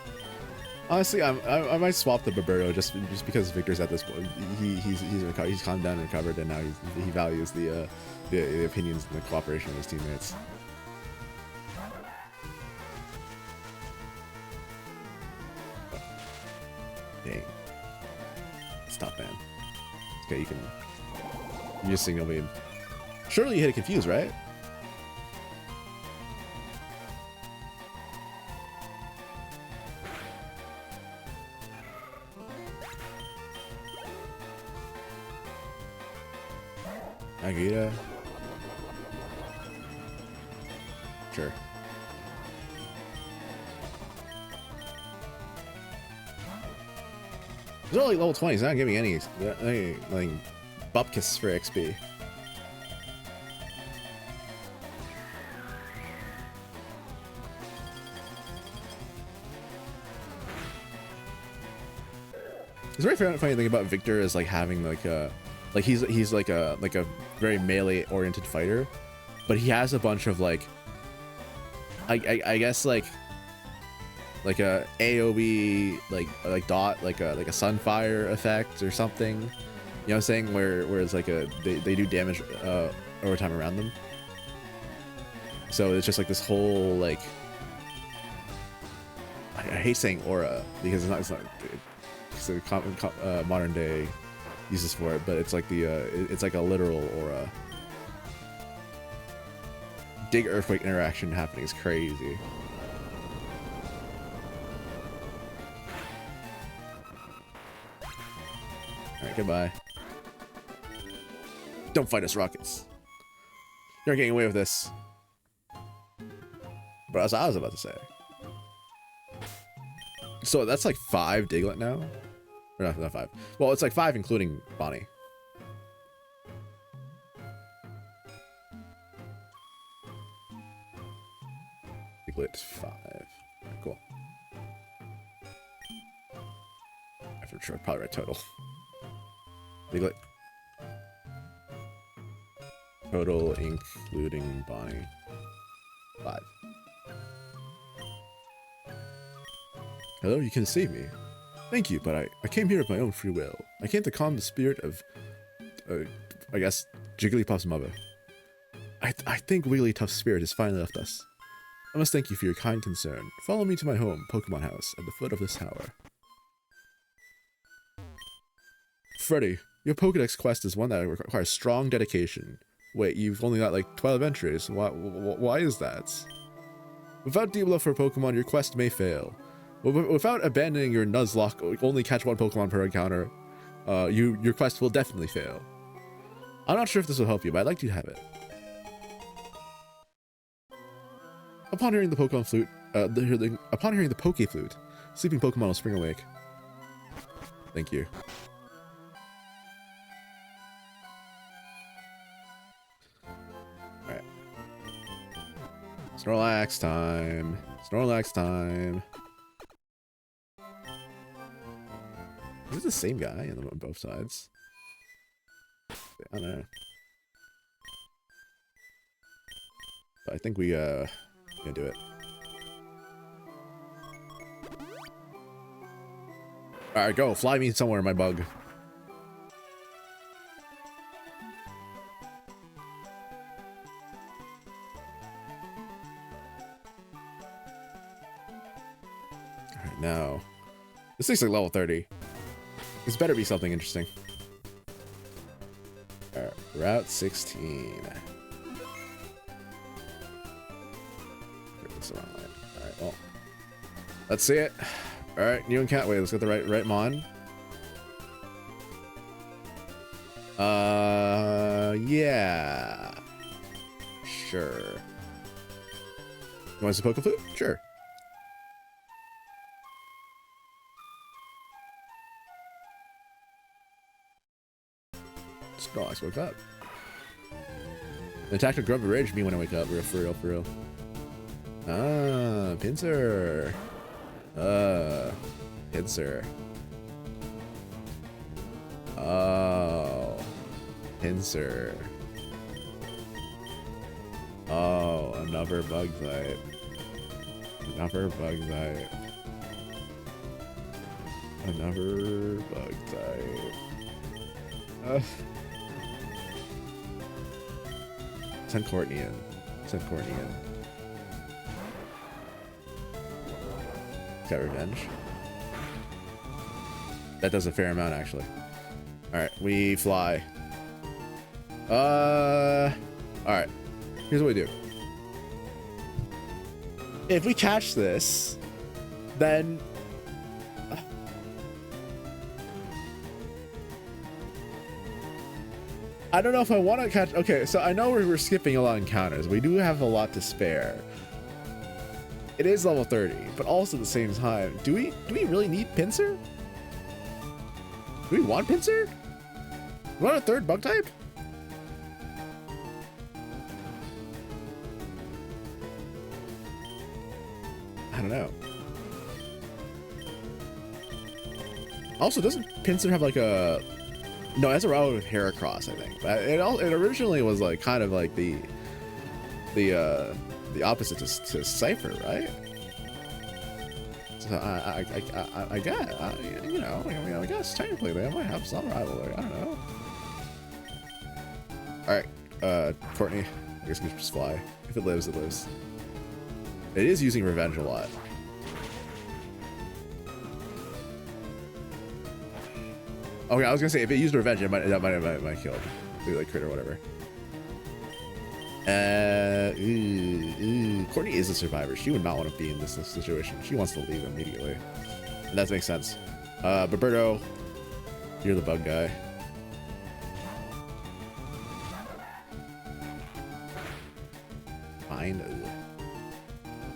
Honestly, I might swap to Birberto just because Victor's at this point. He's calmed down and recovered, and now he values the opinions and the cooperation of his teammates. Dang. Stop, man. Okay, you just signal me. Surely you hit a confuse, right? Agita. Sure. He's only level 20. He's not giving any like bupkis for XP. It's very funny thing about Victor is like having like a he's like a very melee oriented fighter, but he has a bunch of like I guess like a AoE like dot like a sunfire effect or something. You know what I'm saying? Where it's like they do damage over time around them. So it's just like this whole like I hate saying aura because it's not modern day uses for it, but it's like it's like a literal aura. Dig earthquake interaction happening is crazy. Alright, goodbye. Don't fight us, Rockets. You're getting away with this. But as I was about to say. So that's like 5 Diglett now? Or not 5. Well, it's like 5 including Bonnie. Diglett 5. Cool. I for sure probably right total. Diglett. Total including Bonnie. 5. Hello, you can save me. Thank you, but I came here of my own free will. I came to calm the spirit of, I guess, Jigglypuff's mother. I think Wigglytuff's spirit has finally left us. I must thank you for your kind concern. Follow me to my home, Pokemon House, at the foot of this tower. Freddy, your Pokedex quest is one that requires strong dedication. Wait, you've only got like 12 entries. Why is that? Without deep love for Pokemon, your quest may fail. Without abandoning your Nuzlocke, only catch 1 Pokemon per encounter, your quest will definitely fail. I'm not sure if this will help you, but I'd like you to have it. Upon hearing the Pokemon flute, upon hearing the Poke Flute, sleeping Pokemon will spring awake. Thank you. Alright. Snorlax time. Snorlax time. Is it the same guy on both sides? I don't know. But I think we gonna do it. Alright, go. Fly me somewhere, my bug. Alright, now. This thing's like level 30. This better be something interesting. Alright, Route 16. Alright, well. Let's see it. Alright, you and Cat, wait, let's get the right mon. Yeah. Sure. You want some Poke Flute? Sure. Snorlax woke up. The attack of Grub Rage me when I wake up, for real. Ah, Pinsir. Pinsir. Oh. Pinsir. Oh, another bug type. Another bug type. Another bug type. Courtneyan. Got revenge. That does a fair amount, actually. Alright, we fly. Alright. Here's what we do. If we catch this, then... I don't know if I want to catch... Okay, so I know we're skipping a lot of encounters. We do have a lot to spare. It is level 30, but also at the same time, do we really need Pinsir? Do we want Pinsir? We want a third bug type? I don't know. Also, doesn't Pinsir have like a... No, it has a route with Heracross, I think. But it originally was like kind of like the opposite to Cypher, right? So I guess, you know, I guess technically they might have some rivalry. I don't know. All right, Courtney, I guess we can just fly. If it lives, it lives. It is using revenge a lot. Okay, I was gonna say if it used revenge, that might kill it. Do like crit or whatever. Courtney is a survivor. She would not want to be in this situation. She wants to leave immediately, and that makes sense. Roberto, you're the bug guy. Fine.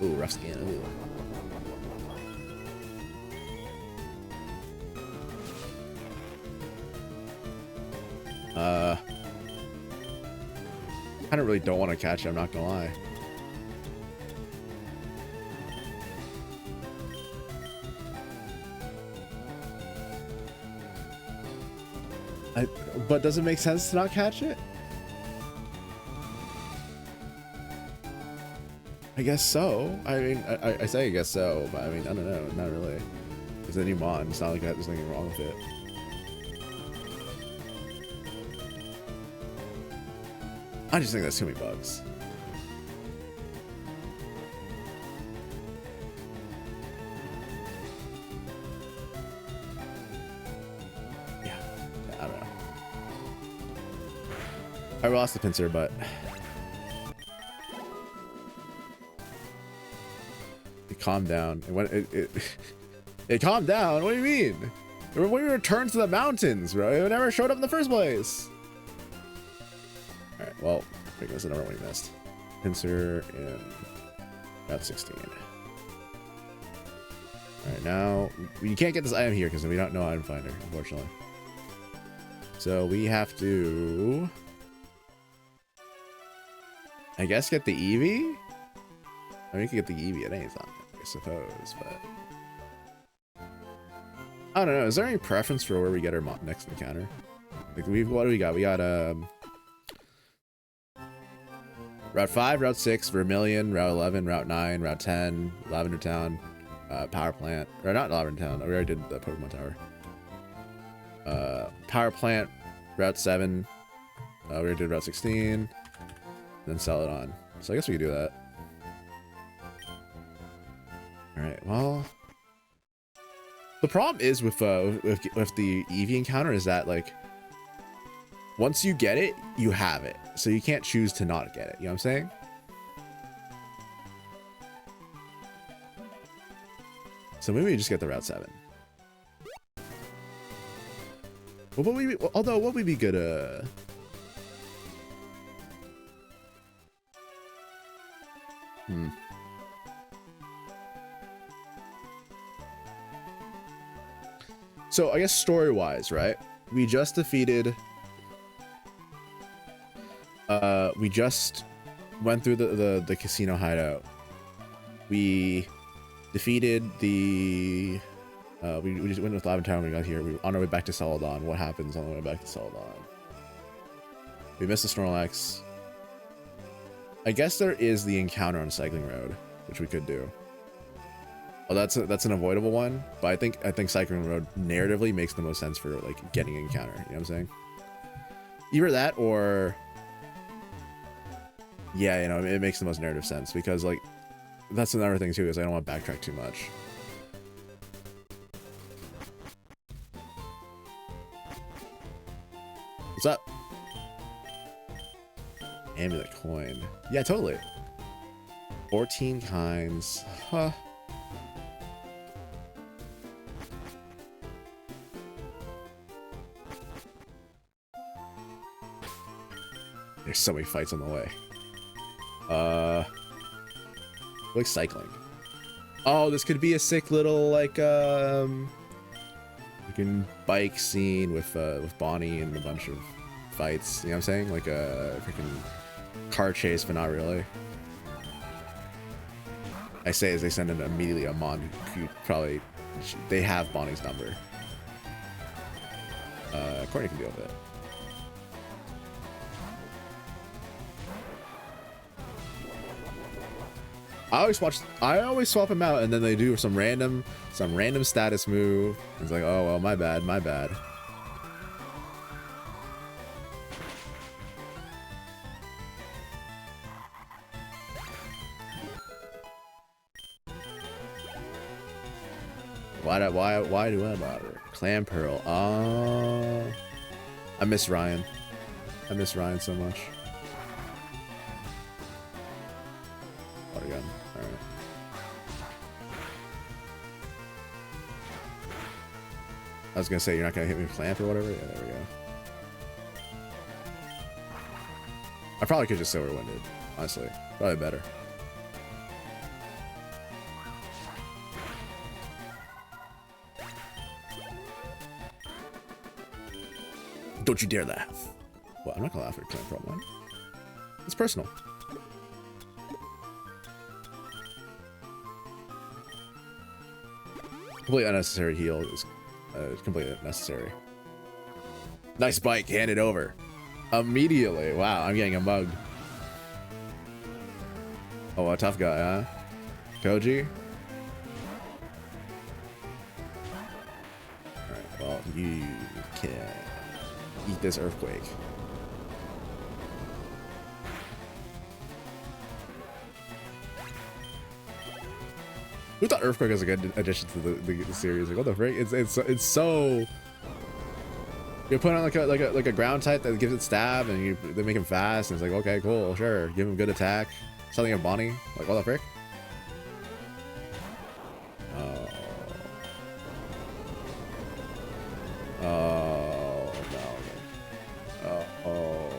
Ooh, rough skin. Ooh. I really don't want to catch it, I'm not gonna lie. But does it make sense to not catch it? I guess so. I mean, I say I guess so, but I mean, I don't know, not really. It's a new mod, it's not like there's anything wrong with it. I just think that's too many bugs. Yeah, I don't know. I lost the Pinsir, but it calmed down. It calmed down. What do you mean? When we returned to the mountains, bro, it never showed up in the first place. Alright, well, I think that's another one we missed. Pinsir and Route 16. Alright, now we can't get this item here because we don't know item finder, unfortunately. So we have to, I guess, get the Eevee? I mean, we could get the Eevee at any time, I suppose, but I don't know. Is there any preference for where we get our next encounter? Like, what do we got? We got Route 5, Route 6, Vermilion, Route 11, Route 9, Route 10, Lavender Town, Power Plant, or not Lavender Town. We already did the Pokemon Tower. Power Plant, Route 7. We already did Route 16. Then Celadon. So I guess we could do that. All right. Well, the problem is with the Eevee encounter is that, like, once you get it, you have it. So you can't choose to not get it. You know what I'm saying? So maybe we just get the Route 7. What would we be, although what would be good? So I guess story-wise, right? We just defeated. We just went through the casino hideout. We defeated the. We just went with Lavender Town when we got here. We were on our way back to Celadon. What happens on the way back to Celadon? We missed the Snorlax. I guess there is the encounter on Cycling Road, which we could do. Oh, that's an avoidable one, but I think Cycling Road narratively makes the most sense for, like, getting an encounter. You know what I'm saying? Either that or, yeah, you know, it makes the most narrative sense because, like, that's another thing too, is I don't want to backtrack too much. What's up? Amulet coin. Yeah, totally. 14 kinds. Huh. There's so many fights on the way. Like cycling. Oh, this could be a sick little, like, freaking bike scene with Bonnie and a bunch of fights. You know what I'm saying? Like a freaking car chase, but not really. I say as they send in immediately a Mon who probably, they have Bonnie's number. Courtney can deal with it. I always swap him out, and then they do some random status move. It's like, oh well, my bad. Why do I bother? Clam Pearl. Oh, I miss Ryan. I miss Ryan so much. Water gun. All right. I was gonna say you're not gonna hit me with clamp or whatever. Yeah, there we go. I probably could just Silver Winded, honestly. Probably better. Don't you dare laugh. Well, I'm not gonna laugh at a clamp Pearl one. It's personal. Completely unnecessary heal is completely unnecessary. Nice bike, hand it over. Immediately. Wow, I'm getting a mug. Oh, a tough guy, huh? Koji? Alright, well, you can eat this earthquake. Who thought Earthquake was a good addition to the series? Like, what the frick? It's so. You put on like a ground type that gives it stab, and they make him fast, and it's like, okay, cool, sure, give him good attack. Something of Bonnie, like, what the frick? Oh. Oh no. Oh,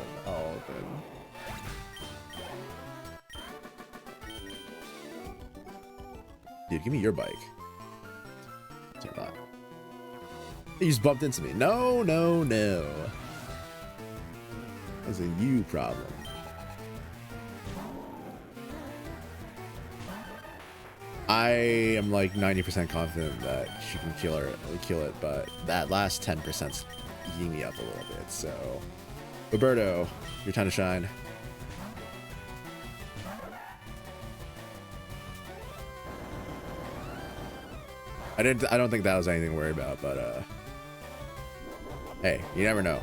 Dude, give me your bike. That's what I thought. You just bumped into me. No, no, no. That's a you problem. I am like 90% confident that she can kill it, but that last 10%'s eating me up a little bit. So, Roberto, your time to shine. I don't think that was anything to worry about, but hey, you never know.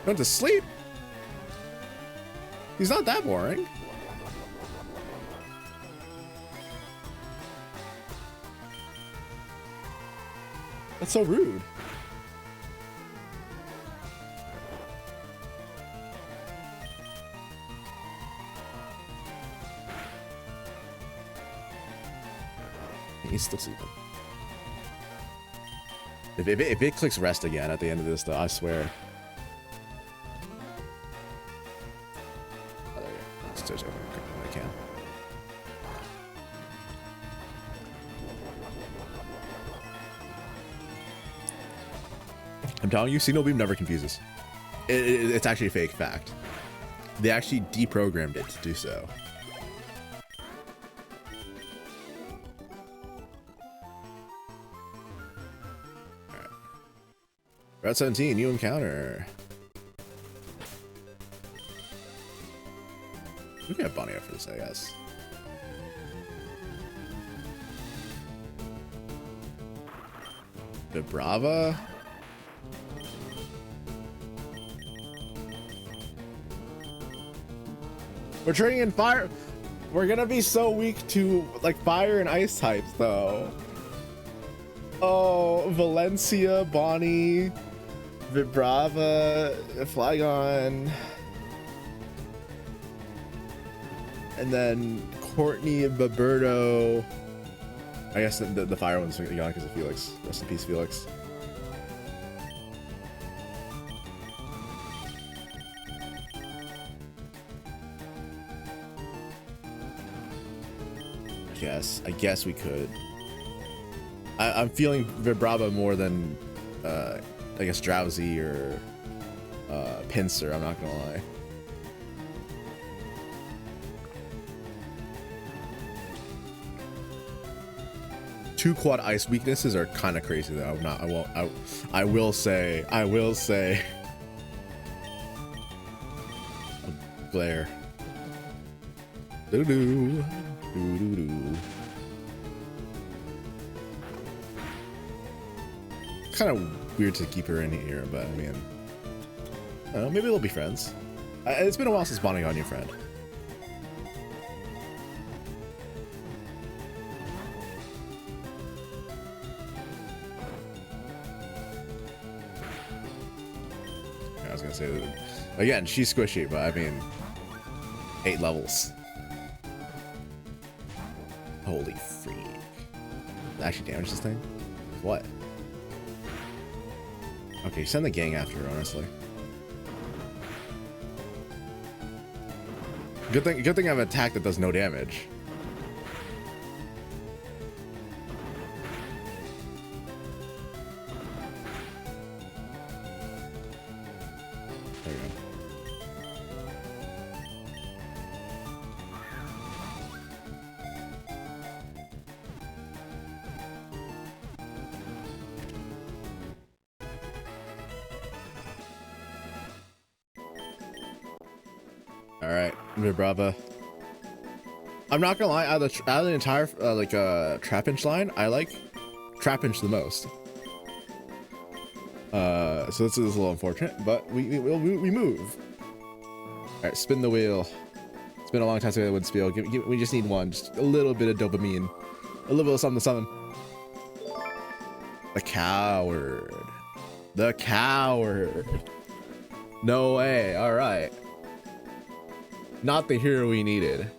Went to sleep? He's not that boring. That's so rude. He's still sleeping. If it clicks rest again at the end of this, though, I swear. Oh, there you go. Let's search over when I can. I'm telling you, Signal Beam never confuses. It's actually a fake fact. They actually deprogrammed it to do so. Route 17, new encounter. We can have Bonnie up for this, I guess. Vibrava? We're trading in fire. We're gonna be so weak to like fire and ice types, though. Oh, Valencia, Bonnie. Vibrava, Flygon, and then Courtney and Baberto. I guess the fire one's gone because of Felix. Rest in peace, Felix. I guess we could. I'm feeling Vibrava more than I guess Drowsy or Pinsir, I'm not gonna lie. Two quad ice weaknesses are kind of crazy though. I will say Glare. Doo-doo. Doo-doo-doo. Kind of weird to keep her in here, but I mean, I don't know, maybe they'll be friends. It's been a while since bonding on your friend. I was gonna say that again, she's squishy, but I mean, 8 levels. Holy freak! Did I actually damage this thing? What? Okay, send the gang after her, honestly. Good thing I have an attack that does no damage. There we go. All right, Vibrava. I'm not gonna lie, out of the entire Trapinch line, I like Trapinch the most. So this is a little unfortunate, but we move. All right, spin the wheel. It's been a long time since I would spiel. We just need one, just a little bit of dopamine, a little bit of something. The coward. The coward. No way. All right. Not the hero we needed.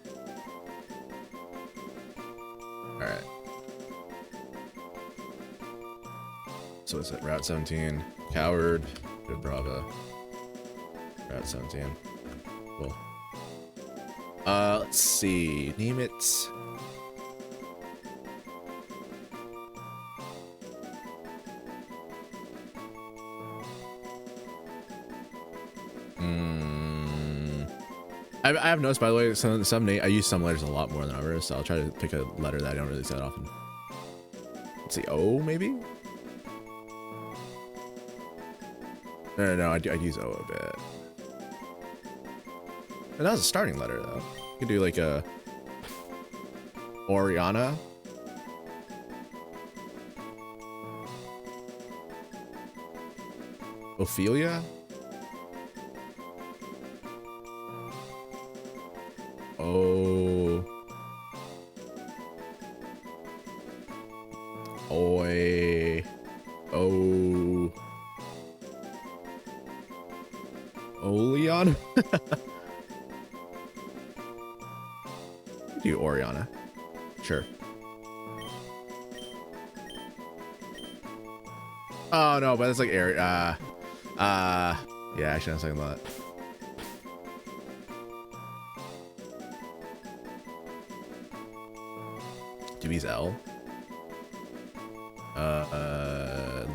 Alright. So is it Route 17? Coward. Good Brava. At 17. Cool. Let's see. Name it. I have noticed, by the way, some I use some letters a lot more than others, so I'll try to pick a letter that I don't really say that often. Let's see, O maybe? No, I'd use O a bit. And that was a starting letter, though. You could do like a Oriana. Ophelia. Oh. Oi. Oh. Oleon? Do Oriana. Sure. Oh no, but it's like area. Yeah, actually, I'm saying that. Do he's L?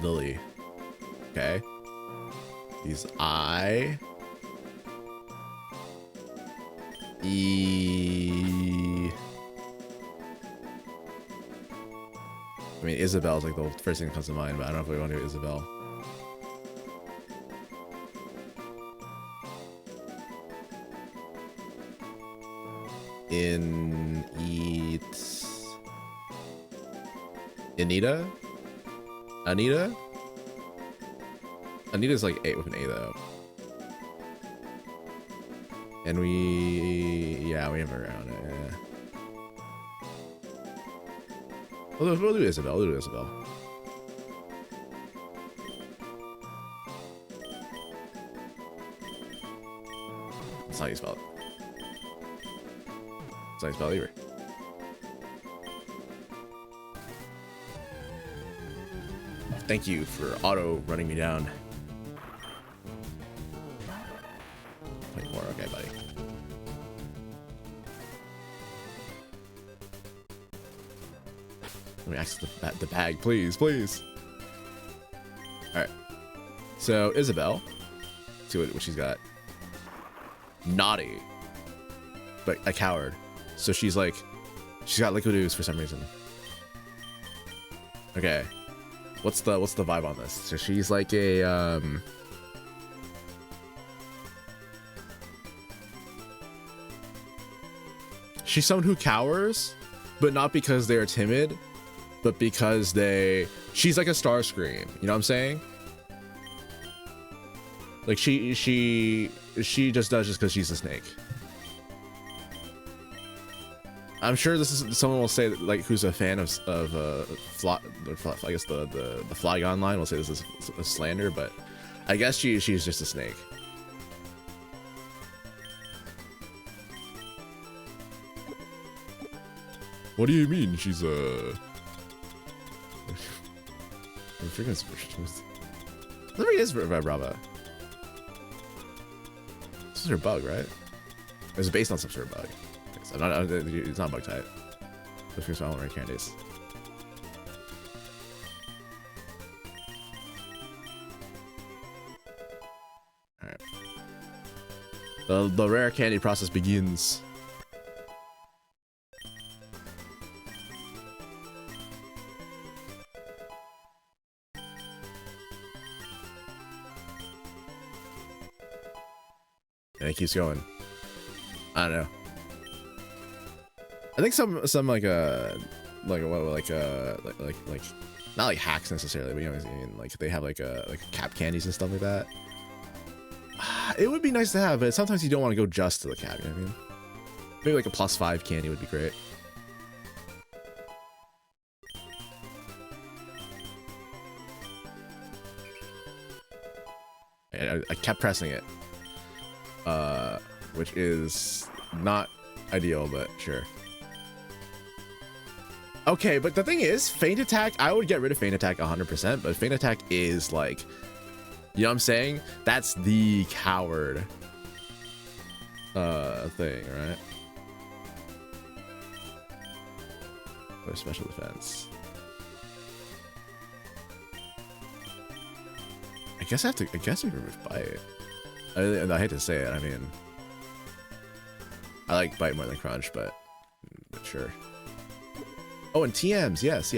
Lily. Okay. He's I. E. I mean, Isabel's like the first thing that comes to mind, but I don't know if we want to do Isabel. Anita? Anita? Anita's like A with an A though. And yeah, we have her around it. Yeah. We'll do Isabel. We'll do Isabel. That's how you spell it. That's how you spell it either. Thank you for auto running me down. 24, okay, buddy. Let me access the bag, please, please. All right. So Isabel, see what she's got. Naughty, but a coward. So she's got liquid ooze for some reason. Okay. What's the vibe on this? So she's like a she's someone who cowers, but not because they're timid, but because she's like a Starscream, you know what I'm saying? Like she just does just because she's a snake. I'm sure this is someone will say that, like, who's a fan of I guess the Flygon line will say this is a slander, but I guess she's just a snake. What do you mean she's a? I think it is Brava. This is her bug, right? It's based on some sort of bug. It's not bug type. The first one, rare candies. All right. The rare candy process begins. And it keeps going. I don't know. I think some like not like hacks necessarily, but you know what I mean, like they have like cap candies and stuff like that. It would be nice to have, but sometimes you don't want to go just to the cap, you know what I mean? Maybe like a +5 candy would be great. I kept pressing it, which is not ideal, but sure. Okay, but the thing is, Feint Attack, I would get rid of Feint Attack 100%, but Feint Attack is like You know what I'm saying? That's the coward thing, right? Or special defense. I guess I remove bite. I hate to say it. I mean, I like bite more than crunch, but sure. Oh, and TMs. Yes.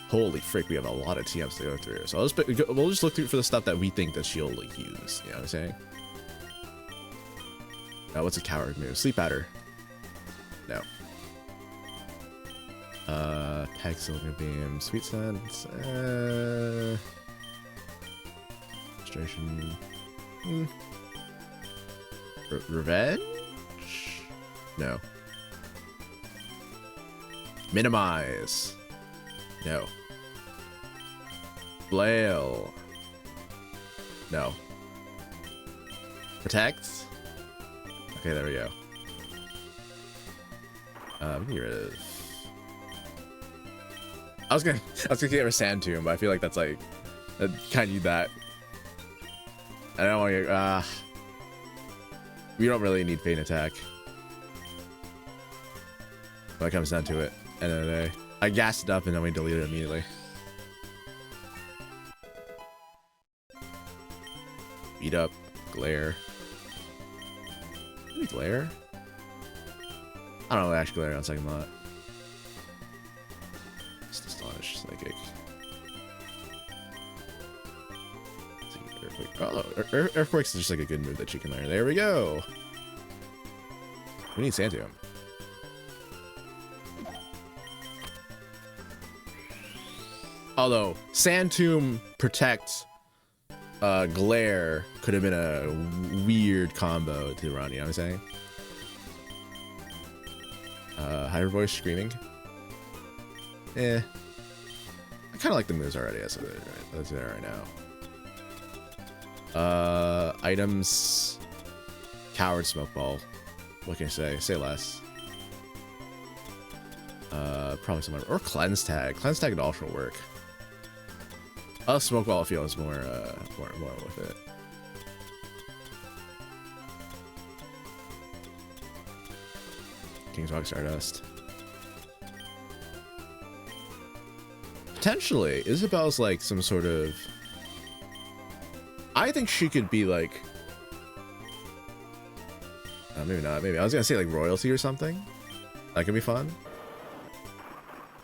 Holy frick, we have a lot of TMs to go through. So we'll just look through for the stuff that we think that she'll like use. You know what I'm saying? Now, what's a coward move? Sleep Powder. No. Peg Silver Beam. Sweet Sense. Frustration. Revenge? No. Minimize. No. Flail. No. Protect. Okay, there we go. We can get rid of. I was gonna get rid of Sand Tomb, but I feel like that's like, I kind of need that. I don't want to. We don't really need Feint Attack. When it comes down to it, end of the day. I gassed it up and then we deleted it immediately. Beat up, glare. Maybe glare? I don't know, Ash Glare on second thought. Just Astonish, Psychic. Earthquake. Oh, Earthquake's just like a good move that you can learn. There we go. We need Sand Tomb. Although Sand Tomb Protect Glare could have been a weird combo to run, you know what I'm saying? Hyper Voice Screaming. I kind of like the moves already. That's there right now. Items. Coward Smoke Ball. What can I say? Say less. Probably somewhere. Or Cleanse Tag. Cleanse Tag would also work. Smoke Ball I feel is more with it. King's Rock Stardust. Potentially, Isabel's like some sort of. I think she could be like. Maybe not. Maybe I was gonna say like royalty or something. That could be fun.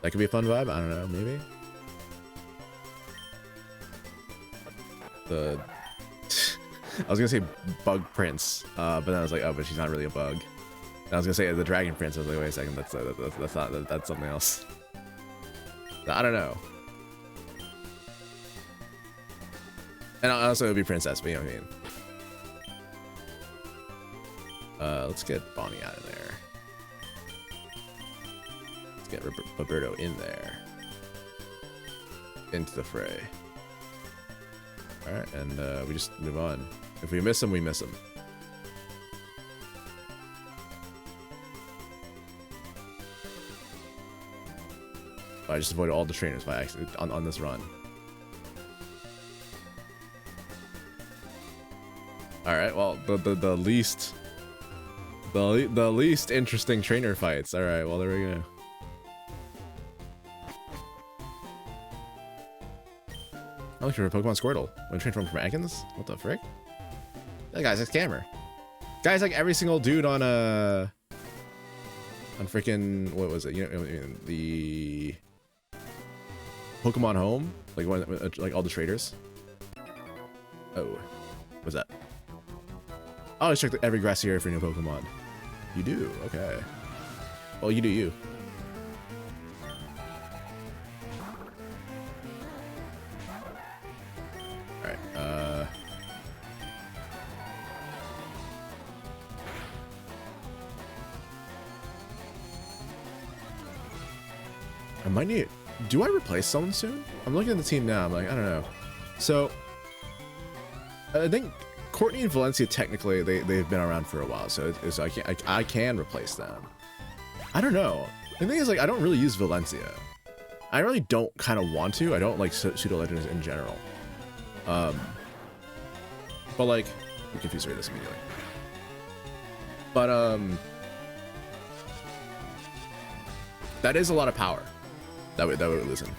That could be a fun vibe. I don't know. Maybe. I was gonna say Bug Prince, but then I was like, oh, but she's not really a bug. And I was gonna say the Dragon Prince. I was like, wait a second, that's not that's something else. I don't know. And also it would be Princess, but you know what I mean. Let's get Bonnie out of there. Let's get Roberto in there. Into the fray. Alright, and we just move on. If we miss him, we miss him. I just avoided all the trainers by accident on this run. Alright, well, the least interesting trainer fights. Alright, well, there we go. I'm looking for Pokemon Squirtle. When transformed from Ekans? What the frick? That guy's a scammer. Guy's like every single dude on freaking, what was it? You know, the Pokemon Home, like all the traders. Oh, what's that? Oh, let's check every grassy area for new Pokemon. You do, okay. Well, you do you. I might need. Do I replace someone soon? I'm looking at the team now. I'm like, I don't know. So I think Courtney and Valencia technically they've been around for a while, so I can replace them. I don't know. The thing is, like, I don't really use Valencia. I really don't kind of want to. I don't like pseudo legends in general. But like, I'm confused with this immediately. But that is a lot of power that would listen.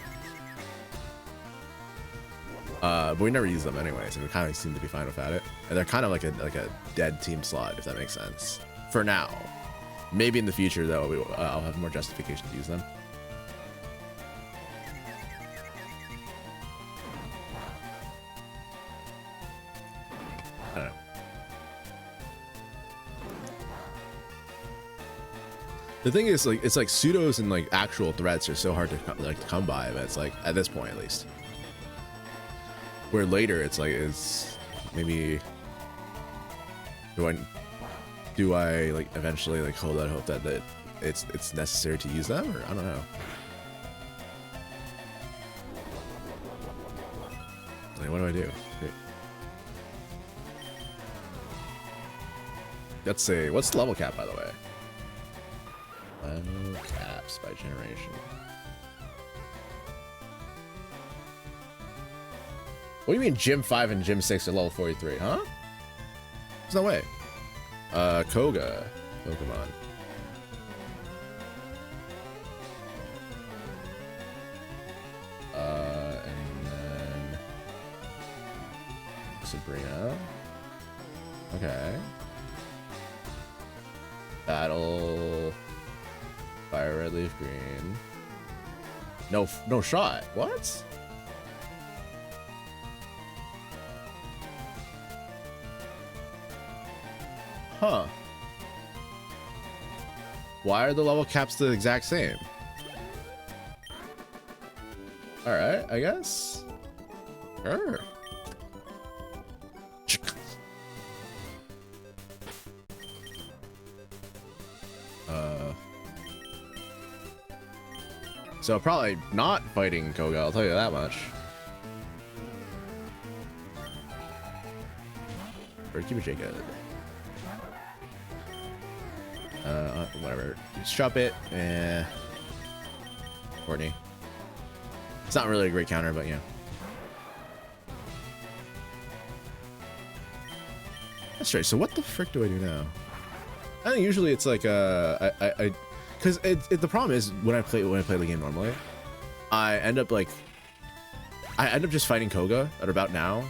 But we never use them anyways, and we kind of seem to be fine without it. And they're kind of like a dead team slot, if that makes sense. For now, maybe in the future though, I'll have more justification to use them. I don't know. The thing is, like, it's like pseudos and like actual threats are so hard to like to come by, but it's like at this point at least. Where later it's like, it's maybe do I like eventually like hold out hope that it's necessary to use them, or I don't know. Like, what do I do? Let's see, what's the level cap, by the way? Level caps by generation. What do you mean Gym 5 and Gym 6 are level 43, huh? There's no way. Koga Pokemon. And then Sabrina. Okay. Battle. Fire Red Leaf Green. No shot. What? Huh. Why are the level caps the exact same? Alright, I guess. Sure. So probably not fighting Koga, I'll tell you that much. Or keep it Jacob. Whatever. Just drop it. Courtney. It's not really a great counter, but yeah. That's right. So what the frick do I do now? I think usually it's like because the problem is when I play the game normally, I end up just fighting Koga at about now.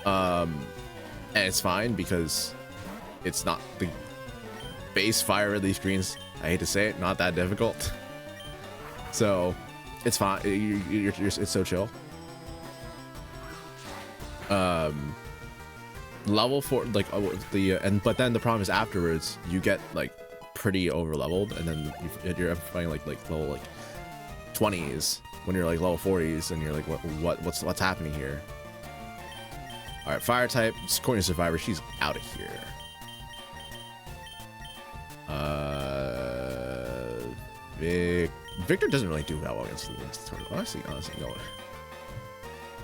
And it's fine because it's not the base Fire Red Leaf Greens. I hate to say it, not that difficult. So it's fine. It's so chill. Level 4, like but then the problem is afterwards you get like pretty over leveled, and then you're fighting like level 20s when you're like level 40s, and you're like what's happening here? All right, fire type, Courtney Survivor, she's out of here. Victor doesn't really do that well against honestly, no.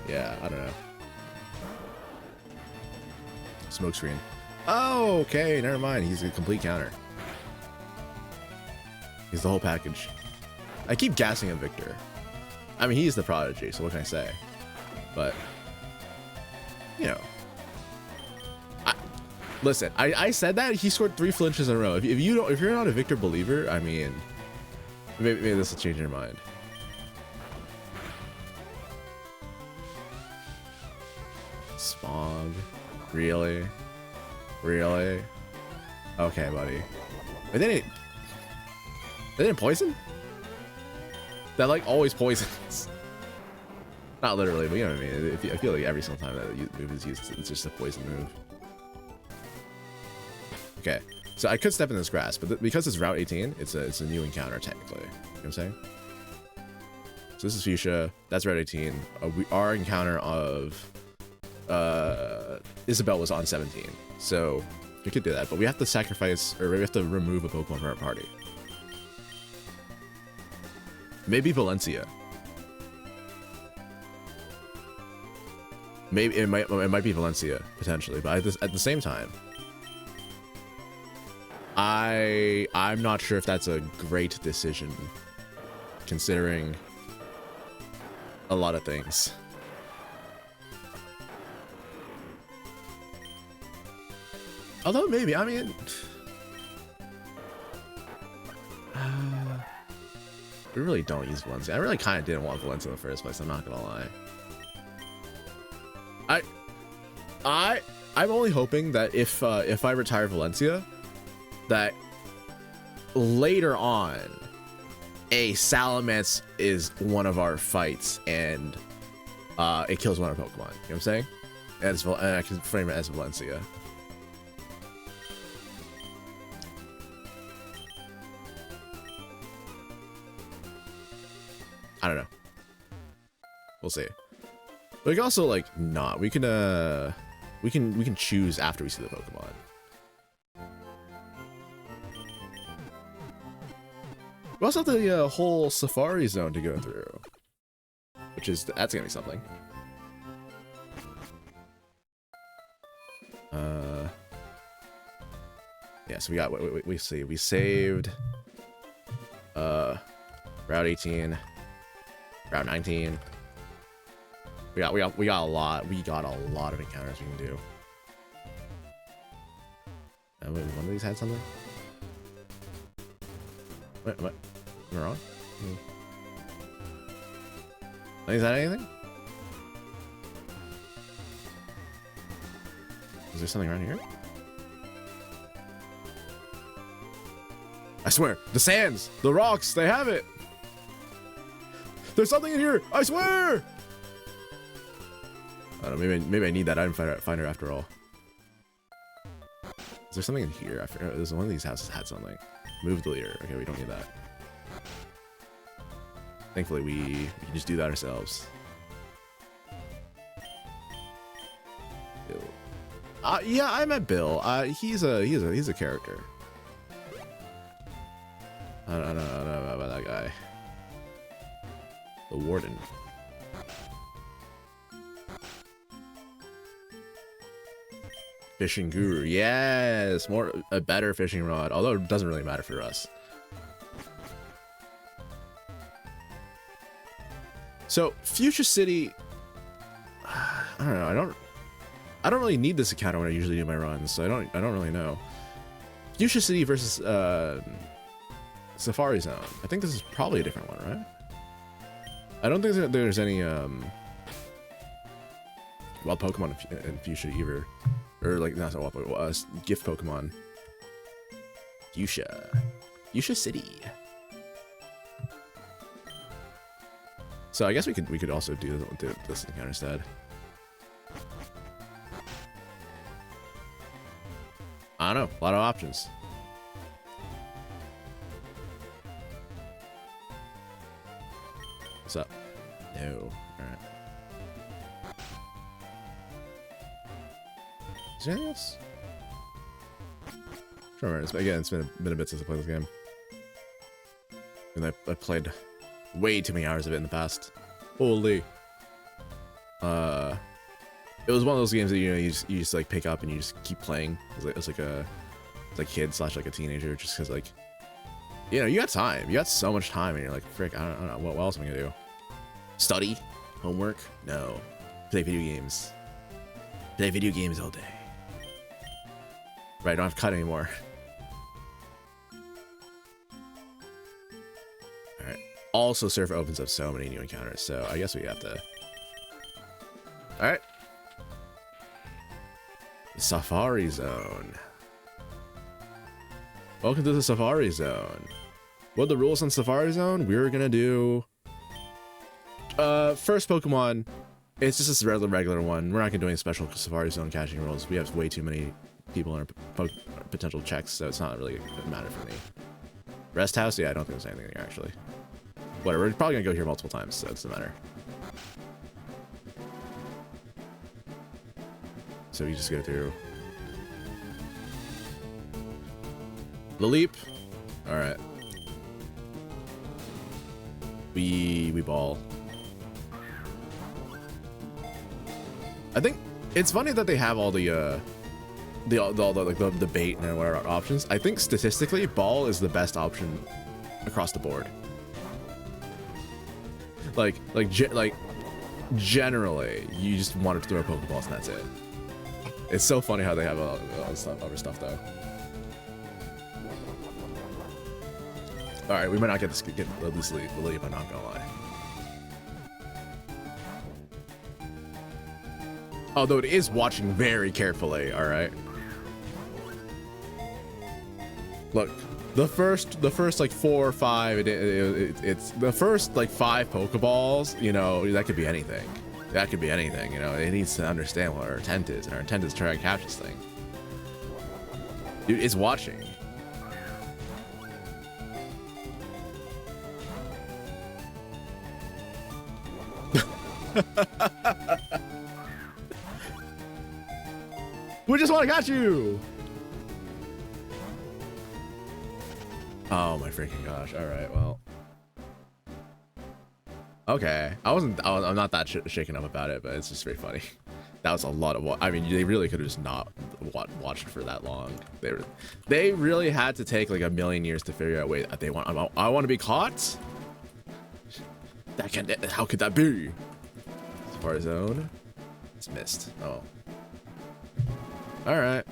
Yeah, I don't know. Smoke screen. Oh, okay, never mind. He's a complete counter. He's the whole package. I keep gassing at Victor. I mean, he's the prodigy, so what can I say? But you know, listen. I said that he scored 3 flinches in a row. If you're not a Victor believer, I mean, maybe this will change your mind. Smog. Really? Really? Okay, buddy. But they didn't poison? That like always poisons. Not literally, but you know what I mean. I feel like every single time that move is used, it's just a poison move. Okay, so I could step in this grass, but because it's Route 18, it's a new encounter technically. You know what I'm saying? So this is Fuchsia. That's Route 18. Our encounter of Isabelle was on 17, so we could do that, but we have to sacrifice, or we have to remove a Pokemon from our party. Maybe Valencia. Maybe it might be Valencia potentially, but at the same time, I'm not sure if that's a great decision, considering a lot of things. Although maybe, I mean, we really don't use Valencia. I really kind of didn't want Valencia in the first place. I'm not gonna lie. I'm only hoping that if I retire Valencia, that later on, a Salamence is one of our fights and it kills one of our Pokemon. You know what I'm saying? And I can frame it as Valencia. I don't know. We'll see. But we can also like not. We can choose after we see the Pokemon. We also have the whole Safari Zone to go through, which is that's gonna be something. Yeah. So we got we saved Route 18, Route 19. We got a lot of encounters we can do. Wait, one of these had something? Wait, what? Am I wrong? Is that anything? Is there something around here? I swear, the sands, the rocks, they have it. There's something in here. I swear. I don't know, maybe I need that item finder after all. Is there something in here? I forgot. There's one of these houses had something. Move the leader. Okay, we don't need that. Thankfully, we can just do that ourselves. Bill. Yeah, I met Bill. He's a character. I don't know about that guy. The Warden. Fishing Guru, yes, a better fishing rod, although it doesn't really matter for us. So Fuchsia City, I don't know, I don't really need this encounter when I usually do my runs, so I don't really know. Fuchsia City versus Safari Zone. I think this is probably a different one, right? I don't think there's any wild Pokemon in Fuchsia either. Or like not wild Pokemon, gift Pokemon. Fuchsia City. So I guess we could also do this encounter instead. I don't know, a lot of options. What's up? No. Alright. Is there anything else? Again, it's been a bit since I played this game. And I played way too many hours of it in the past. Holy. It was one of those games that you just like pick up and you just keep playing. It's like a kid / like a teenager, just because like you got time, you got so much time, and you're like, frick, I don't know what else am I gonna do? Study, homework? No, play video games. Play video games all day. Right, I don't have to cut anymore. All right. Also, Surf opens up so many new encounters, so I guess we have to. All right. Safari Zone. Welcome to the Safari Zone. What are the rules on Safari Zone? We're gonna do first Pokemon. It's just this regular one. We're not gonna do any special Safari Zone catching rules. We have way too many people in our potential checks, so it's not really a matter for me. Rest House? Yeah, I don't think there's anything there actually. Whatever, we're probably gonna go here multiple times, so it doesn't matter. So we just go through the leap. All right, we ball. I think it's funny that they have all the bait and whatever options. I think statistically, ball is the best option across the board. Like generally, you just want to throw Pokeballs and that's it. It's so funny how they have all this other stuff though. All right, we might not get this lead, I'm not gonna lie. Although it is watching very carefully. All right. Look, the first like 4 or 5. It's the first like 5 Pokeballs. You know, that could be anything. That could be anything. You know, it needs to understand what our intent is, and our intent is to try and catch this thing. Dude, it's watching. We just want to catch you. Oh my freaking gosh. All right, well. Okay. I'm not that shaken up about it, but it's just very funny. That was a lot of I mean, they really could have just not watched for that long. They really had to take like a million years to figure out, wait, I want to be caught? How could that be? Far zone. It's missed. Oh. All right.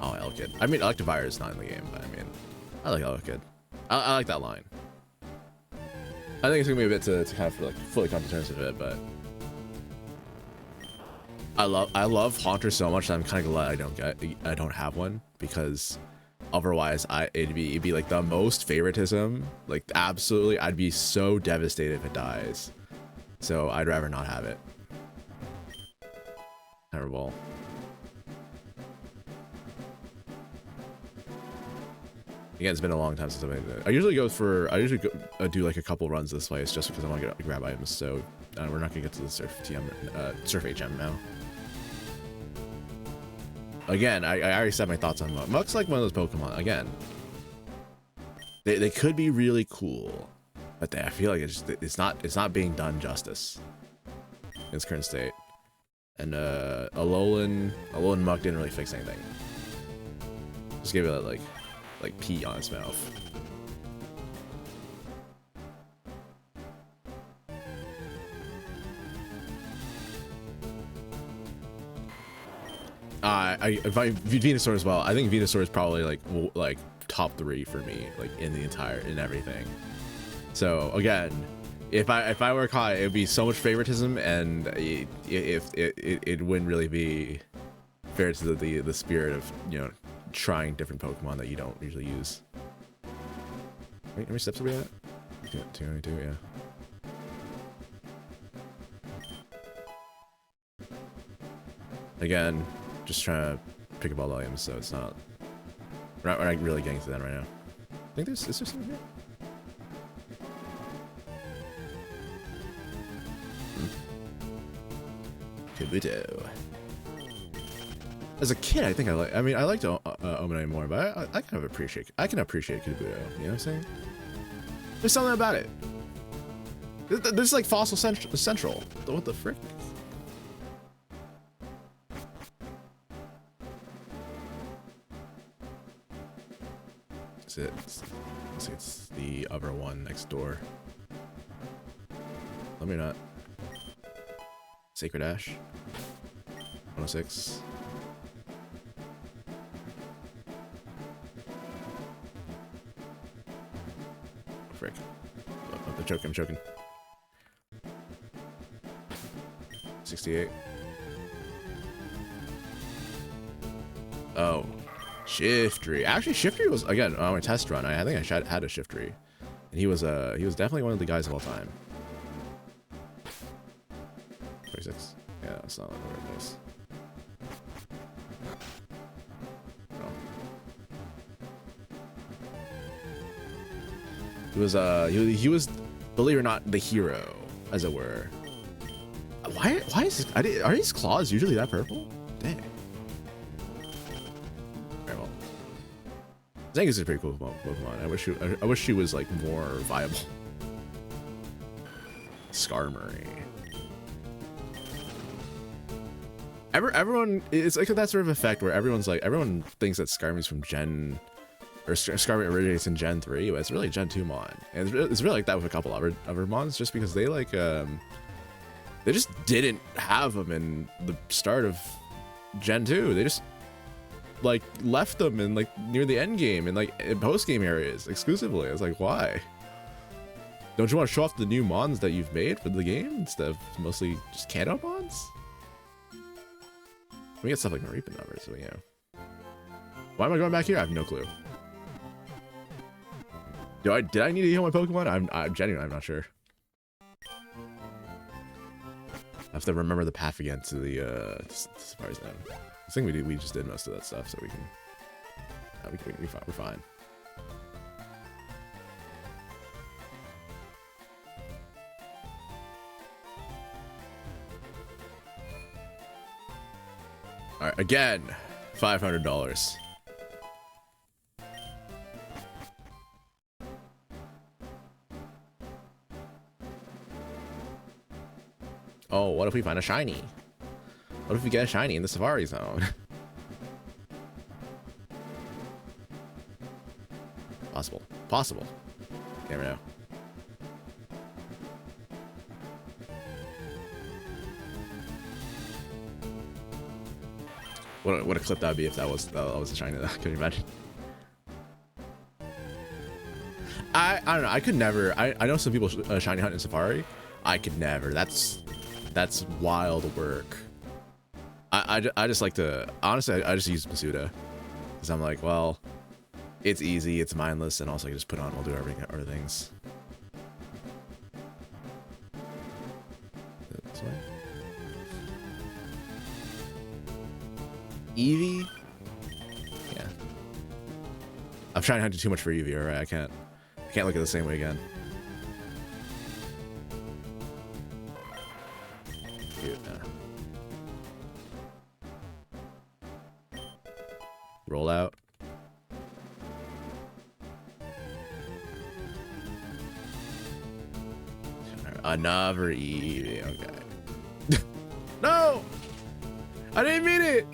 Oh, Elkid. I mean, Electivire is not in the game, but I mean, I like Elkid. I like that line. I think it's gonna be a bit to kind of like fully come to terms with it, but I love Haunter so much that I'm kind of glad I don't have one, because otherwise it'd be like the most favoritism. Like absolutely, I'd be so devastated if it dies. So I'd rather not have it. Terrible. Again, it's been a long time since I've made it. I usually do like a couple runs this way. It's just because I want to grab items. So we're not gonna get to the Surf HM now. Again, I already said my thoughts on Muk. Muk's like one of those Pokemon. Again, they could be really cool, but I feel like it's not being done justice in its current state. And Alolan Muk didn't really fix anything. Just gave it like pee on its mouth. If I Venusaur as well, I think Venusaur is probably like top 3 for me, like in everything. So again, if I were caught, it would be so much favoritism, and it wouldn't really be fair to the spirit of, you know, trying different Pokemon that you don't usually use. Wait, how many steps are we at? 292, yeah. Again, just trying to pick up all the items, so it's not. We're not really getting to that right now. I think is there something here? Kabuto. As a kid, I think I liked Omanyte more, but I kind of appreciate Kabuto. You know what I'm saying? There's something about it. There's like Fossil Central. What the frick? It's the other one next door. Let me not. Sacred Ash. 106. Frick. Oh, I'm choking. 68. Oh. Shiftry. Actually, Shiftry was, again, on my test run, I think I had a Shiftry. And he was definitely one of the guys of all time. 36. Yeah, that's not like the right place. He was, believe it or not, the hero, as it were. Why is this, are these claws usually that purple? Dang. Very well. Zangus is a pretty cool Pokemon. I wish she was like more viable. Skarmory. Everyone, it's like that sort of effect where everyone thinks that Skarmory's from Gen or Scarlet originates in Gen 3, but it's really a Gen 2 mon. And it's really like that with a couple other mons, just because they like they just didn't have them in the start of Gen 2. They just like left them in like near the end game and like in post game areas exclusively. I was like, why? Don't you want to show off the new mons that you've made for the game instead of mostly just Kanto mons? We get stuff like Maripa numbers, so yeah. Why am I going back here? I have no clue. Did I need to heal my Pokemon? I'm genuinely, I'm not sure. I have to remember the path again to the Safari Zone. I think we just did most of that stuff, so we can we're fine. All right, again, $500. Oh, what if we find a shiny? What if we get a shiny in the Safari Zone? Possible. Never know. What a clip that would be if that was a shiny. Can you imagine? I don't know. I could never. I know some people shiny hunt in Safari. I could never. That's wild work. I just like to, honestly, I just use Masuda because I'm like, well, it's easy, it's mindless, and also I can just put on, we'll do everything, other things. This way. Eevee? Yeah. I'm trying to hunt too much for Eevee, alright? I can't look at it the same way again. Roll out. Another Eevee. Okay. No! I didn't mean it!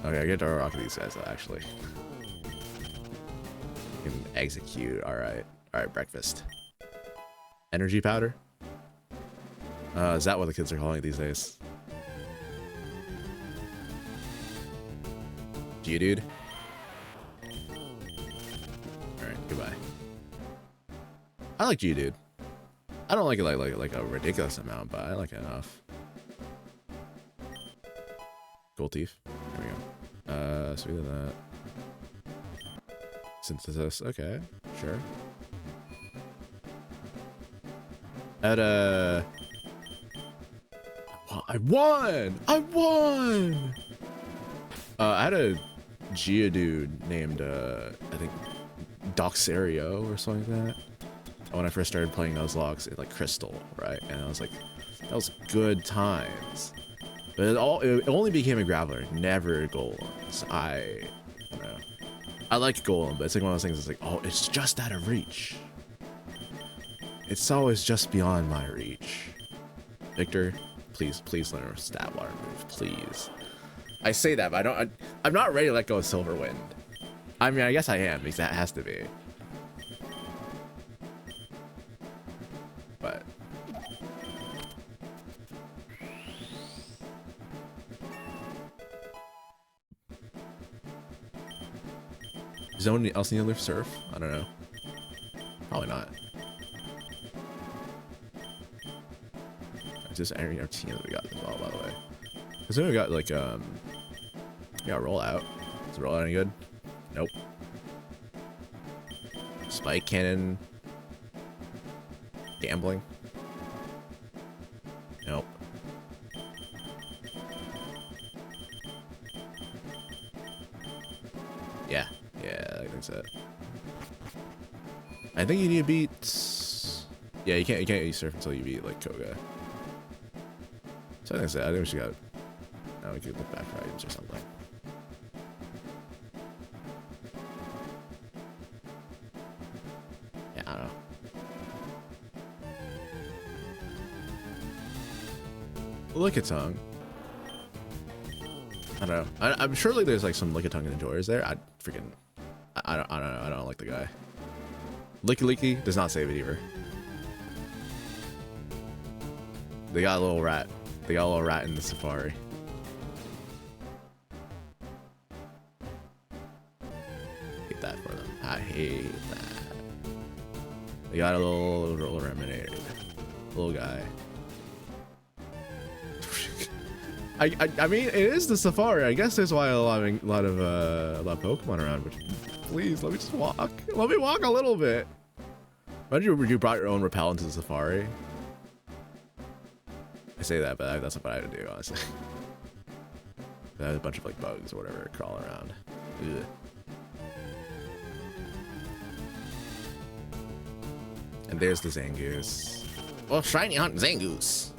Okay, I get to rock these guys actually. You can execute. Alright, breakfast. Energy powder? Is that what the kids are calling it these days? Geodude? Alright, goodbye. I like Geodude. I don't like it like a ridiculous amount, but I like it enough. Gold teeth. There we go. So we did that. Synthesis, okay, sure. I won! I had a Geodude named, I think, Doxario or something like that. When I first started playing Nuzlocke, it like Crystal, right? And I was like, that was good times. But it only became a Graveler, never Golems. I don't know. I like Golem, but it's like one of those things that's like, oh, it's just out of reach. It's always just beyond my reach. Victor, please learn a stat water move, please. I say that, but I'm not ready to let go of Silverwind. I mean, I guess I am, because that has to be. But does anyone else need to lift Surf? I don't know. Probably not. Just our team that we got as well, by the way. Because then we got like yeah, roll out. Is roll out any good? Nope. Spike cannon. Gambling. Nope. Yeah, I think so. I think you need to beat. Yeah, you can't use Surf until you beat like Koga. So I think so. I think we should go. Now we could look back for items or something. Yeah, I don't know. Lickitung. I don't know. I'm sure like there's like some Lickitung enjoyers there. I don't know. I don't like the guy. Licky does not save it either. They got a little rat. They got a little rat in the safari. Hate that for them. I hate that. They got a little remnant. Little guy. I mean, it is the safari. I guess there's why a lot of Pokemon around. But please, let me just walk. Let me walk a little bit. Imagine you brought your own repel into the safari. I say that, but that's not what I would do, honestly. There's a bunch of like bugs or whatever crawling around. Ugh. And there's the Zangoose. Oh, shiny hunt Zangoose.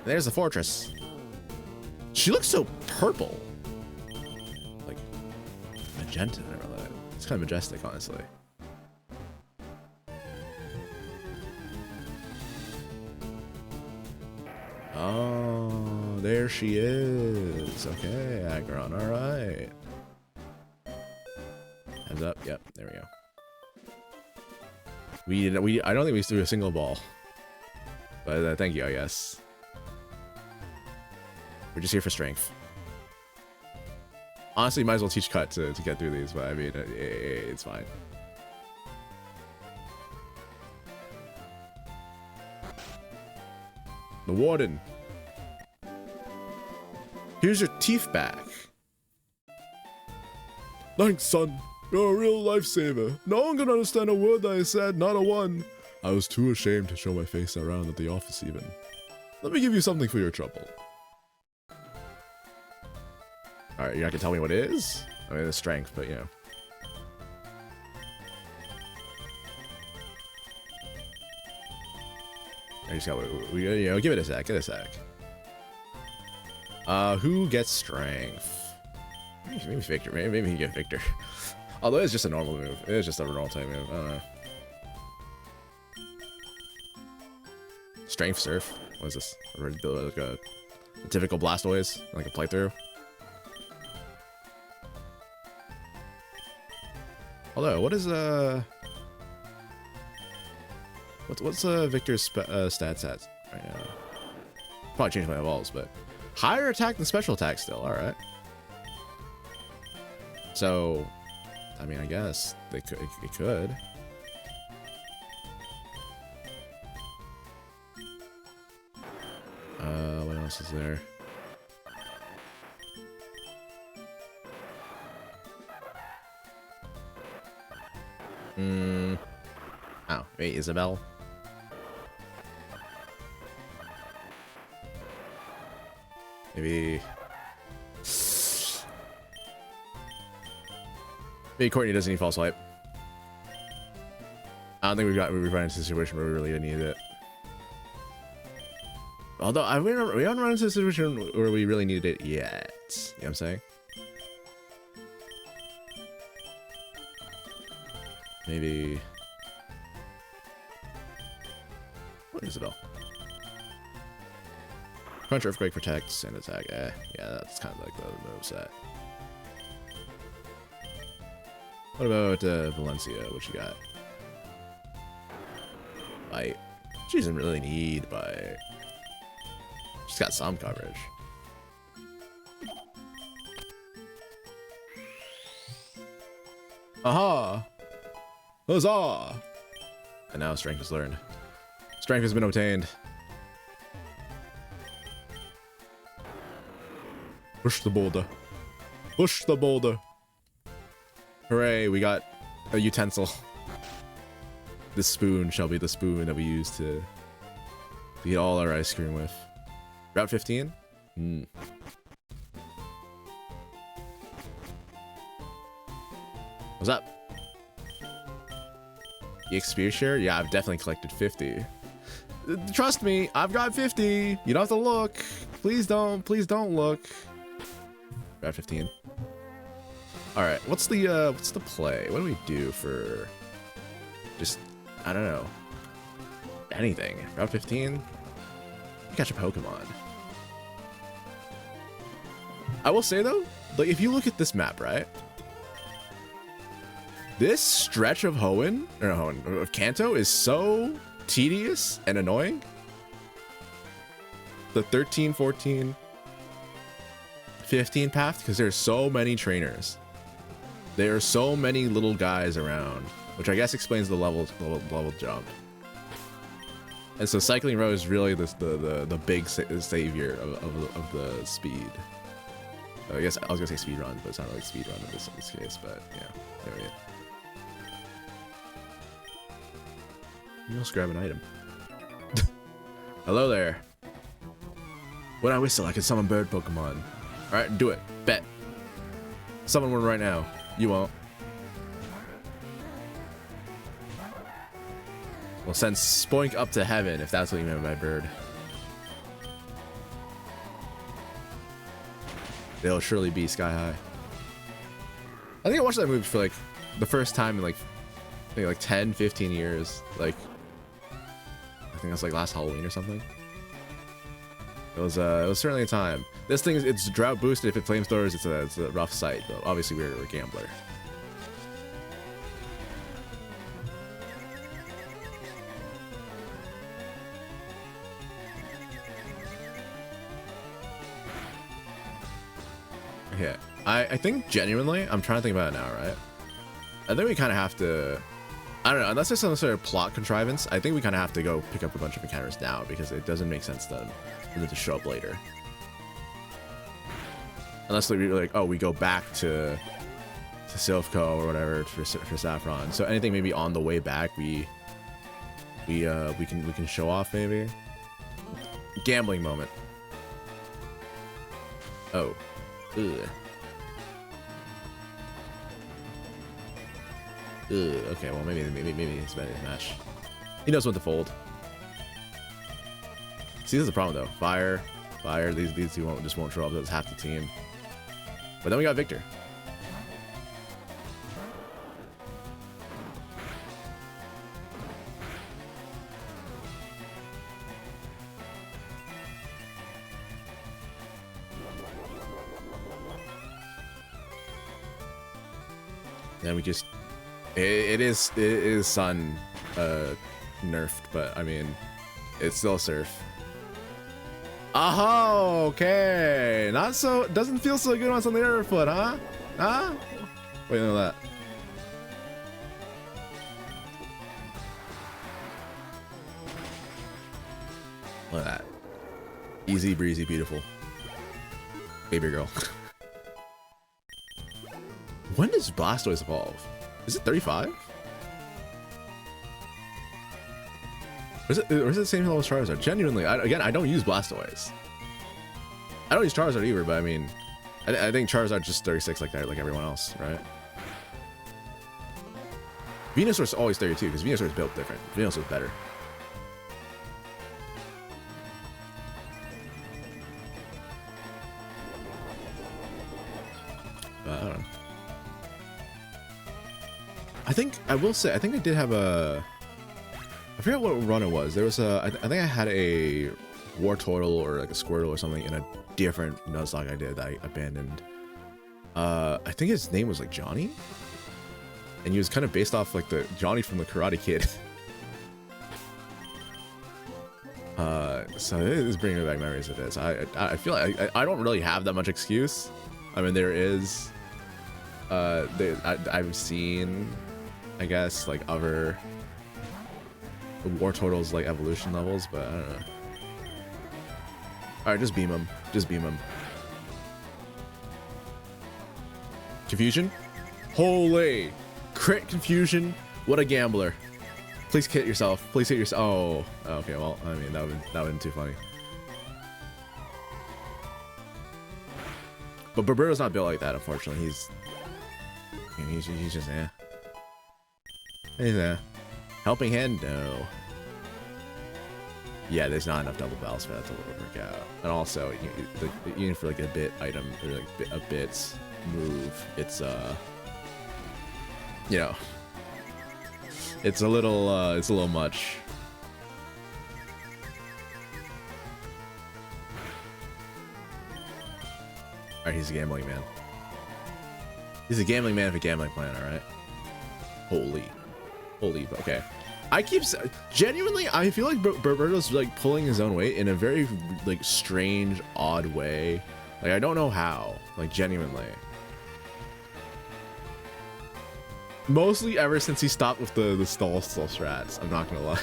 There's the fortress. She looks so purple. Like magenta. It's kind of majestic, honestly. Oh, there she is. Okay, Aggron. All right. Heads up. Yep, there we go. I don't think we threw a single ball. But thank you, I guess. We're just here for strength. Honestly, might as well teach Cut to get through these, but I mean, it's fine. The Warden. Here's your teeth back. Thanks, son. You're a real lifesaver. No one can understand a word that I said, not a one. I was too ashamed to show my face around at the office even. Let me give you something for your trouble. Alright, you're not gonna tell me what it is? I mean, it's strength, but you know. I just got, you know, give it a sec, get a sec. Who gets strength? Maybe Victor, maybe he can get Victor. Although it's just a normal move. It is just a normal type move, I don't know. Strength Surf? What is this? Like a typical Blastoise? Like a playthrough? Although, what is what's Victor's stats at right now? Probably change my evolves, but higher attack than special attack still. All right. So, I mean, I guess they could. It could. What else is there? Oh, wait, Isabel. Maybe Courtney doesn't need false swipe. I don't think we've run into a situation where we really need it. Although we haven't run into a situation where we really needed it yet. You know what I'm saying? Maybe. What is Isabel? Crunch, Earthquake, Protect, and Attack. Yeah, that's kind of like the moveset. What about Valencia? What you got? Bite. She doesn't really need bite. She's got some coverage. Aha! Huzzah! And now strength is learned. Strength has been obtained. Push the boulder. Push the boulder. Hooray, we got a utensil. This spoon shall be the spoon that we use to eat all our ice cream with. Route 15? What's up? EXP share? Yeah, I've definitely collected 50. Trust me, I've got 50. You don't have to look. Please don't look. Route 15. All right, what's the play? What do we do for Just, I don't know. Anything. Route 15? Catch a Pokemon. I will say though, like if you look at this map, right? This stretch of of Kanto is so tedious and annoying. The 13, 14, 15 path, because there's so many trainers. There are so many little guys around, which I guess explains the level jump. And so cycling row is really the big savior of the speed. I guess I was gonna say speed run, but it's not really speed run in this case. But yeah, there we go. You also grab an item. Hello there. When I whistle, I can summon bird Pokemon. All right, do it. Bet. Summon one right now. You won't. Well, send Spoink up to heaven if that's what you meant by bird. They'll surely be sky high. I think I watched that movie for like the first time in like I think like 10, 15 years. Like I think that's like last Halloween or something. It was certainly a time. This thing it's drought boosted. If it flamethrowers, it's a rough sight. But obviously we're a gambler. Yeah, I think genuinely, I'm trying to think about it now, right? I think we kind of have to, I don't know, unless there's some sort of plot contrivance, I think we kind of have to go pick up a bunch of encounters now because it doesn't make sense for them to show up later. Unless they're like, oh, we go back to Silphco or whatever for Saffron. So anything maybe on the way back, we can show off maybe. Gambling moment. Oh. Ugh. Ugh. Okay, well maybe it's better to match. He knows what to fold. See, this is the problem though. Fire. These two won't show up. That's half the team. But then we got Victor. Then we just it is sun nerfed, but I mean it's still surf. Oh, okay. Not so doesn't feel so good on something the other foot, huh? Huh? Wait, no that. Look at that. Easy breezy, beautiful. Baby girl. When does Blastoise evolve? Is it 35? Or is it the same level as Charizard? Genuinely, again, I don't use Blastoise. I don't use Charizard either, but I mean, I think Charizard's just 36 like that, like everyone else, right? Venusaur's always 32 because Venusaur's built different. Venusaur's better. I don't know. I think I will say I think I did have a. I forget what run it was. There was a. I think I had a Wartortle or like a Squirtle or something in a different Nuzlocke I did that I abandoned. I think his name was like Johnny, and he was kind of based off like the Johnny from the Karate Kid. So it is bringing me back memories of this. I feel like I don't really have that much excuse. I mean, there is. I've seen, I guess, like other Wartortle's like evolution levels, but I don't know. All right, just beam him. Just beam him. Confusion? Holy crit confusion! What a gambler! Please hit yourself. Please hit yourself. Oh, okay. Well, I mean that would have been too funny. But Barbero's not built like that, unfortunately. He's just He's helping hand, no. Yeah, there's not enough double battles for that to work out. And also, even for like a bit item or like a bits move, it's you know, It's a little much. All right, he's a gambling man. He's a gambling man with a gambling plan. All right. Holy. Okay. I keep genuinely. I feel like Roberto's like pulling his own weight in a very like strange, odd way. Like I don't know how. Like genuinely. Mostly ever since he stopped with the stall strats. I'm not gonna lie.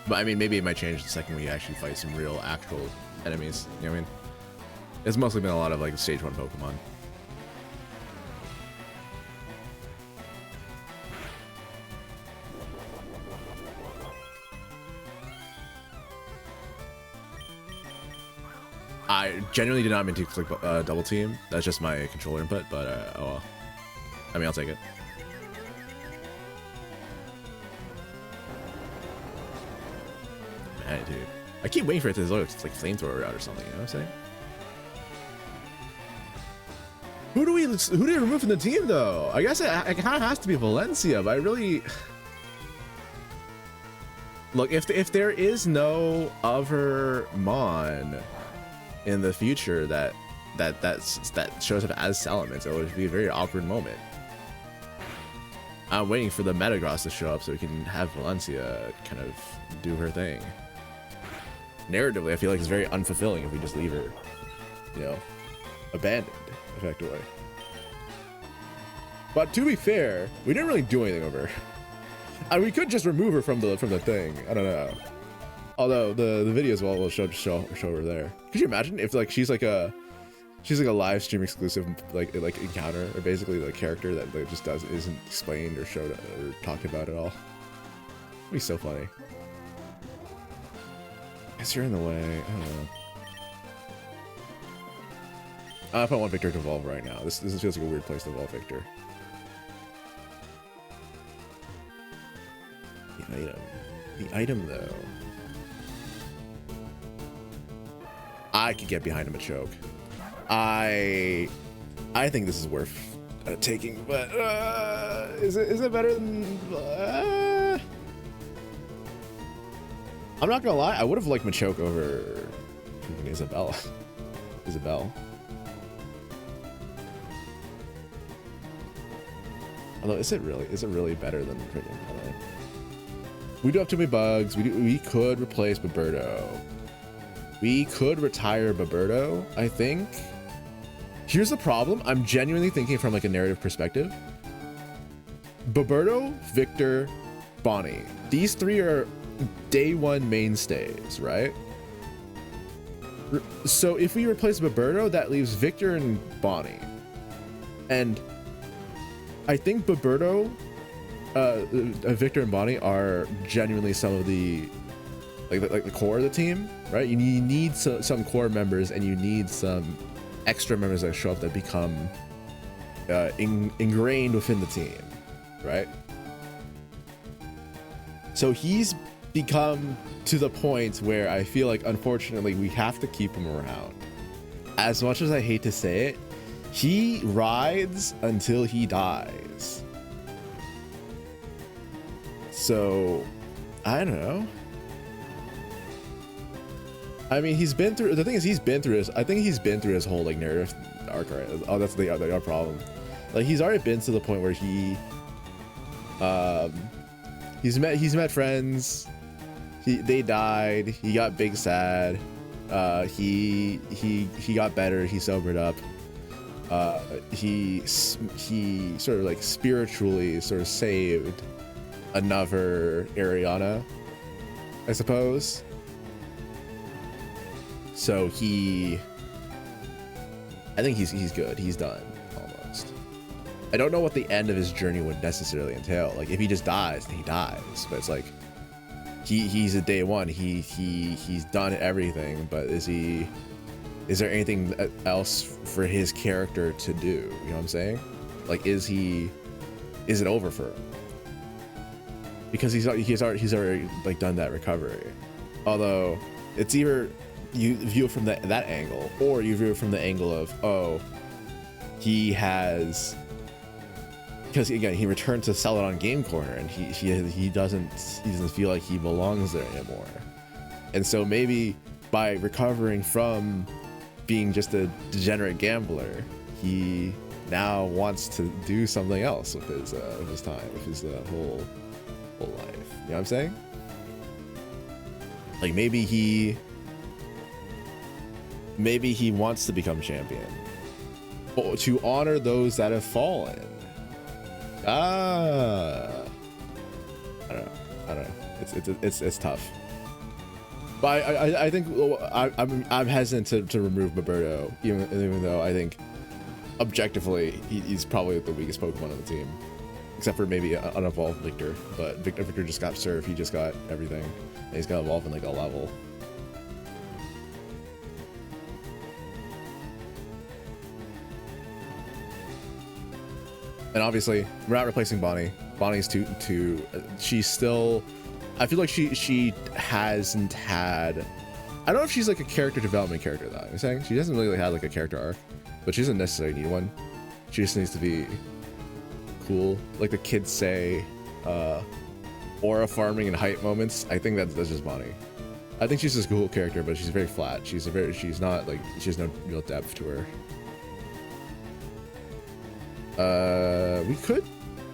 But I mean, maybe it might change the second we actually fight some real, actual enemies. You know what I mean? It's mostly been a lot of like stage 1 Pokemon. I genuinely did not mean to click double team. That's just my controller input, but oh well. I mean, I'll take it. Man, dude. I keep waiting for it to look like flamethrower out or something, you know what I'm saying? Who do we remove from the team though? I guess it kind of has to be Valencia, but I really look if there is no other Mon in the future that shows up as Salamence, it would be a very awkward moment. I'm waiting for the Metagross to show up so we can have Valencia kind of do her thing. Narratively, I feel like it's very unfulfilling if we just leave her, you know, abandoned, effectively. But to be fair, we didn't really do anything over her. And we could just remove her from the thing. I don't know. Although the videos will show her there. Could you imagine if like she's like a live stream exclusive like encounter, or basically like character that like, just isn't explained or showed or talked about at all? It'd be so funny. Guess you're in the way. I don't know. I want Victor to evolve right now. This feels like a weird place to evolve Victor. The item though. I could get behind him a choke. I think this is worth taking, but is it better than? I'm not gonna lie. I would have liked Machoke over freaking Isabelle. Although, is it really better than freaking? We do have too many bugs. We could replace Baberto. We could retire Baberto, I think. Here's the problem. I'm genuinely thinking from like a narrative perspective. Baberto, Victor, Bonnie. These three are day one mainstays, right? So if we replace Baberto, that leaves Victor and Bonnie. And I think Baberto, Victor and Bonnie are genuinely some of the like the core of the team, right? You need some core members, and you need some extra members that show up that become ingrained within the team, right? So he's become to the point where I feel like, unfortunately, we have to keep him around. As much as I hate to say it, he rides until he dies. So, I don't know. I mean, he's been through, the thing is, I think he's been through his whole like narrative arc, right? Oh, that's the other problem. Like, he's already been to the point where he's met friends. They died. He got big sad. He got better. He sobered up. He sort of like spiritually sort of saved another Ariana, I suppose. So I think he's good. He's done almost. I don't know what the end of his journey would necessarily entail. Like, if he just dies, then he dies. But it's like he's at day one. He's done everything. But is there anything else for his character to do? You know what I'm saying? Like, is it over for him? Because he's already like done that recovery. Although it's either you view it from that angle, or you view it from the angle of, oh, he has, because again, he returned to sell it on Game Corner, and he doesn't feel like he belongs there anymore. And so maybe by recovering from being just a degenerate gambler, he now wants to do something else with his time, with his whole life. You know what I'm saying? Like maybe he wants to become champion, but to honor those that have fallen. I don't know. It's tough. But I think I'm hesitant to remove Roberto, even though I think objectively he's probably the weakest Pokemon on the team, except for maybe unevolved Victor. But Victor just got Surf. He just got everything, and he's got evolved in like a level. And obviously, we're not replacing Bonnie. Bonnie's too. She's still. I feel like she hasn't had. I don't know if she's like a character development character though. I'm saying she doesn't really have like a character arc, but she doesn't necessarily need one. She just needs to be cool, like the kids say. Aura farming and hype moments. I think that's just Bonnie. I think she's a cool character, but she's very flat. She's not like, she has no real depth to her. We could,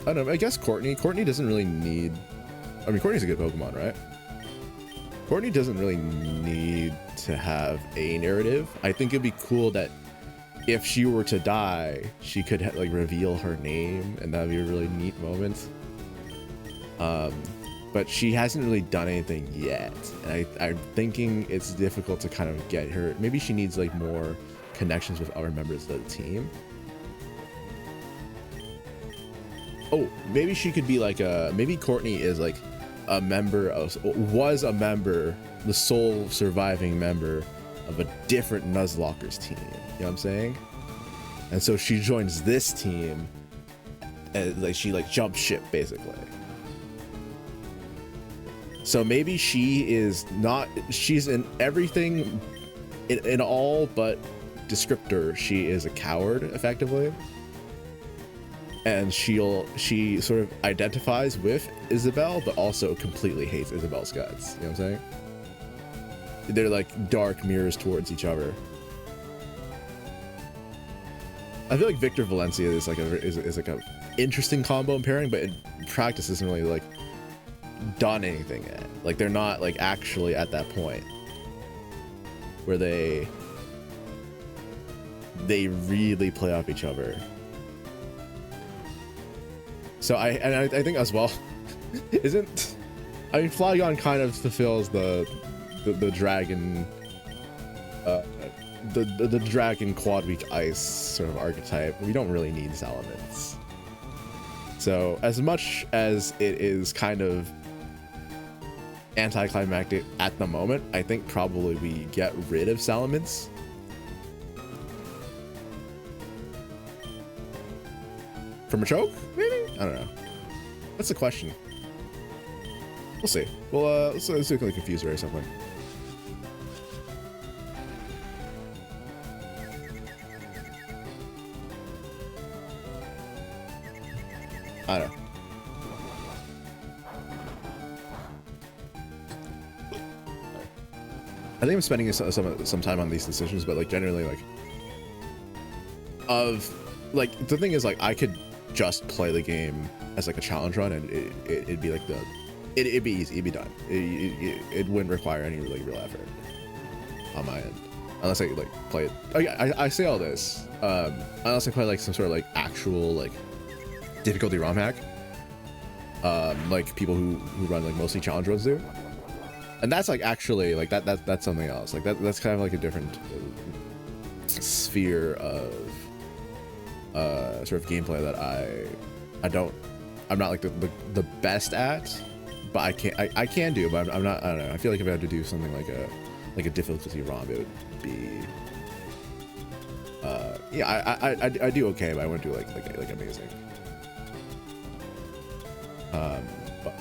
I don't know, I guess Courtney doesn't really need, I mean, Courtney's a good Pokemon, right? Courtney doesn't really need to have a narrative. I think it'd be cool that if she were to die, she could like reveal her name, and that'd be a really neat moment. But she hasn't really done anything yet, and I'm thinking it's difficult to kind of get her. Maybe she needs like more connections with other members of the team. Oh, maybe she could be like maybe Courtney is like a member of, was a member, the sole surviving member of a different Nuzlockers team. You know what I'm saying? And so she joins this team, and like she like jumps ship basically. So maybe she is not, she's in everything, in all but descriptor, she is a coward effectively. And she sort of identifies with Isabelle, but also completely hates Isabelle's guts. You know what I'm saying? They're like dark mirrors towards each other. I feel like Victor Valencia is like a interesting combo and pairing, but in practice isn't really like done anything yet. Like they're not like actually at that point where they really play off each other. So I think as well, isn't, I mean, Flygon kind of fulfills the dragon, the dragon quad weak ice sort of archetype. We don't really need Salamence. So as much as it is kind of anticlimactic at the moment, I think probably we get rid of Salamence. From a choke, maybe? I don't know. That's the question. We'll see. Well, let's see if we can confuse her or something. I don't know. I think I'm spending some time on these decisions, but like generally, like, the thing is, like, I could just play the game as like a challenge run, and it'd be like it'd be easy, it'd be done. It wouldn't require any really real effort on my end, unless I like play it. I say all this, unless I play like some sort of like actual like difficulty ROM hack, like people who run like mostly challenge runs do, and that's like actually like that's something else. Like that's kind of like a different sphere of sort of gameplay that I'm not like the best at, but I can do, but I'm not, I don't know. I feel like if I had to do something like a difficulty ROM, it would be yeah, I do okay, but I wouldn't do like amazing. But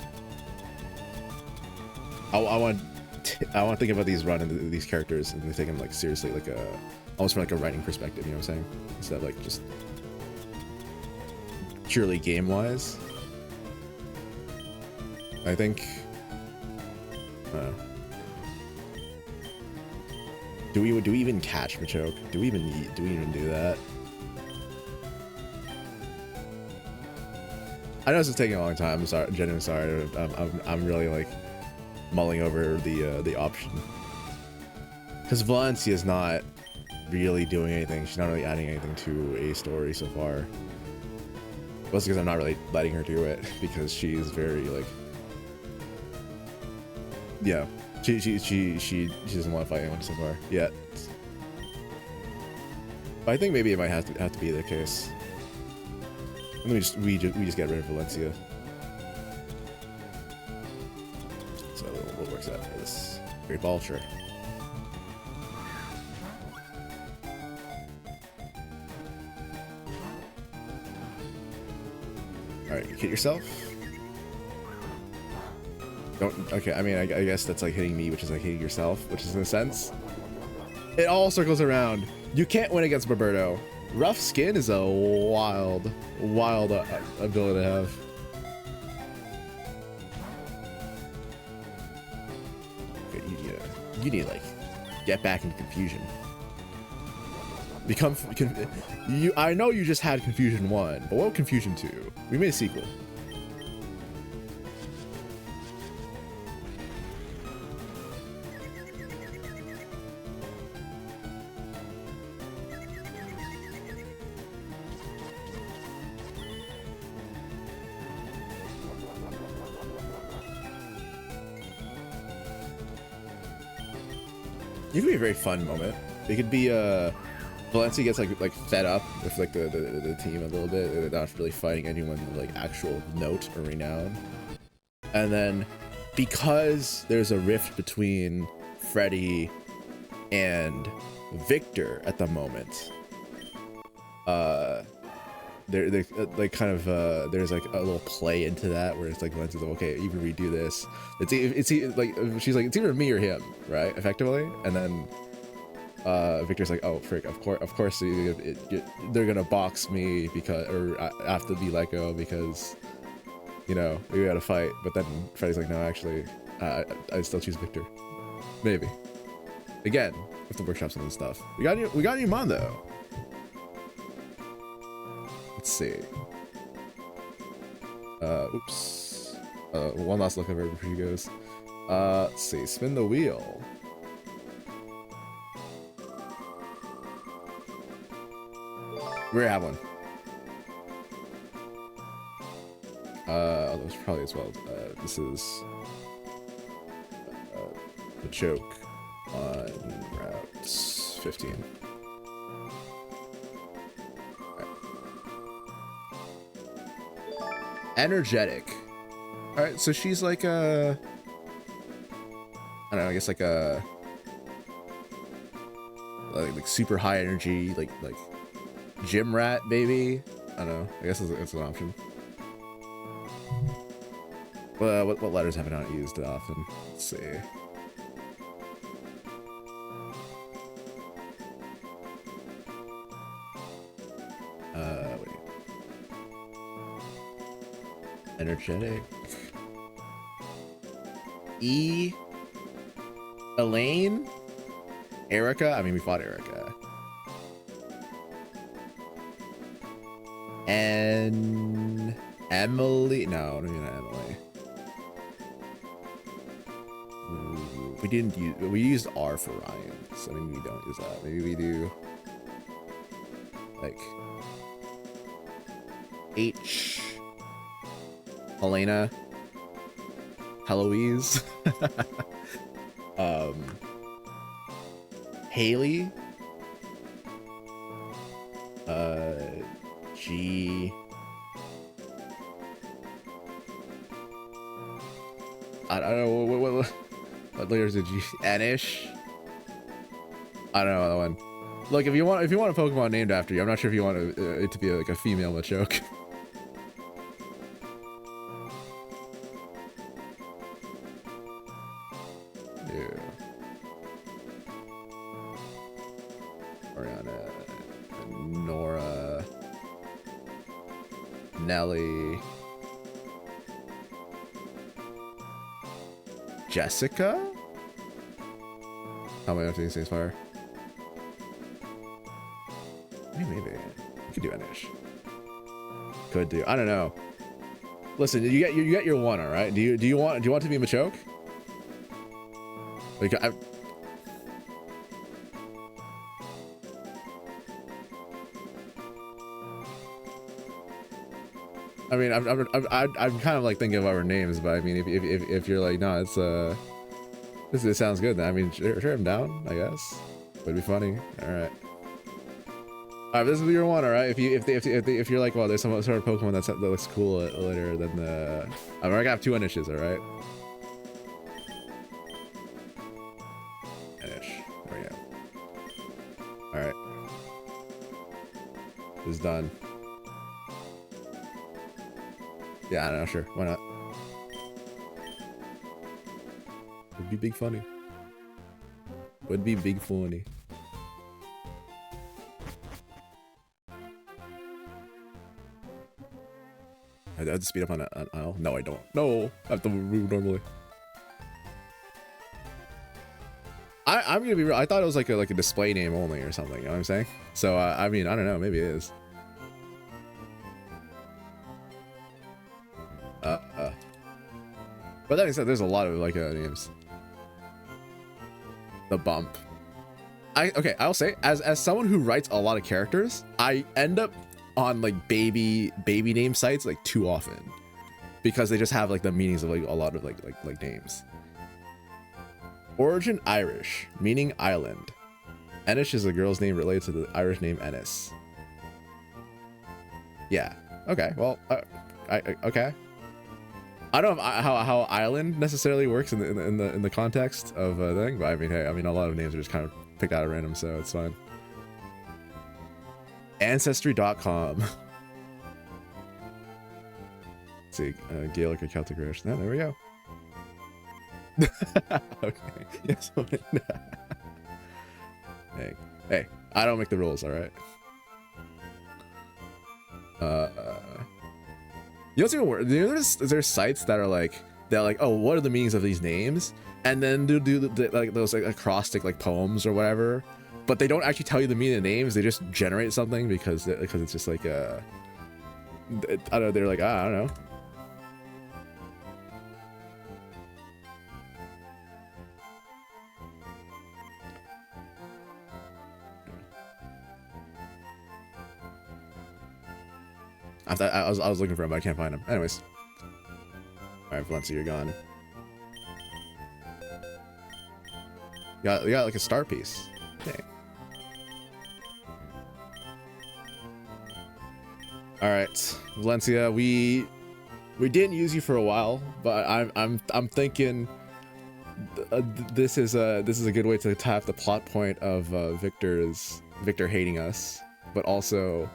I want I want to think about these these characters and take them like seriously, like almost from like a writing perspective. You know what I'm saying? Instead of like just purely game wise. I think. Do we even catch Machoke? Do we even do that? I know this is taking a long time. I'm sorry, genuinely sorry. I'm really like mulling over the option because Valencia is not really doing anything. She's not really adding anything to a story so far. Mostly because I'm not really letting her do it because she's very like, yeah, she doesn't want to fight anyone so far yet. But I think maybe it might have to be the case. And we just get rid of Valencia. So what works out for this great ball? Sure. All right, you hit yourself. Don't. Okay, I mean, I guess that's like hitting me, which is like hitting yourself, which is in a sense. It all circles around. You can't win against Roberto. Rough Skin is a wild ability to have. Okay, you need to like get back into confusion. I know you just had Confusion 1, but what Confusion 2? We made a sequel. It could be a very fun moment. It could be Valencia gets like fed up with like the team a little bit. They're not really fighting anyone with like actual note or renown. And then because there's a rift between Freddy and Victor at the moment, they're like kind of there's like a little play into that where it's like Valencia's like, okay, even redo this. It's like she's like, it's either me or him, right? Effectively, and then Victor's like, oh frick, of course they're gonna box me because, or I have to be let go because, you know, we gotta fight. But then Freddy's like, no, actually, I still choose Victor. Maybe. Again, we have to workshop some of this stuff. We got a new mon though. Let's see. Oops. One last look over before he goes. Let's see. Spin the wheel. We already have one. There's probably as well. This is the joke on Route 15. Energetic. All right, so she's like a, I don't know, I guess like a like super high energy, like gym rat baby. I don't know. I guess it's an option. Well, what letters have I not used often? Let's see. Wait. Energetic. E. Elaine. Erica. I mean, we fought Erica. And Emily. No, maybe not Emily. We didn't use. We used R for Ryan, so maybe we don't use that. Maybe we do. Like H. Helena. Heloise. Haley. G. I don't know what letters did you? Anish. I don't know that one. Look, if you want a Pokemon named after you, I'm not sure if you want it to be like a female Machoke. Ew. Oriana, Nora, Nelly, Jessica? How many of these things fire? Maybe. You could do Anish. Could do. I don't know. Listen, you get your one, all right? Do you want to be Machoke? Like I mean, I'm kind of like thinking of our names, but I mean, if you're like, no, it's this sounds good. Then I mean, sure, I'm down. I guess would be funny. All right. All right, this is your one. All right. If you're like, well, there's some sort of Pokemon that looks cool later than the. I'm gonna have 2 Anishes. All right. Anish. There we go. All right. This is done. Yeah, I don't know, sure. Why not? Would be big funny. Would be big funny. I have to speed up on an aisle? No, I don't. No! I have to move normally. I'm gonna be real. I thought it was like a display name only or something, you know what I'm saying? So, I mean, I don't know. Maybe it is. But that being said, there's a lot of like names. The Bump. I'll say as someone who writes a lot of characters, I end up on like baby name sites like too often because they just have like the meanings of like a lot of like names. Origin Irish, meaning island. Enish is a girl's name related to the Irish name Ennis. Yeah. Okay. Well, okay. I don't know how island necessarily works in the context of a thing, but I mean, hey, I mean, a lot of names are just kind of picked out at random, so it's fine. Ancestry.com. Let's see, Gaelic or Celtic Irish. No, there we go. Okay. Yes. Hey, I don't make the rules, all right. You know what's even worse? There's sites that are like, they're like, oh, what are the meanings of these names? And then do like those like acrostic like poems or whatever, but they don't actually tell you the meaning of the names. They just generate something because it's just like I don't know. They're like, I don't know. I was looking for him, but I can't find him. Anyways. Alright, Valencia, you're gone. You got like a star piece. Dang. Alright, Valencia, we didn't use you for a while, but I'm thinking this is a good way to tap the plot point of Victor hating us, but also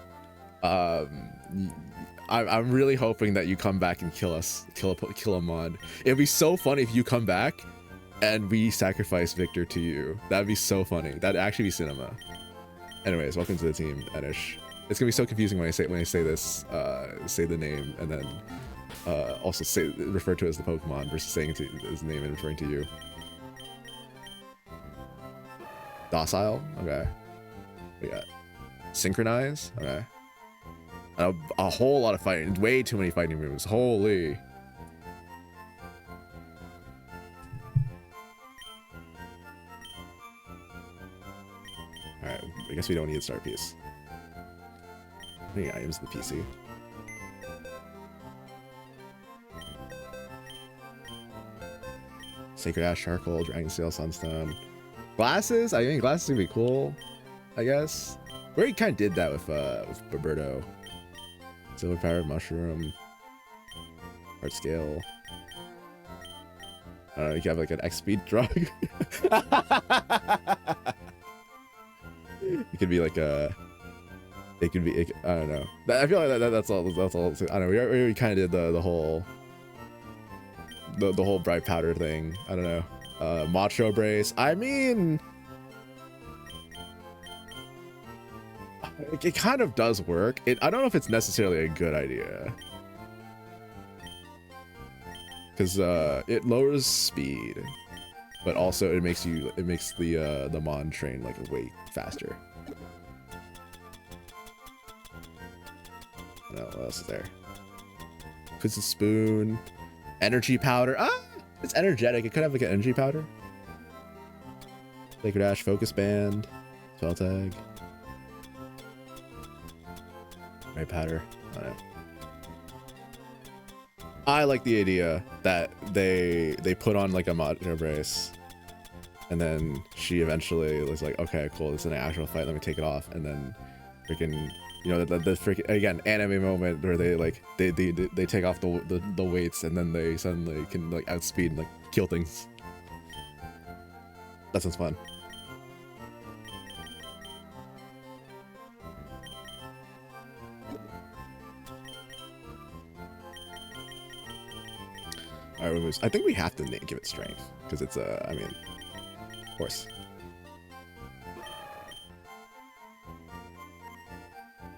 I'm really hoping that you come back and kill a mod. It'd be so funny if you come back and we sacrifice Victor to you. That'd be so funny. That'd actually be cinema. Anyways, welcome to the team, Enish. It's gonna be so confusing when I say this, say the name and then also refer to it as the Pokemon versus saying his name and referring to you. Docile, okay. We got Synchronize, okay. A whole lot of fighting, way too many fighting moves. Holy. Alright, I guess we don't need a start piece. Any items in the PC? Sacred Ash, Charcoal, Dragon Steel, Sunstone. Glasses? I mean, glasses would be cool, I guess. We already kind of did that with Roberto. Silver Powered Mushroom. Art Scale. I don't know, you can have like an X speed drug. It could be like a. It could be. I don't know. I feel like that's all. That's all. I don't know. We already kind of did the whole. The whole bright powder thing. I don't know. Macho Brace. I mean, it kind of does work. I don't know if it's necessarily a good idea. Because it lowers speed, but also it makes the Mon train like way faster. No, what else is there? Puts a spoon, energy powder. Ah, it's energetic. It could have like an energy powder. Sacred Ash, focus band, spell tag, ray powder. I don't know. I like the idea that they put on like a Macho Brace, and then she eventually was like, okay, cool, this is an actual fight. Let me take it off, and then freaking. You know, the freaking, again, anime moment where they like they take off the weights and then they suddenly can like outspeed and like kill things. That sounds fun. All right, I think we have to give it strength because it's I mean, of course.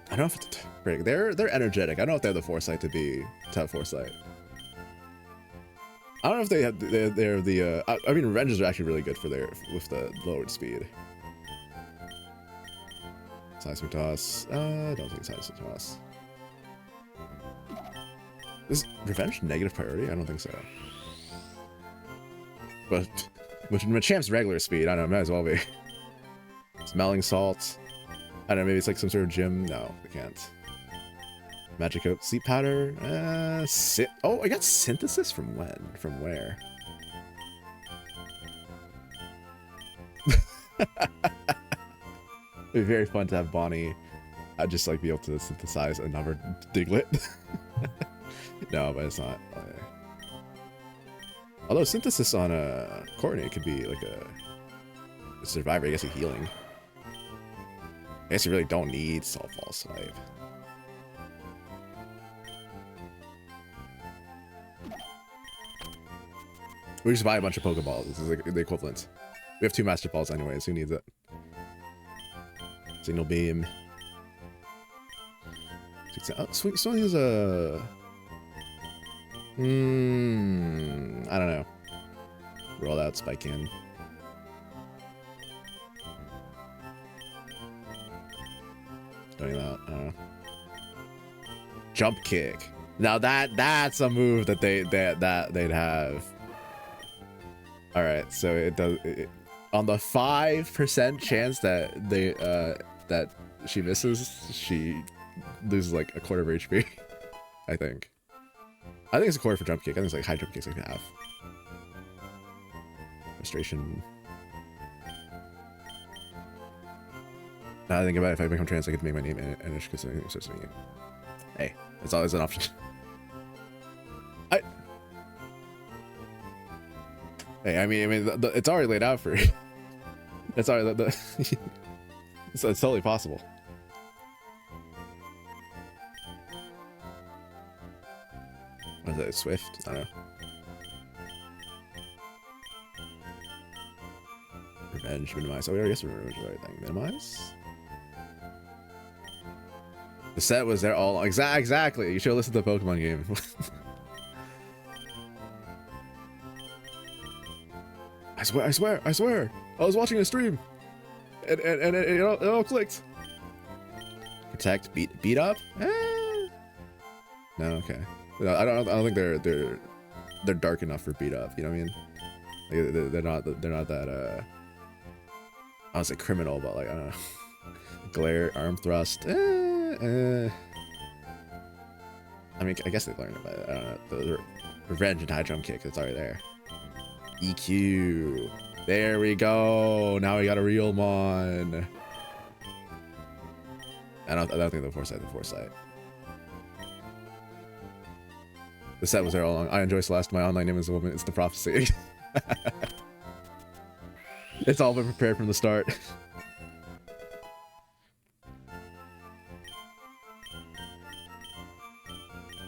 I don't know if it's they're energetic. I don't know if they have the foresight to have foresight. I don't know if they have they're the I mean, Revenges are actually really good with the lowered speed. Seismic toss. I don't think seismic toss. Is Revenge negative priority? I don't think so. But with Machamp's regular speed, I don't know, might as well be. Smelling salt. I don't know, maybe it's like some sort of gym. No, we can't. Magic Coat, Sleep Powder. Oh, I got Synthesis from when? From where? It'd be very fun to have Bonnie just like be able to synthesize another Diglett. No, but it's not. Oh, yeah. Although Synthesis on a Courtney could be like a Survivor, I guess, a healing. I guess you really don't need Soulfall Slave. We just buy a bunch of Pokeballs. This is like the equivalent. We have 2 Master Balls anyways. Who needs it? Signal Beam. Oh, Swing is a... I don't know. Roll out, Spike in. Don't need that. I don't know. Jump Kick. Now that's a move that they'd have. All right, so it does on the 5% chance that that she misses, she loses like a quarter of HP. I think it's a quarter for Jump Kick. I think it's like high Jump Kicks I can have. Frustration. Now I think about it, if I become trans, I could make my name Anish because I starts doing it. Hey, it's always an option. Hey, I mean, it's already laid out for you. It's already it's totally possible. What is that? Swift? I don't know. Revenge, minimize. Oh, I guess revenge is the right thing. Minimize. The set was there all exactly. You should have listened to the Pokemon game. I swear. I was watching a stream, and it all clicked. Protect, beat up. No, okay. No, I don't think they're dark enough for beat up. You know what I mean? Like, they're not that I was a criminal, but like I don't know. Glare, arm thrust. I mean, I guess they learned it, but I don't know. The revenge and high jump kick. It's already there. EQ. There we go. Now we got a real Mon. I don't think the foresight. The set was there all along. I enjoy Celeste. My online name is a woman. It's the prophecy. It's all been prepared from the start.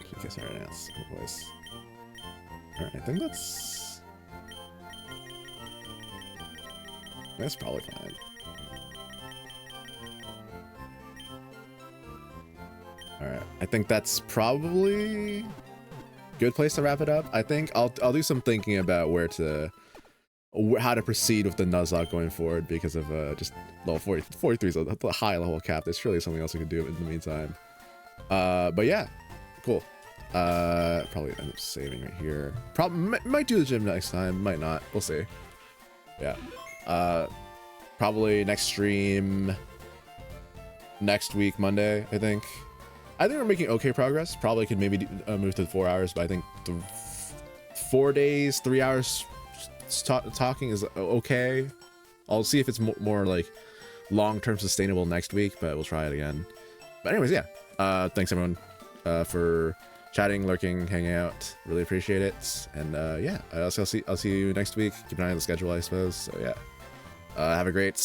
I guess alright, that's voice. Alright, I think that's That's probably fine. All right, I think that's probably a good place to wrap it up. I think I'll do some thinking about how to proceed with the Nuzlocke going forward because of just level 43 is a high level cap. There's surely something else we can do in the meantime. But yeah, cool. Probably end up saving right here. Probably might do the gym next time, might not. We'll see. Yeah. Probably next stream next week, Monday, I think. I think we're making okay progress. Probably could maybe move to 4 hours, but I think the 4 days, 3 hours talking is okay. I'll see if it's more like long-term sustainable next week, but we'll try it again. But anyways, yeah. Thanks everyone for chatting, lurking, hanging out. Really appreciate it. And yeah, I'll see you next week. Keep an eye on the schedule, I suppose. So yeah. Have a great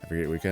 weekend.